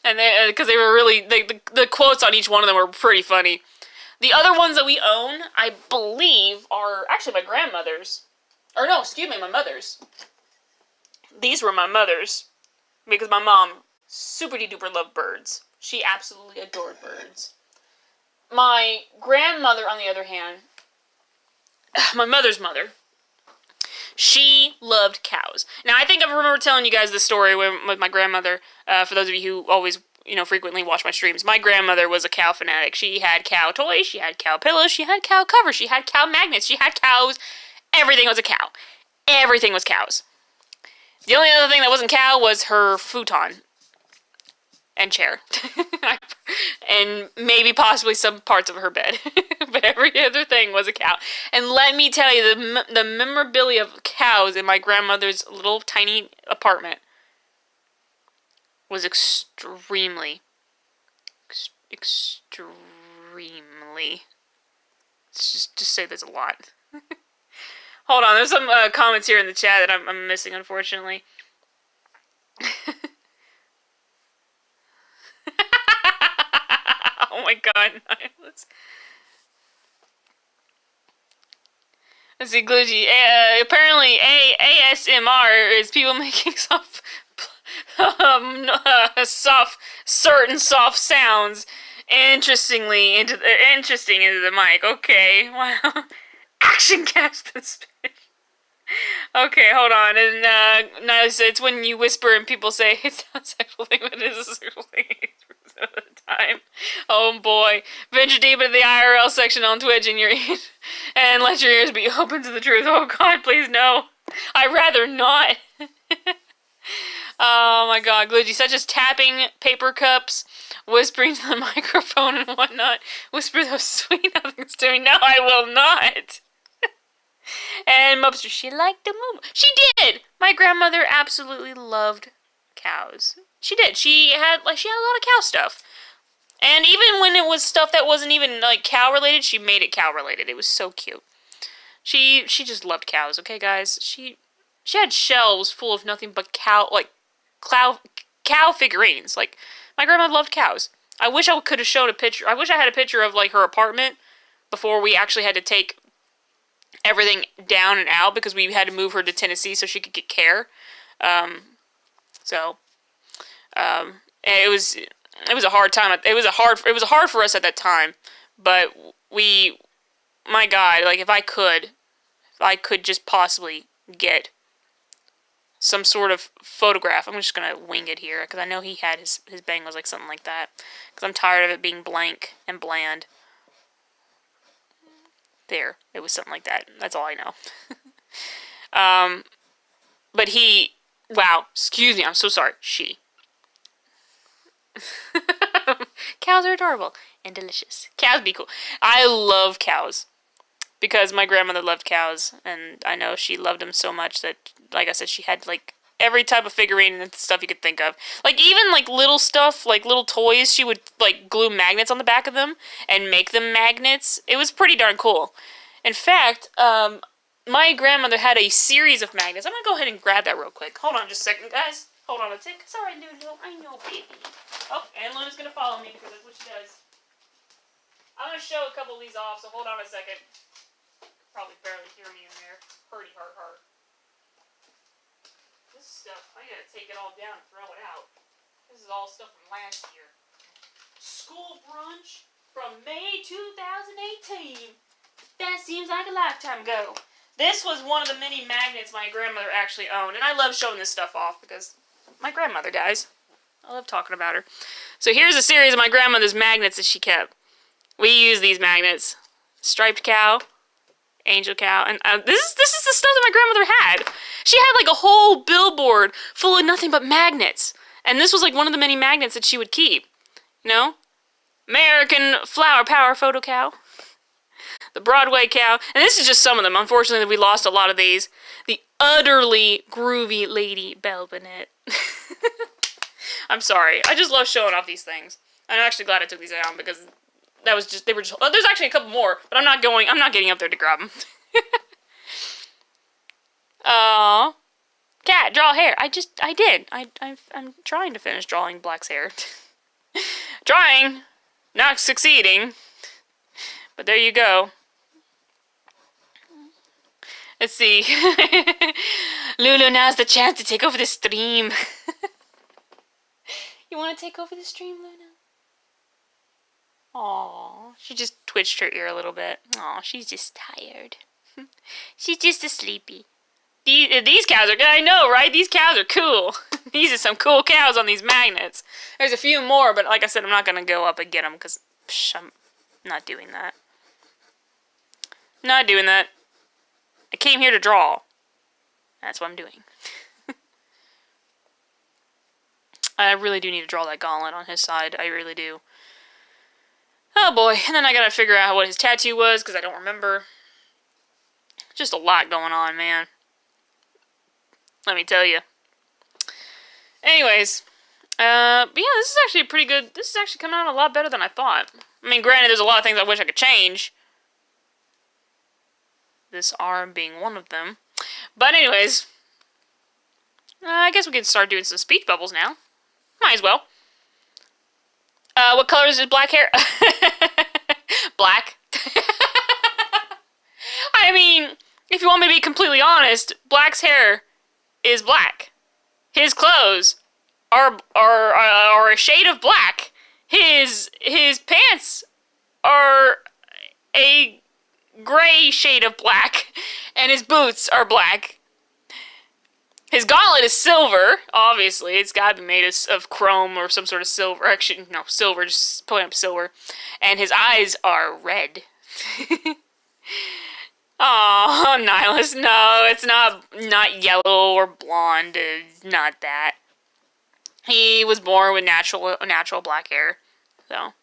And they, because they were really, the quotes on each one of them were pretty funny. The other ones that we own, I believe, are actually my grandmother's. Or no, excuse me, my mother's. These were my mother's. Because my mom super duper loved birds. She absolutely adored birds. My grandmother, on the other hand, my mother's mother, she loved cows. Now, I think I remember telling you guys this story with my grandmother. For those of you who always, frequently watch my streams. My grandmother was a cow fanatic. She had cow toys. She had cow pillows. She had cow covers. She had cow magnets. She had cows. Everything was a cow. Everything was cows. The only other thing that wasn't cow was her futon. And chair. And maybe possibly some parts of her bed. But every other thing was a cow. And let me tell you, the memorabilia of cows in my grandmother's little tiny apartment was extremely, let's just say there's a lot. Hold on, there's some comments here in the chat that I'm missing, unfortunately. Oh my god. Let's see, Glitchy. Apparently, ASMR is people making certain soft sounds interesting into the mic. Okay, wow. Action cast in Spanish. Okay, hold on. And Nyla said it's when you whisper and people say it's not a sexual thing, but it is a sexual thing 80% of the time. Oh boy. Venture deep into the IRL section on Twitch and and let your ears be open to the truth. Oh god, please no. I'd rather not. Oh my god, Glitchy, such as tapping paper cups, whispering to the microphone and whatnot. Whisper those sweet nothings to me. No, I will not. And Mubster, she liked the moo. She did! My grandmother absolutely loved cows. She did. She had a lot of cow stuff. And even when it was stuff that wasn't even, cow related, she made it cow related. It was so cute. She just loved cows, okay, guys? She had shelves full of nothing but cow figurines. My grandma loved cows. I wish I could have shown a picture. I wish I had a picture of, her apartment before we actually had to take everything down and out because we had to move her to Tennessee so she could get care. It was a hard time. It was hard for us at that time, but my God, if I could just possibly get some sort of photograph. I'm just gonna wing it here because I know he had his bang was something like that. Because I'm tired of it being blank and bland. There, it was something like that. That's all I know. But wow, excuse me, I'm so sorry. She. Cows are adorable and delicious. Cows be cool. I love cows. Because my grandmother loved cows, and I know she loved them so much that, like I said, she had, every type of figurine and stuff you could think of. Even, little stuff, little toys, she would, glue magnets on the back of them and make them magnets. It was pretty darn cool. In fact, my grandmother had a series of magnets. I'm gonna go ahead and grab that real quick. Hold on just a second, guys. Hold on a tick. Sorry, Noodle. I know, baby. Oh, and Luna's gonna follow me because that's what she does. I'm going to show a couple of these off, so hold on a second. Probably barely hear me in there. Hurdy, heart. This stuff, I gotta take it all down and throw it out. This is all stuff from last year. School brunch from May 2018. That seems like a lifetime ago. This was one of the many magnets my grandmother actually owned. And I love showing this stuff off because my grandmother dies. I love talking about her. So here's a series of my grandmother's magnets that she kept. We use these magnets. Striped cow. Angel cow. And this is the stuff that my grandmother had. She had like a whole billboard full of nothing but magnets. And this was like one of the many magnets that she would keep. You know? American Flower Power Photo Cow. The Broadway cow. And this is just some of them. Unfortunately, we lost a lot of these. The utterly groovy Lady Belle Burnett. I'm sorry. I just love showing off these things. I'm actually glad I took these down because that was just, they were just, oh, there's actually a couple more, but I'm not getting up there to grab them. Aww. Cat, draw hair. I did. I'm trying to finish drawing Black's hair. Trying. Not succeeding. But there you go. Let's see. Lulu, now's the chance to take over the stream. You want to take over the stream, Luna? Aww. She just twitched her ear a little bit. Aw, she's just tired. She's just a sleepy. These cows are good. I know, right? These cows are cool. These are some cool cows on these magnets. There's a few more, but like I said, I'm not going to go up and get them because I'm not doing that. Not doing that. I came here to draw. That's what I'm doing. I really do need to draw that gauntlet on his side. I really do. Oh boy. And then I gotta figure out what his tattoo was because I don't remember. Just a lot going on, man. Let me tell you. Anyways. But yeah, this is actually pretty good. This is actually coming out a lot better than I thought. I mean, granted, there's a lot of things I wish I could change. This arm being one of them. But anyways. I guess we can start doing some speech bubbles now. Might as well. What color is his black hair? Black. I mean, if you want me to be completely honest, Black's hair is black. His clothes are a shade of black. His pants are a gray shade of black, and his boots are black. His gauntlet is silver, obviously. It's got to be made of chrome or some sort of silver. Actually, no, silver, just pulling up silver. And his eyes are red. Oh, Nihilus, no, it's not yellow or blonde. Not that. He was born with natural black hair, so.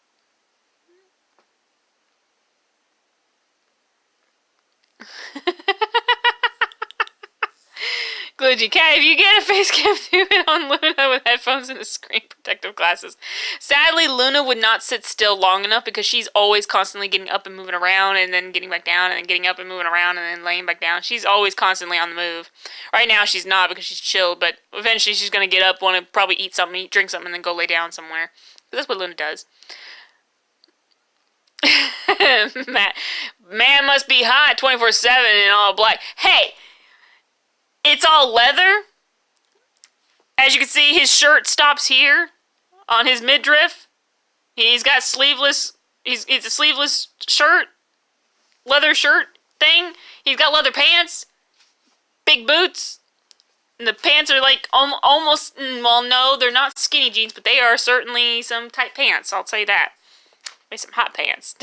Glitchy Cat, if you get a face cam, do it on Luna with headphones and a screen protective glasses. Sadly, Luna would not sit still long enough because she's always constantly getting up and moving around and then getting back down and then getting up and moving around and then laying back down. She's always constantly on the move. Right now, she's not because she's chilled, but eventually she's going to get up, want to probably eat something, drink something, and then go lay down somewhere. That's what Luna does. Man must be hot 24/7 in all black. Hey! It's all leather. As you can see, his shirt stops here on his midriff. He's got sleeveless. It's a sleeveless shirt, leather shirt thing. He's got leather pants, big boots, and the pants are like almost. Well, no, they're not skinny jeans, but they are certainly some tight pants. I'll tell you that. Maybe some hot pants.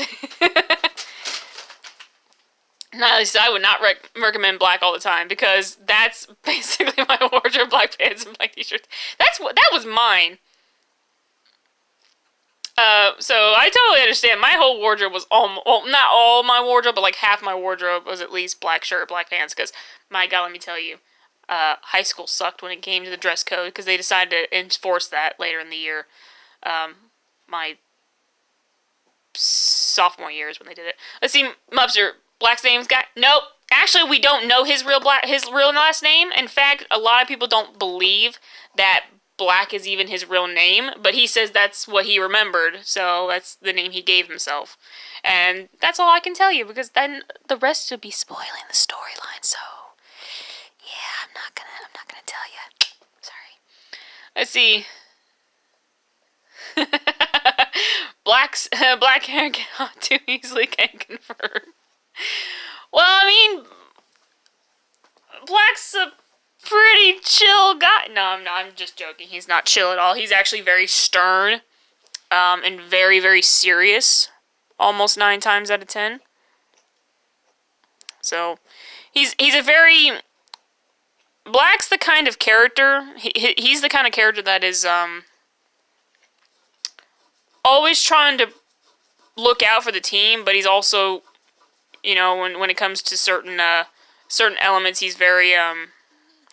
I would not recommend black all the time because that's basically my wardrobe: black pants and black t-shirts. That was mine. So I totally understand. My whole wardrobe was not all my wardrobe, but like half my wardrobe was at least black shirt, black pants. Because my God, let me tell you, high school sucked when it came to the dress code because they decided to enforce that later in the year. My sophomore year is when they did it. Let's see, Mubster. Black's name's got nope. Actually, we don't know his real last name. In fact, a lot of people don't believe that Black is even his real name, but he says that's what he remembered, so that's the name he gave himself. And that's all I can tell you, because then the rest would be spoiling the storyline, so yeah, I'm not gonna tell you. Sorry. Let's see. Black hair get hot too easily, can confirm. Well, I mean, Black's a pretty chill guy. No, I'm just joking. He's not chill at all. He's actually very stern, and very, very serious. Almost 9 times out of 10. So, he's a very... Black's the kind of character... He's the kind of character that is, always trying to look out for the team, but he's also, you know, when it comes to certain elements, he's very,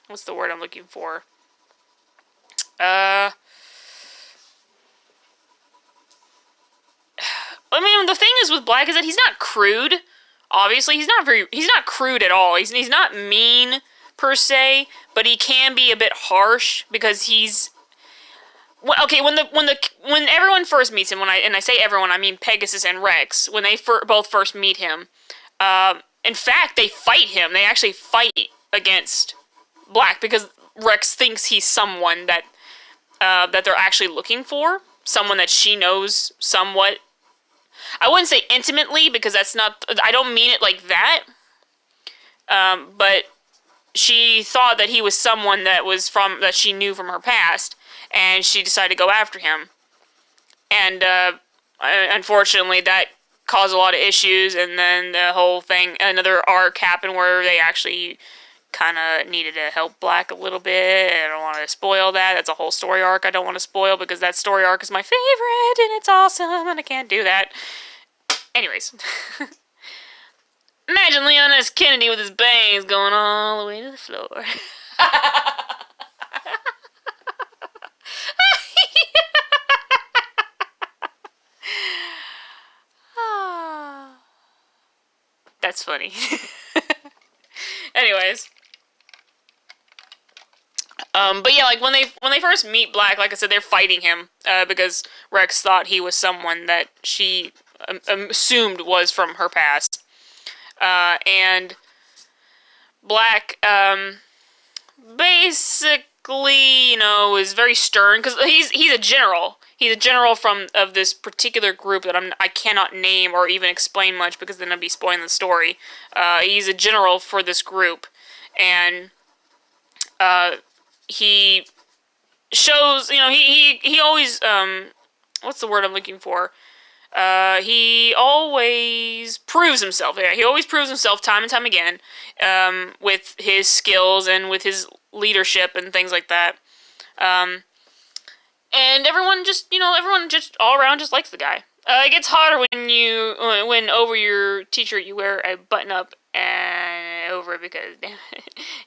what's the word I'm looking for? I mean, the thing is with Black is that he's not crude. Obviously, he's not crude at all. He's not mean per se, but he can be a bit harsh because he's... Okay, when everyone first meets him, and I say everyone, I mean Pegasus and Rex, when they both first meet him, in fact, they fight him. They actually fight against Black because Rex thinks he's someone that they're actually looking for, someone that she knows somewhat. I wouldn't say intimately because that's not. I don't mean it like that. But she thought that he was someone that she knew from her past. And she decided to go after him. And, unfortunately, that caused a lot of issues, and then the whole thing, another arc happened where they actually kind of needed to help Black a little bit. I don't want to spoil that. That's a whole story arc I don't want to spoil, because that story arc is my favorite, and it's awesome, and I can't do that. Anyways. Imagine Leon S. Kennedy with his bangs going all the way to the floor. That's funny. Anyways. But yeah, like when they first meet Black, like I said, they're fighting him because Rex thought he was someone that she assumed was from her past. And Black basically, you know, is very stern because he's a general. He's a general of this particular group that I cannot name or even explain much because then I'd be spoiling the story. He's a general for this group, and he shows, you know, he always, what's the word I'm looking for? He always proves himself. Yeah, he always proves himself time and time again, with his skills and with his leadership and things like that. And everyone just all around just likes the guy. It gets hotter when over your t-shirt you wear a button up and over because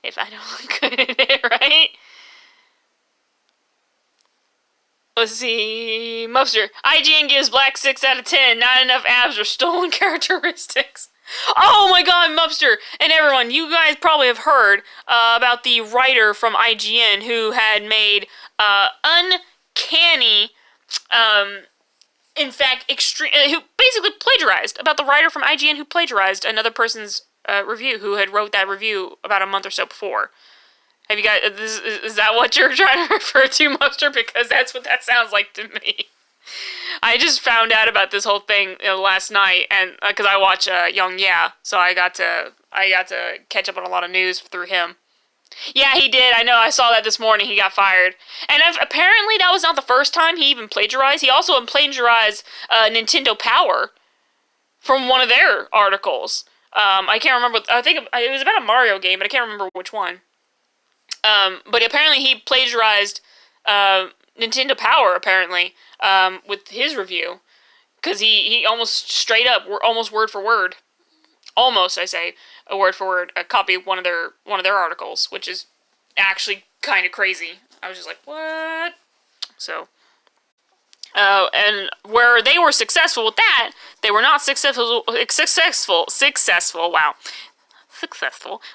if I don't look good in it, right? Let's see, Mubster. IGN gives Black 6 out of 10. Not enough abs or stolen characteristics. Oh my god, Mubster! And everyone, you guys probably have heard about the writer from IGN who had made uncanny, in fact, extreme, who basically plagiarized, about the writer from IGN who plagiarized another person's review, who had wrote that review about a month or so before. Have you guys, is that what you're trying to refer to, Mubster? Because that's what that sounds like to me. I just found out about this whole thing last night, and because I watch Young Yeah, so I got to catch up on a lot of news through him. Yeah, he did. I know. I saw that this morning. He got fired, and apparently that was not the first time he even plagiarized. He also plagiarized Nintendo Power from one of their articles. I can't remember. I think it was about a Mario game, but I can't remember which one. But apparently he plagiarized Nintendo Power, apparently, with his review. Because he almost straight up, almost word for word, almost, I say, a word for word, a copy of one of their articles, which is actually kind of crazy. I was just like, what? So, and where they were successful with that, they were not successful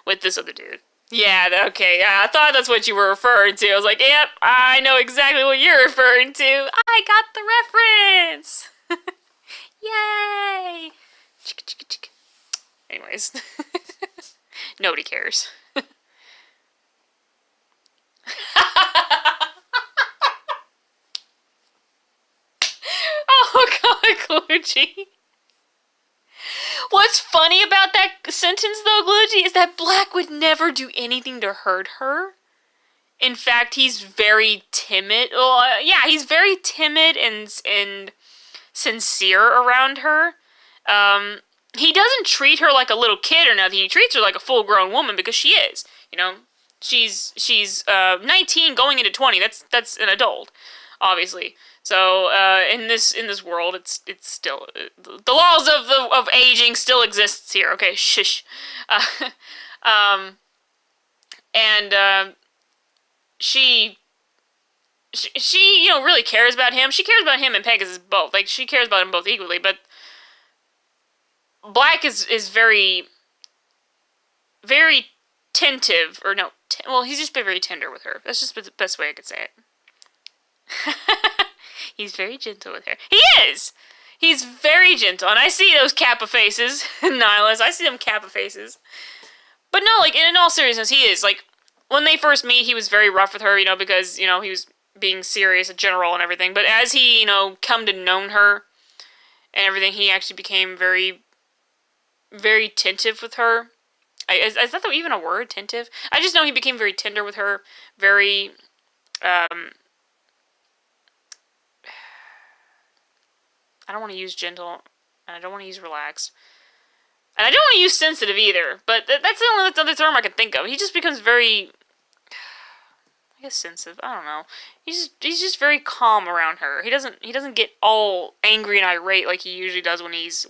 with this other dude. Yeah, okay, yeah, I thought that's what you were referring to. I was like, yep, I know exactly what you're referring to. I got the reference! Yay! Chicka, chicka, chicka. Anyways. Nobody cares. Oh god, Glucci. What's funny about that sentence though, Glucci, is that Black would never do anything to hurt her. In fact, he's very timid. Well, yeah, he's very timid and sincere around her. He doesn't treat her like a little kid or nothing. He treats her like a full-grown woman because she is. You know, she's 19 going into 20. That's an adult, obviously. So in this world, it's still the laws of aging still exists here. Okay, shush. She you know really cares about him. She cares about him and Pegasus both. Like she cares about them both equally. But Black is very tentative, or no, well, he's just been very tender with her. That's just the best way I could say it. He's very gentle with her. He is! He's very gentle, and I see those Kappa faces, Nihilus. I see them Kappa faces. But no, like, in all seriousness, he is. Like, when they first meet, he was very rough with her, you know, because, you know, he was being serious, a general and everything. But as he, you know, come to know her and everything, he actually became very attentive with her. Is that even a word, attentive? I just know he became very tender with her, very, I don't want to use gentle, and I don't want to use relaxed. And I don't want to use sensitive either, but that's the only other term I can think of. He just becomes very, I guess sensitive, I don't know. He's just very calm around her. He doesn't get all angry and irate like he usually does when he's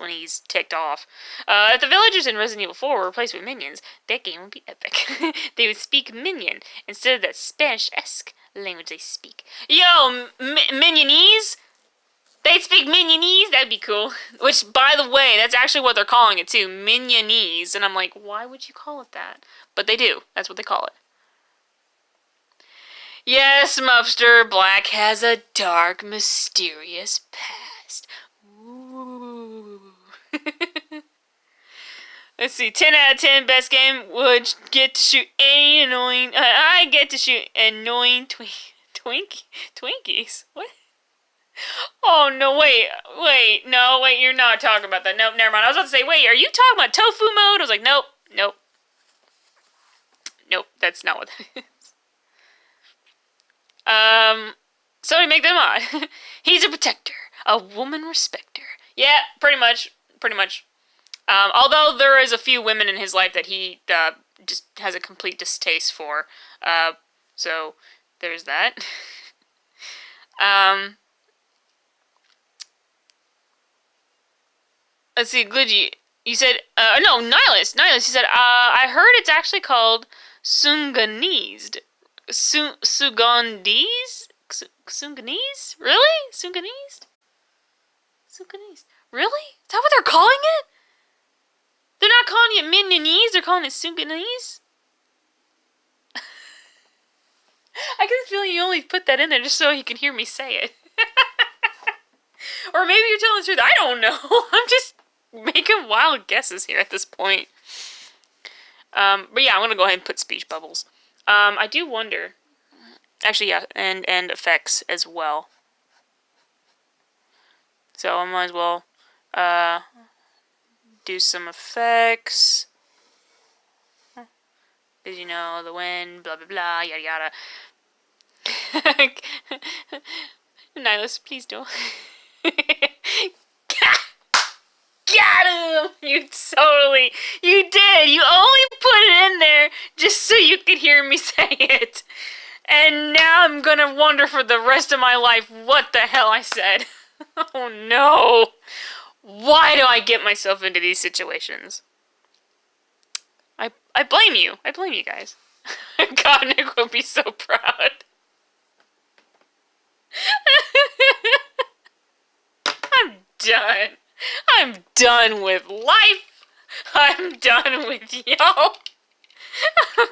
ticked off. If the villagers in Resident Evil 4 were replaced with minions, that game would be epic. They would speak minion instead of that Spanish-esque language they speak. Yo, minionese? They'd speak Minionese, that'd be cool. Which, by the way, that's actually what they're calling it too, Minionese. And I'm like, why would you call it that? But they do. That's what they call it. Yes, Muffster, Black has a dark, mysterious past. Ooh. Let's see, 10 out of 10, best game, would get to shoot any annoying... I get to shoot annoying Twinkies. What? Oh, no, wait, you're not talking about that. Nope, never mind. I was about to say, wait, are you talking about tofu mode? I was like, nope, that's not what that is. Somebody make them on. He's a protector, a woman respecter. Yeah, pretty much. Although there is a few women in his life that he just has a complete distaste for. So, there's that. Let's see, Glidgy, you said, no, Nihilus, you said, I heard it's actually called Sunganese. Sunganese? Sunganese? Really? Sunganese? Really? Is that what they're calling it? They're not calling it Minionese, they're calling it Sunganese? I get the feeling you only put that in there just so you can hear me say it. Or maybe you're telling the truth. I don't know. I'm just making wild guesses here at this point. But yeah, I'm going to go ahead and put speech bubbles. I do wonder. Actually, yeah, and effects as well. So I might as well do some effects. Because, you know, the wind, blah, blah, blah, yada, yada. Nihilus, please don't. Got him! You did! You only put it in there just so you could hear me say it. And now I'm gonna wonder for the rest of my life what the hell I said. Oh no! Why do I get myself into these situations? I blame you. I blame you guys. God, Nick would be so proud. I'm done. I'm done with life. I'm done with y'all. Oh, God.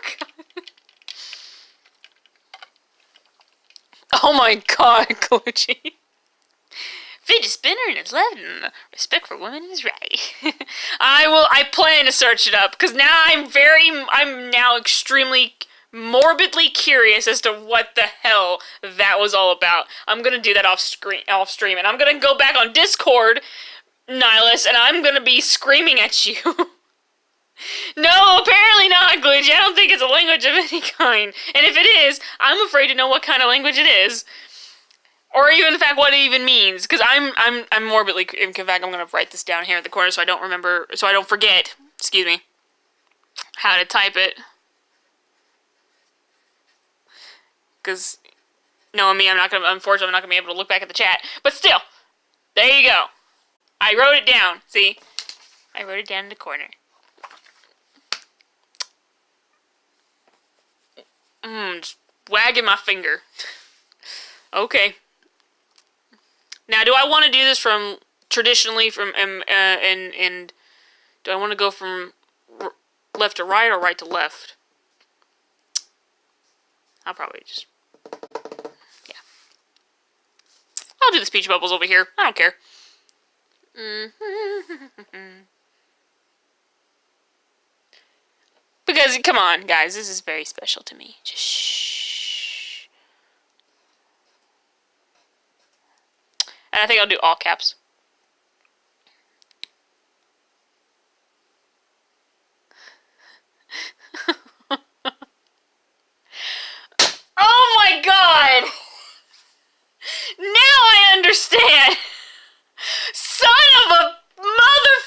Oh my god, Gucci. Fidget spinner in its left and respect for women is right. I plan to search it up because now I'm now extremely morbidly curious as to what the hell that was all about. I'm gonna do that off stream, and I'm gonna go back on Discord, Nihilus, and I'm gonna be screaming at you. No, apparently not, Glitch. I don't think it's a language of any kind. And if it is, I'm afraid to know what kind of language it is. Or even, in fact, what it even means. Because I'm morbidly... In fact, I'm going to write this down here in the corner so I don't remember... So I don't forget, excuse me, how to type it. Because, knowing me, unfortunately, I'm not going to be able to look back at the chat. But still, there you go. I wrote it down. See? I wrote it down in the corner. Just wagging my finger. Okay. Now, do I want to do this from traditionally from and do I want to go from left to right or right to left? I'll probably just I'll do the speech bubbles over here. I don't care. Because come on, guys, this is very special to me. Just shh. And I think I'll do all caps. Oh my god! Now I understand! Son of a mother...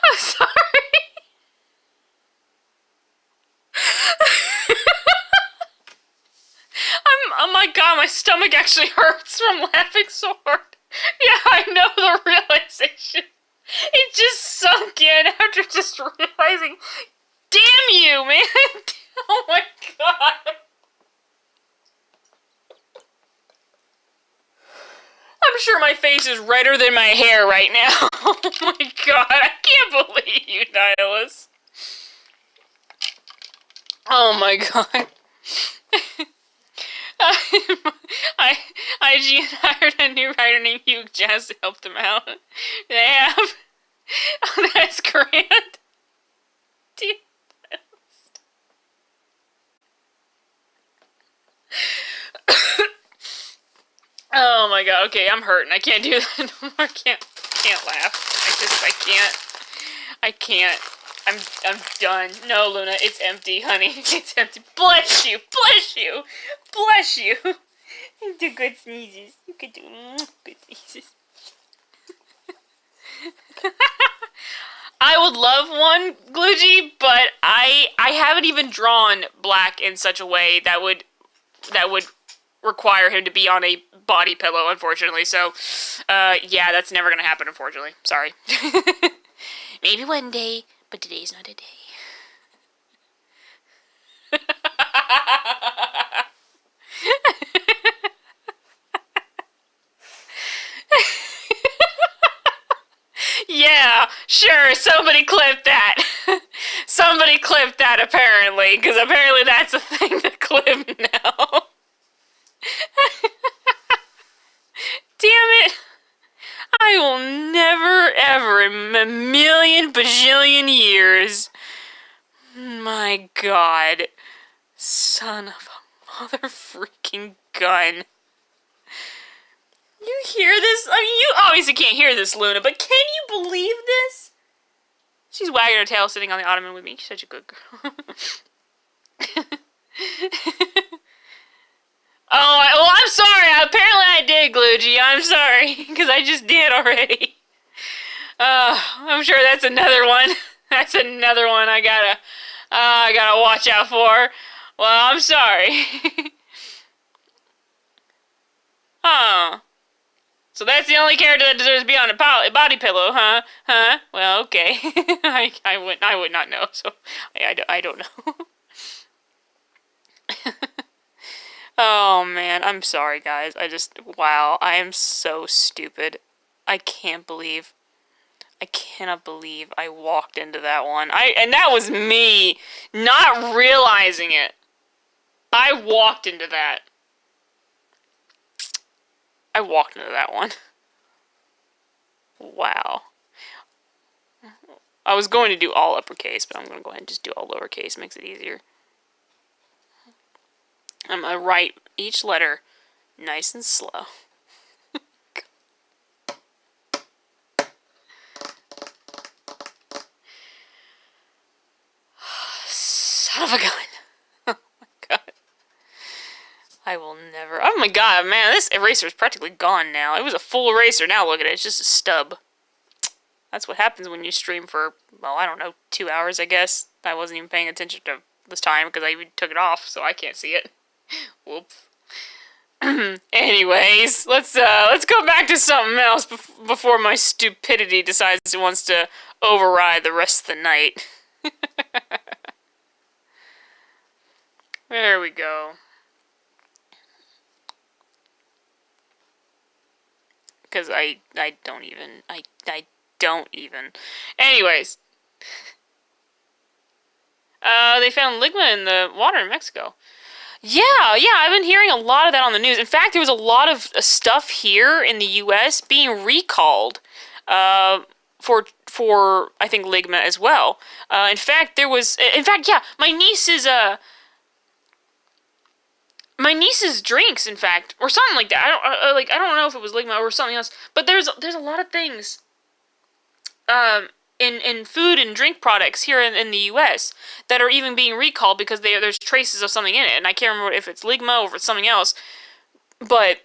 I'm sorry. Oh my god, my stomach actually hurts from laughing so hard. Yeah, I know the realization. It just sunk in after just realizing. Damn you, man! Oh my god. I'm sure my face is redder than my hair right now. Oh my god, I can't believe you, Nihilus. Oh my god. IGN hired a new writer named Hugh Jazz to help them out. They have. Oh, that's grand. Dude. Oh my god, okay, I'm hurting. I can't do that no more. I can't laugh. I can't. I'm done. No, Luna, it's empty, honey. It's empty. Bless you, bless you, bless you. You do good sneezes. You can do good sneezes. I would love one, Glugy, but I haven't even drawn Black in such a way that would require him to be on a body pillow, unfortunately. So, yeah, that's never gonna happen, unfortunately. Sorry. Maybe one day, but today's not a day. Yeah, sure, somebody clipped that. Somebody clipped that, apparently, because apparently that's a thing to clip now. Damn it. I will never, ever, in a million bajillion years. My god. Son of a mother freaking gun. You hear this? I mean, you obviously can't hear this, Luna, but can you believe this? She's wagging her tail sitting on the ottoman with me. She's such a good girl. Oh, okay, Glugy. I'm sorry, because I just did already. I'm sure that's another one. That's another one I gotta watch out for. Well, I'm sorry. Oh. So that's the only character that deserves to be on a body pillow, huh? Huh? Well, okay. I would not know, so I don't know. Oh, man. I'm sorry, guys. Wow. I am so stupid. I cannot believe I walked into that one. And that was me not realizing it. I walked into that. I walked into that one. Wow. I was going to do all uppercase, but I'm going to go ahead and just do all lowercase. Makes it easier. I'm going to write each letter nice and slow. Son of a gun. Oh my god. I will never... Oh my god, man, this eraser is practically gone now. It was a full eraser. Now look at it. It's just a stub. That's what happens when you stream for, well, I don't know, 2 hours, I guess. I wasn't even paying attention to this time because I even took it off, so I can't see it. Whoops. Anyways, let's go back to something else before my stupidity decides it wants to override the rest of the night. There we go. Because I don't even. Anyways. They found Ligma in the water in Mexico. Yeah, I've been hearing a lot of that on the news. In fact, there was a lot of stuff here in the U.S. being recalled for I think Ligma as well. In fact, my niece's drinks, in fact, or something like that. I don't know if it was Ligma or something else, but there's a lot of things in food and drink products here in the U.S. that are even being recalled because there's traces of something in it, and I can't remember if it's Ligma or if it's something else. But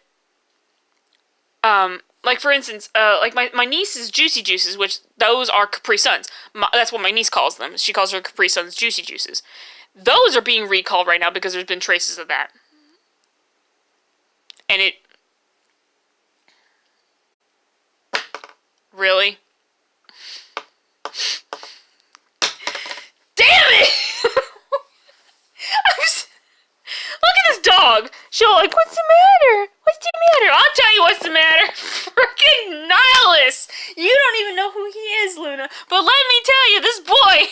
like for instance, like my niece's Juicy Juices, which those are Capri Suns. That's what my niece calls them. She calls her Capri Suns Juicy Juices. Those are being recalled right now because there's been traces of that. And it... Really? Damn it! Look at this dog. She'll like, what's the matter? What's the matter? I'll tell you what's the matter. Freaking Nihilus! You don't even know who he is, Luna. But let me tell you, this boy...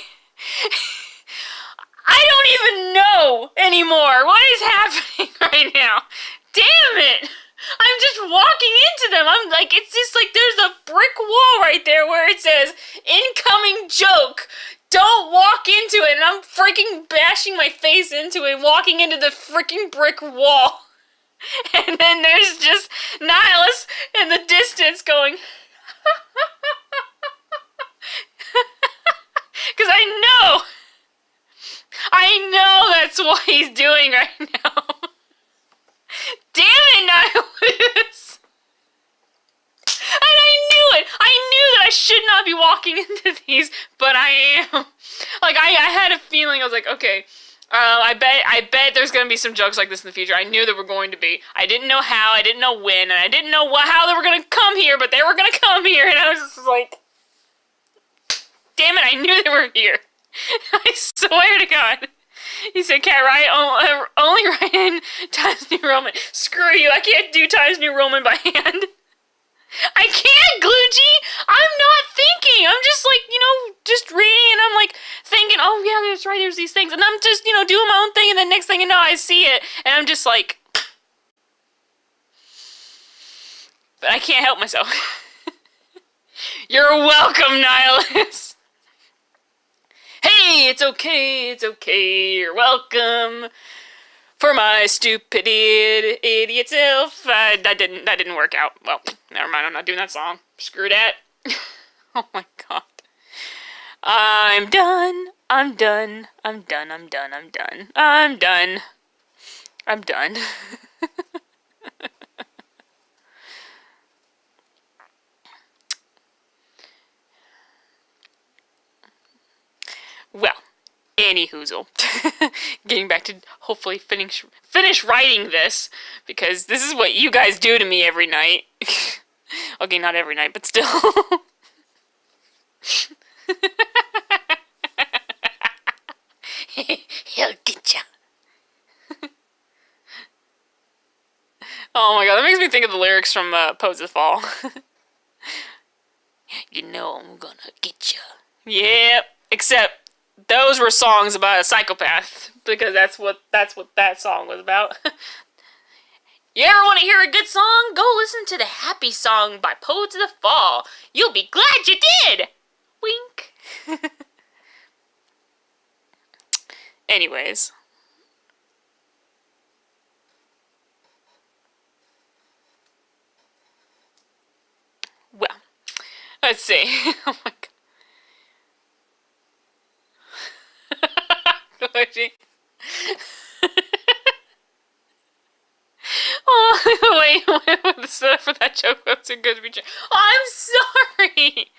I don't even know anymore what is happening right now. Damn it! I'm just walking into them. I'm like, it's just like there's a brick wall right there where it says, incoming joke. Don't walk into it. And I'm freaking bashing my face into it, walking into the freaking brick wall. And then there's just Nihilus in the distance going, because I know that's what he's doing right now. Damn it, Nihilus! And I knew it! I knew that I should not be walking into these, but I am. Like, I had a feeling, I was like, okay, I bet there's gonna be some jokes like this in the future. I knew there were going to be. I didn't know how, I didn't know when, and I didn't know how they were gonna come here, but they were gonna come here, and I was just like, damn it, I knew they were here. I swear to God. He said, "Cat, write only write in Times New Roman." Screw you! I can't do Times New Roman by hand. I can't, Glugy. I'm not thinking. I'm just like, just reading, and I'm like thinking, oh yeah, that's right. There's these things, and I'm just doing my own thing, and then next thing you know, I see it, and I'm just like, but I can't help myself. You're welcome, Nihilus. Hey, it's okay, you're welcome. For my stupid idiot self. That didn't work out. Well, never mind, I'm not doing that song. Screw that. Oh my god. I'm done. Any hoozle. Getting back to hopefully finish writing this, because this is what you guys do to me every night. Okay, not every night, but still. He'll get ya. Oh my god, that makes me think of the lyrics from Pose the Fall. You know I'm gonna get ya. Yep, except those were songs about a psychopath, because that's what that song was about. You ever want to hear a good song? Go listen to the Happy Song by Pose the Fall. You'll be glad you did! Wink. Anyways. Well, let's see. Oh my god. Oh, wait, the setup for that joke was too good to be true. Oh, I'm sorry!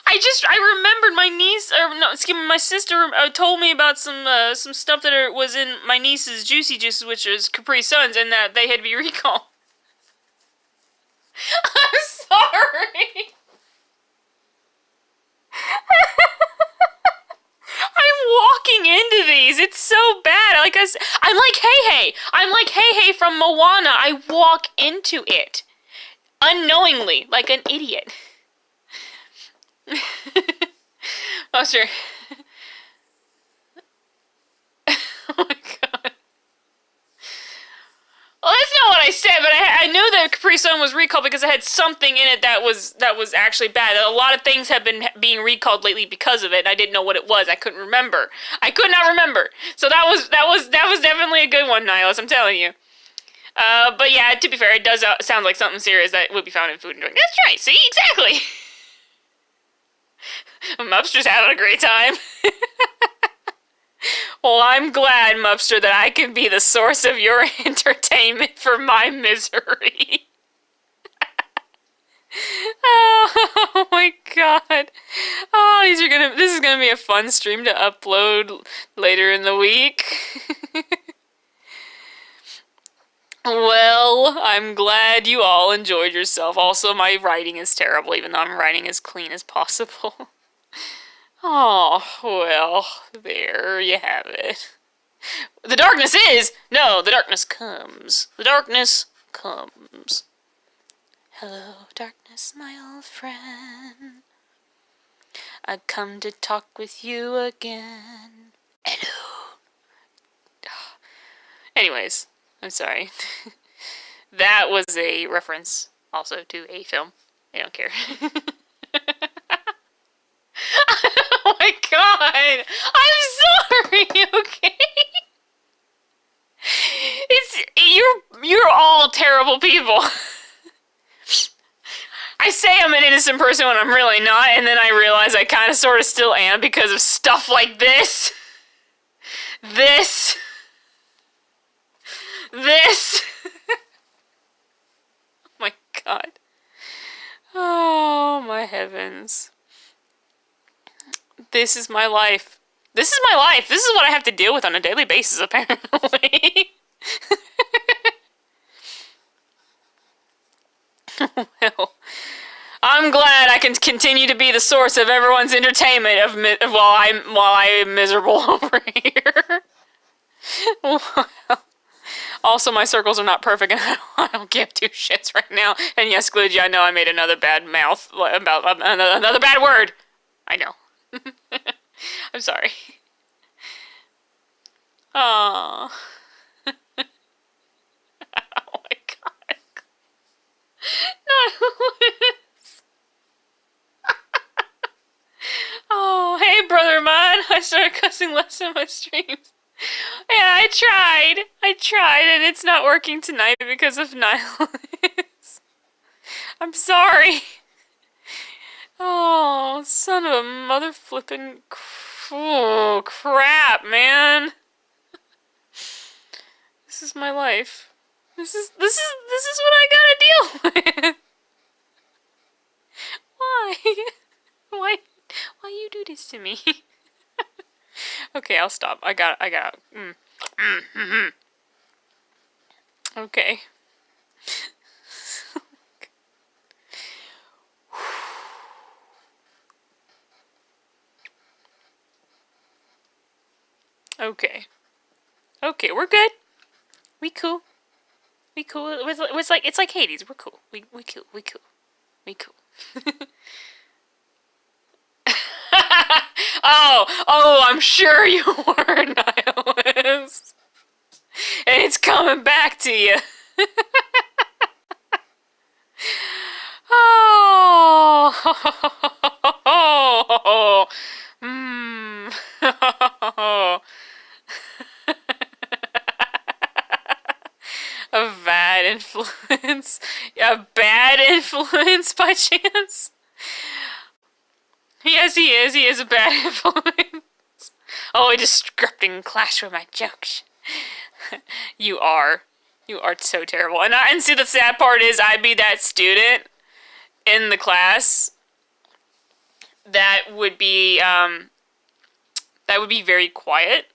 I remembered my niece, or no, excuse me, my sister told me about some stuff that was in my niece's Juicy Juices, which is Capri Suns, and that they had to be recalled. I'm sorry! I'm walking into these. It's so bad. I'm like Hey Hey. I'm like Hey Hey from Moana. I walk into it unknowingly, like an idiot. Oh, sure. Oh my god. Well, that's not what I said, but I knew that Capri Sun was recalled because it had something in it that was actually bad. A lot of things have been being recalled lately because of it, and I didn't know what it was. I couldn't remember. I could not remember. So that was definitely a good one, Nihilus, I'm telling you. But yeah, to be fair, it does sound like something serious that would be found in food and drink. That's right. See, exactly. Mupster's having a great time. Well, I'm glad, Mupster, that I can be the source of your entertainment for my misery. Oh my god. Oh, this is gonna be a fun stream to upload later in the week. Well, I'm glad you all enjoyed yourself. Also, my writing is terrible, even though I'm writing as clean as possible. Oh, well, there you have it. The darkness is! No, the darkness comes. The darkness comes. Hello, darkness, my old friend. I come to talk with you again. Hello. Anyways, I'm sorry. That was a reference also to a film. I don't care. Oh my god! I'm sorry, okay? You're all terrible people. I say I'm an innocent person when I'm really not, and then I realize I kind of sort of still am because of stuff like this. This. Oh my god. Oh my heavens. This is my life. This is my life. This is what I have to deal with on a daily basis, apparently. Well, I'm glad I can continue to be the source of everyone's entertainment while I'm miserable over here. Well, also, my circles are not perfect, and I don't give two shits right now. And yes, Glidgy, I know I made another bad mouth about another bad word. I know. I'm sorry. Aww. Oh my god. Nihilus. Oh, hey, brother mine. I started cussing less in my streams. Yeah, I tried, and it's not working tonight because of Nihilus. I'm sorry. Oh, son of a mother flippin' oh, crap, man. This is my life. This is what I gotta deal with. Why? Why you do this to me? Okay, I'll stop. I got. Okay. Okay. Okay, we're good. We cool. We cool. It's like Hades. We're cool. We cool. We cool. We cool. Oh, I'm sure you were, Nihilist. And it's coming back to you. Oh. Mmm. A bad influence? A bad influence by chance? Yes, he is. He is a bad influence. Oh, disrupting clash with my jokes. You are. You are so terrible. And see, the sad part is I'd be that student in the class that would be very quiet.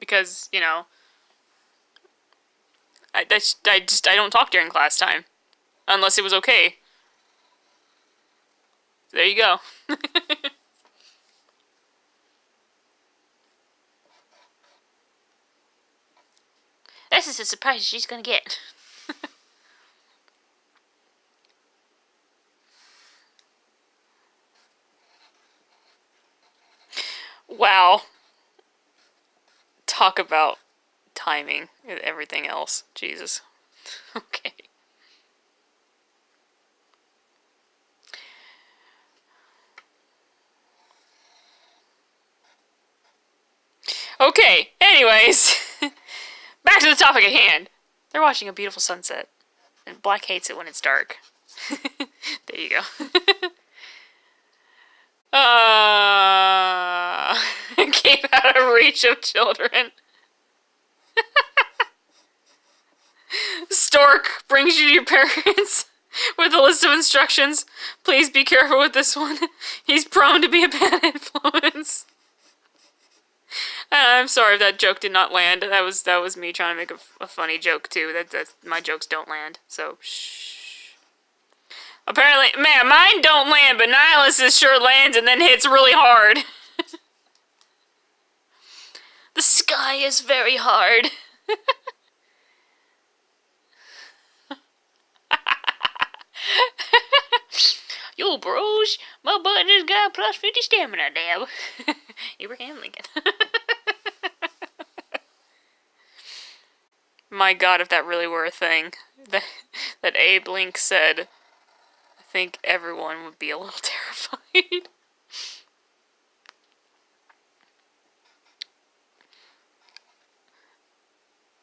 Because, you know, I don't talk during class time. Unless it was okay. There you go. This is a surprise she's gonna get. Wow. Talk about timing and everything else. Jesus. Okay. Okay, anyways. Back to the topic at hand. They're watching a beautiful sunset. And Black hates it when it's dark. There you go. Keep out of reach of children. Stork brings you to your parents with a list of instructions. Please be careful with this one. He's prone to be a bad influence. I'm sorry if that joke did not land. That was me trying to make a funny joke too. That my jokes don't land. So shh. Apparently, man, mine don't land, but Nihilus sure lands and then hits really hard. The sky is very hard. Yo, bros, my button just got plus 50 stamina, dab. Abraham Lincoln. My God, if that really were a thing, that Abe Link said, I think everyone would be a little terrified.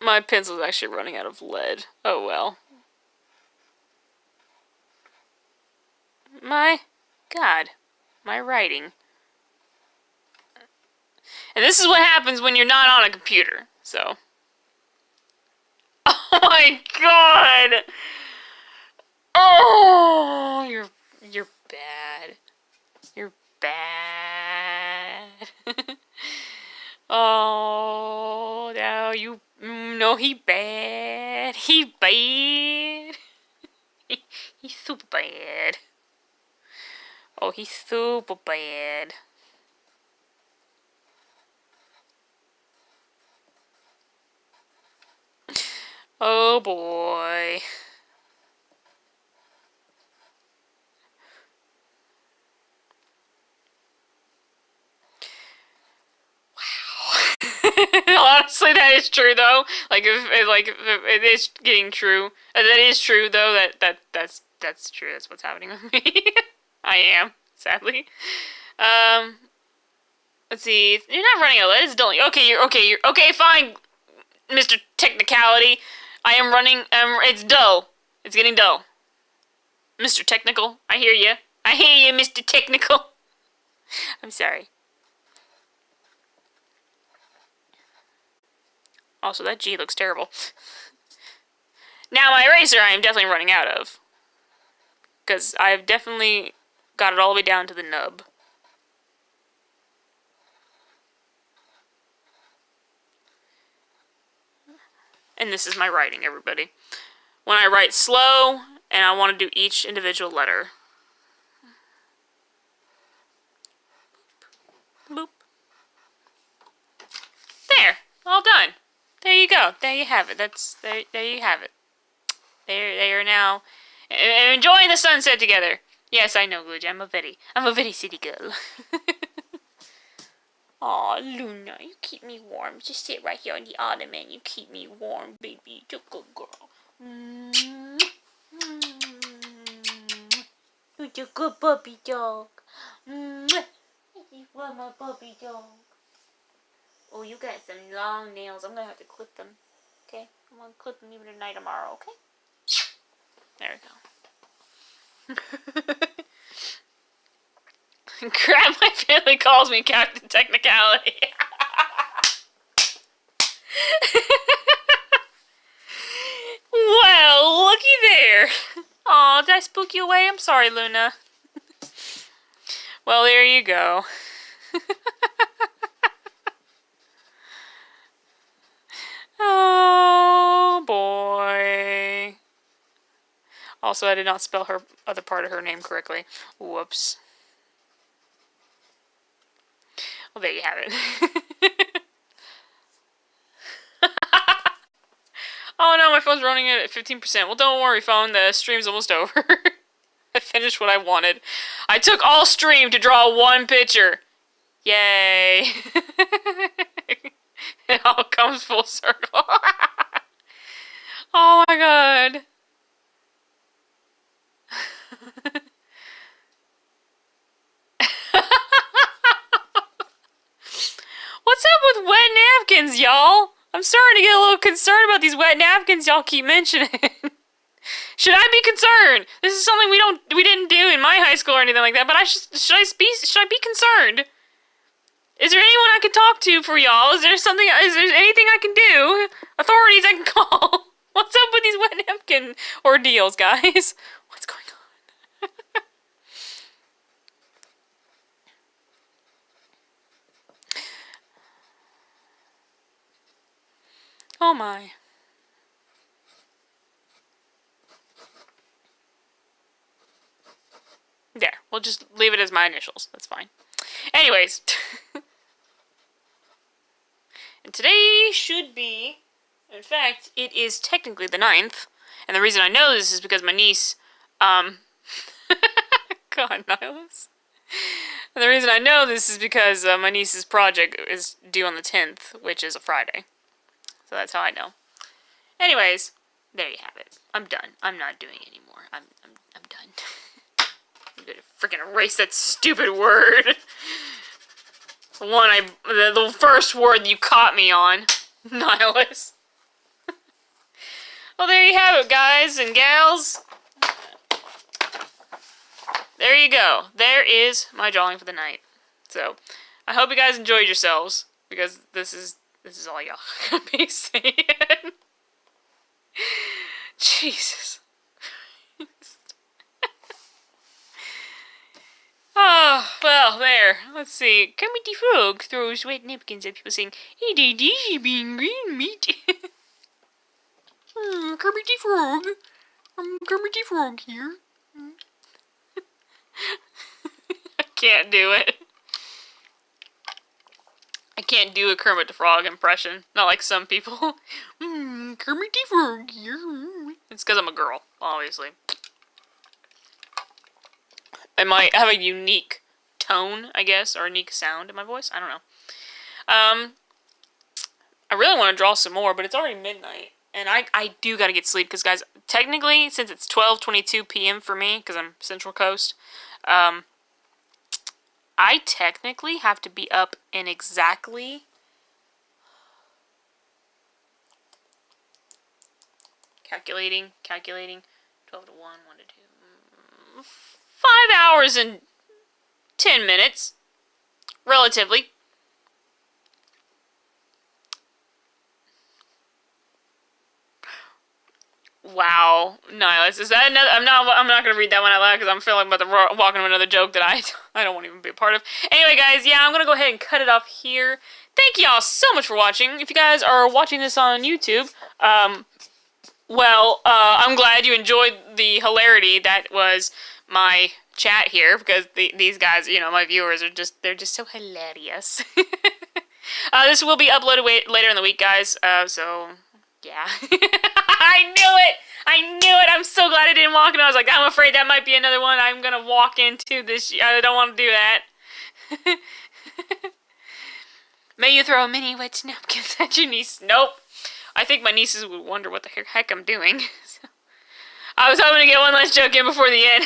My pencil's actually running out of lead. Oh well. My God, my writing. And this is what happens when you're not on a computer, so. Oh my God! Oh, you're bad. You're bad. Oh, now you know he bad. He bad. He's super bad. Oh, he's super bad. Oh boy. Honestly, that is true though. Like if it is getting true. That is true though. That's true. That's what's happening with me. I am, sadly. Let's see. You're not running out. That is dull. Okay, you're okay. Fine, Mr. Technicality. I am running. It's dull. It's getting dull. Mr. Technical, I hear you. I hear you, Mr. Technical. I'm sorry. Also, that G looks terrible. Now, my eraser I am definitely running out of. Because I've definitely got it all the way down to the nub. And this is my writing, everybody. When I write slow, and I want to do each individual letter. Boop. There. All done. There you go. There you have it. There you have it. They are now enjoying the sunset together. Yes, I know, Luigi. I'm a very city girl. Aw, Luna, you keep me warm. Just sit right here on the ottoman. You keep me warm, baby. You're a good girl. You're a good puppy dog. I just want my puppy dog. Oh, you got some long nails. I'm gonna have to clip them. Okay? I'm gonna clip them even tonight, tomorrow, okay? There we go. Crap, my family calls me Captain Technicality. Well, looky there. Aw, did I spook you away? I'm sorry, Luna. Well, there you go. Oh, boy. Also, I did not spell her other part of her name correctly. Whoops. Well, there you have it. Oh no, my phone's running at 15%. Well, don't worry, phone. The stream's almost over. I finished what I wanted. I took all stream to draw one picture. Yay. It all comes full circle. Oh my god. What's up with wet napkins, y'all? I'm starting to get a little concerned about these wet napkins y'all keep mentioning. Should I be concerned? This is something we didn't do in my high school or anything like that, but should I be concerned? Is there anyone I can talk to for y'all? Is there anything I can do? Authorities I can call? What's up with these wet napkin ordeals, guys? What's going on? Oh my. There, we'll just leave it as my initials. That's fine. Anyways. And today should be, in fact, it is technically the 9th. And the reason I know this is because my niece, God, Nihilus. And the reason I know this is because my niece's project is due on the 10th, which is a Friday. So that's how I know. Anyways, there you have it. I'm done. I'm not doing it anymore. I'm done. I'm gonna freaking erase that stupid word. The first word you caught me on. Nihilus. Well, there you have it, guys and gals. There you go. There is my drawing for the night. So, I hope you guys enjoyed yourselves, because this is all y'all gonna be seeing. Jesus. Oh, well, there. Let's see. Kermit the Frog throws wet napkins at people saying, "Hey, Daddy, being green meat." Kermit the Frog. I'm Kermit the Frog here. I can't do it. I can't do a Kermit the Frog impression. Not like some people. Kermit the Frog here. It's because I'm a girl, obviously. I might have a unique tone, I guess, or a unique sound in my voice. I don't know. I really want to draw some more, but it's already midnight. And I do gotta get sleep, because, guys, technically, since it's 12:22 p.m. for me, because I'm Central Coast, I technically have to be up in exactly... Calculating. 12 to 1, 1 to 2... 5 hours and 10 minutes. Relatively. Wow, Nihilus, is that another? I'm not gonna read that one out loud because I'm feeling about to walk into another joke that I don't want to even be a part of. Anyway, guys, yeah, I'm gonna go ahead and cut it off here. Thank y'all so much for watching. If you guys are watching this on YouTube, I'm glad you enjoyed the hilarity that was my chat here, because these guys, you know, my viewers they're just so hilarious. This will be uploaded later in the week, guys. So yeah. I knew it! I knew it! I'm so glad I didn't walk in. I was like, I'm afraid that might be another one I'm gonna walk into this year. I don't want to do that. May you throw many wet napkins at your niece. Nope. I think my nieces would wonder what the heck I'm doing. So, I was hoping to get one last joke in before the end.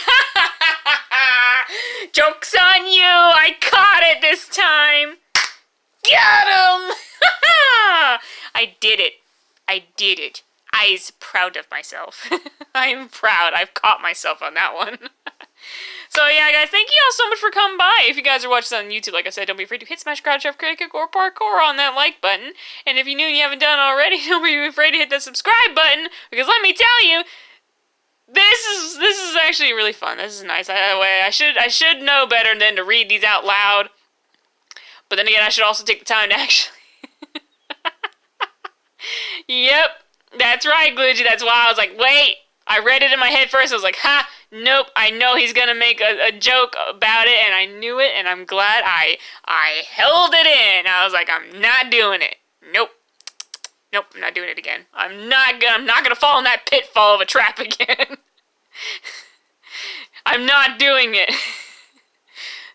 Joke's on you! I caught it this time! Got him! I did it. I did it. I's proud of myself. I'm proud. I've caught myself on that one. So yeah, guys, thank you all so much for coming by. If you guys are watching this on YouTube, like I said, don't be afraid to hit smash, crouch, jump, critic, or parkour on that like button. And if you're new and you haven't done it already, don't be afraid to hit the subscribe button, because let me tell you, this is actually really fun. This is nice. I should know better than to read these out loud. But then again, I should also take the time to actually. Yep, that's right, Gloogy. That's why I was like, wait. I read it in my head first. I was like, ha, nope. I know he's gonna make a joke about it, and I knew it, and I'm glad I held it in. I was like, I'm not doing it. Nope. Nope, I'm not doing it again. I'm not gonna fall in that pitfall of a trap again. I'm not doing it.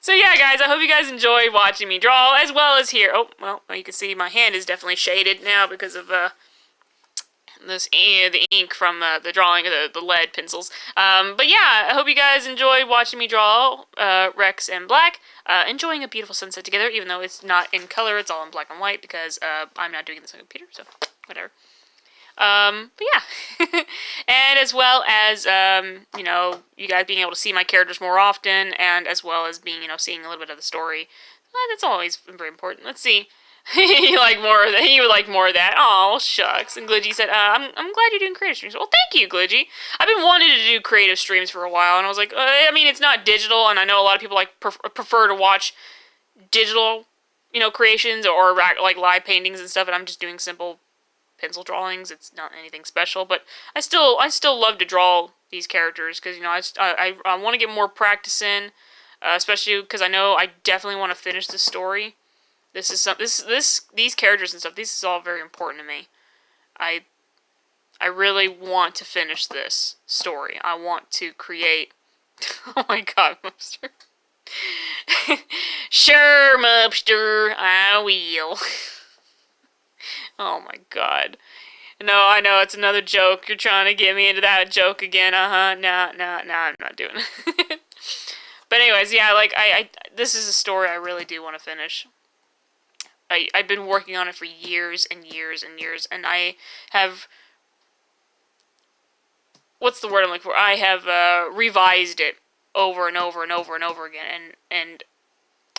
So yeah, guys, I hope you guys enjoyed watching me draw, as well as here. Oh, well, you can see my hand is definitely shaded now because of the ink from the drawing of the lead pencils. But yeah, I hope you guys enjoyed watching me draw Rex and Black, enjoying a beautiful sunset together, even though it's not in color, it's all in black and white, because I'm not doing this on computer, so whatever. But yeah. And as well as, you know, you guys being able to see my characters more often, and as well as being, you know, seeing a little bit of the story. That's always very important. Let's see. You like more of that. You would like more of that. Oh, shucks. And Glidgy said, I'm glad you're doing creative streams. Well, thank you, Glidgy. I've been wanting to do creative streams for a while, and I was like, I mean, it's not digital, and I know a lot of people like prefer to watch digital, you know, creations or like live paintings and stuff, and I'm just doing simple pencil drawings. It's not anything special, but I still love to draw these characters, because, you know, I want to get more practice in, especially because I know I definitely want to finish the story. These characters and stuff, this is all very important to me. I really want to finish this story. I want to create. Oh my God, Mopster. Sure, Mopster, I will. Oh my God. No, I know, it's another joke. You're trying to get me into that joke again. Nah, I'm not doing it. But anyways, yeah, like, this is a story I really do want to finish. I've been working on it for years and years and years, and I have, what's the word I'm looking for? I have revised it over and over and over and over again, and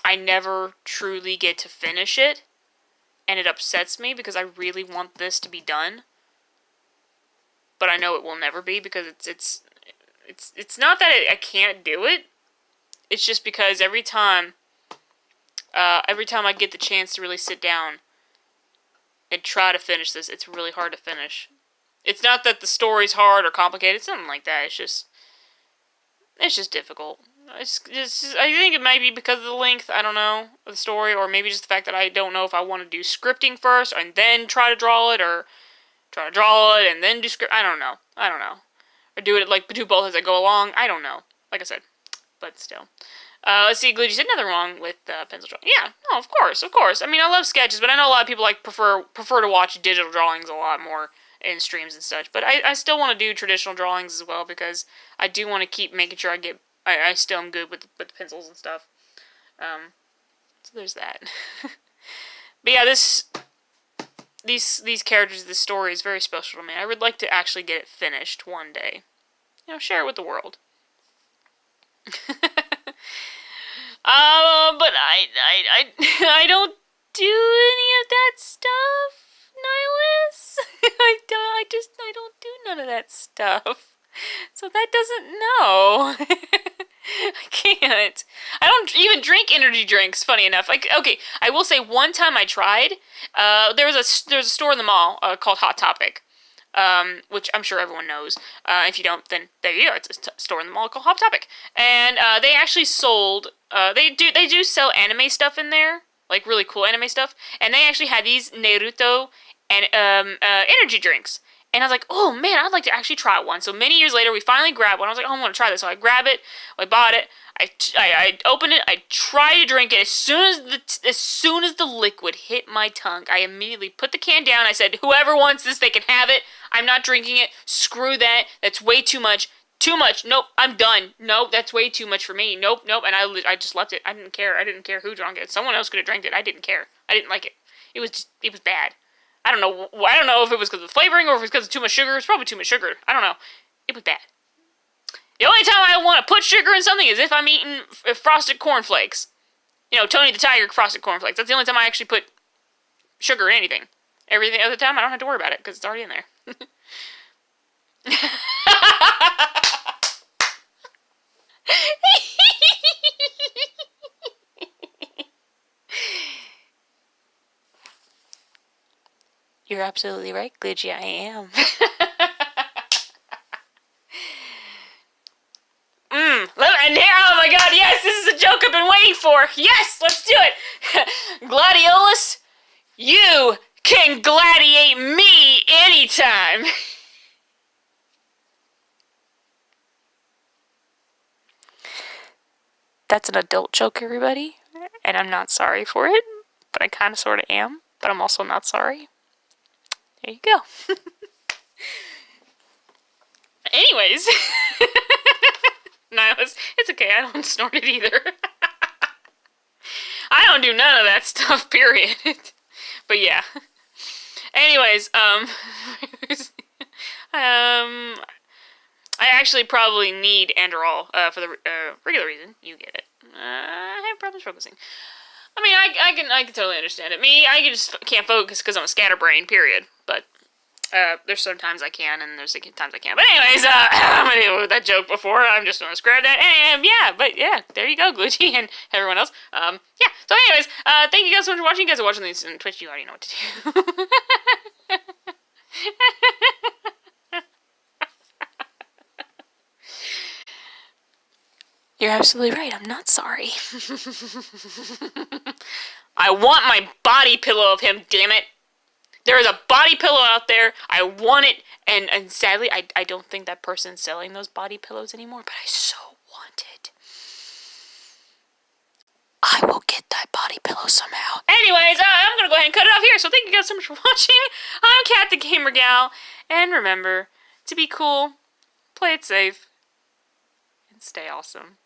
I never truly get to finish it, and it upsets me because I really want this to be done, but I know it will never be, because it's not that I can't do it. It's just because every time I get the chance to really sit down and try to finish this, it's really hard to finish. It's not that the story's hard or complicated, it's something like that. It's just difficult. I think it might be because of the length, I don't know, of the story, or maybe just the fact that I don't know if I want to do scripting first and then try to draw it, or try to draw it and then do script. I don't know. Or do both as I go along. I don't know. Like I said, but still. Let's see, Glitchy said nothing wrong with pencil drawing. Yeah, no, of course. I mean, I love sketches, but I know a lot of people prefer to watch digital drawings a lot more in streams and such. But I still want to do traditional drawings as well, because I do want to keep making sure I still am good with the pencils and stuff. So there's that. But yeah, these characters, this story is very special to me. I would like to actually get it finished one day. You know, share it with the world. But I don't do any of that stuff. Nihilus. I don't do none of that stuff. So that doesn't know. I can't. I don't even drink energy drinks, funny enough. Like, okay, I will say one time I tried. There was a store in the mall called Hot Topic. Which I'm sure everyone knows. If you don't, then there you go. It's a store in the mall called Hot Topic, and they actually sold. They do sell anime stuff in there, like really cool anime stuff, and they actually had these Naruto and energy drinks. And I was like, oh man, I'd like to actually try one. So many years later, we finally grabbed one. I was like, oh, I want to try this. So I grab it. I bought it. I opened it. I tried to drink it. As soon as the liquid hit my tongue, I immediately put the can down. I said, whoever wants this, they can have it. I'm not drinking it. Screw that. That's way too much. Too much. Nope. I'm done. Nope. That's way too much for me. Nope. And I just left it. I didn't care. I didn't care who drank it. Someone else could have drank it. I didn't care. I didn't like it. It was bad. I don't know if it was because of the flavoring or if it was because of too much sugar. It's probably too much sugar. I don't know. It was bad. The only time I want to put sugar in something is if I'm eating frosted cornflakes. You know, Tony the Tiger frosted cornflakes. That's the only time I actually put sugar in anything. Every other time, I don't have to worry about it because it's already in there. You're absolutely right, Glitchy. I am. Oh my god, yes, this is a joke I've been waiting for. Yes, let's do it. Gladiolus, you can gladiate me anytime. That's an adult joke, everybody. And I'm not sorry for it. But I kind of sort of am. But I'm also not sorry. There you go. Anyways. No, it's okay. I don't snort it either. I don't do none of that stuff, period. But yeah. Anyways, I actually probably need Andorol for the regular reason. You get it. I have problems focusing. I mean, I can totally understand it. Me, I just can't focus because I'm a scatterbrain, period. But there's sometimes I can, and there's times I can't. But anyways, I'm gonna deal with that joke before. I'm just gonna scrap that. And yeah, but yeah, there you go, Glitchy and everyone else. Yeah. So anyways, thank you guys so much for watching. You guys are watching these on Twitch. You already know what to do. You're absolutely right. I'm not sorry. I want my body pillow of him, damn it. There is a body pillow out there. I want it. And sadly, I don't think that person's selling those body pillows anymore, but I so want it. I will get that body pillow somehow. Anyways, I'm going to go ahead and cut it off here. So thank you guys so much for watching. I'm Kat the Gamer Gal. And remember, to be cool, play it safe, and stay awesome.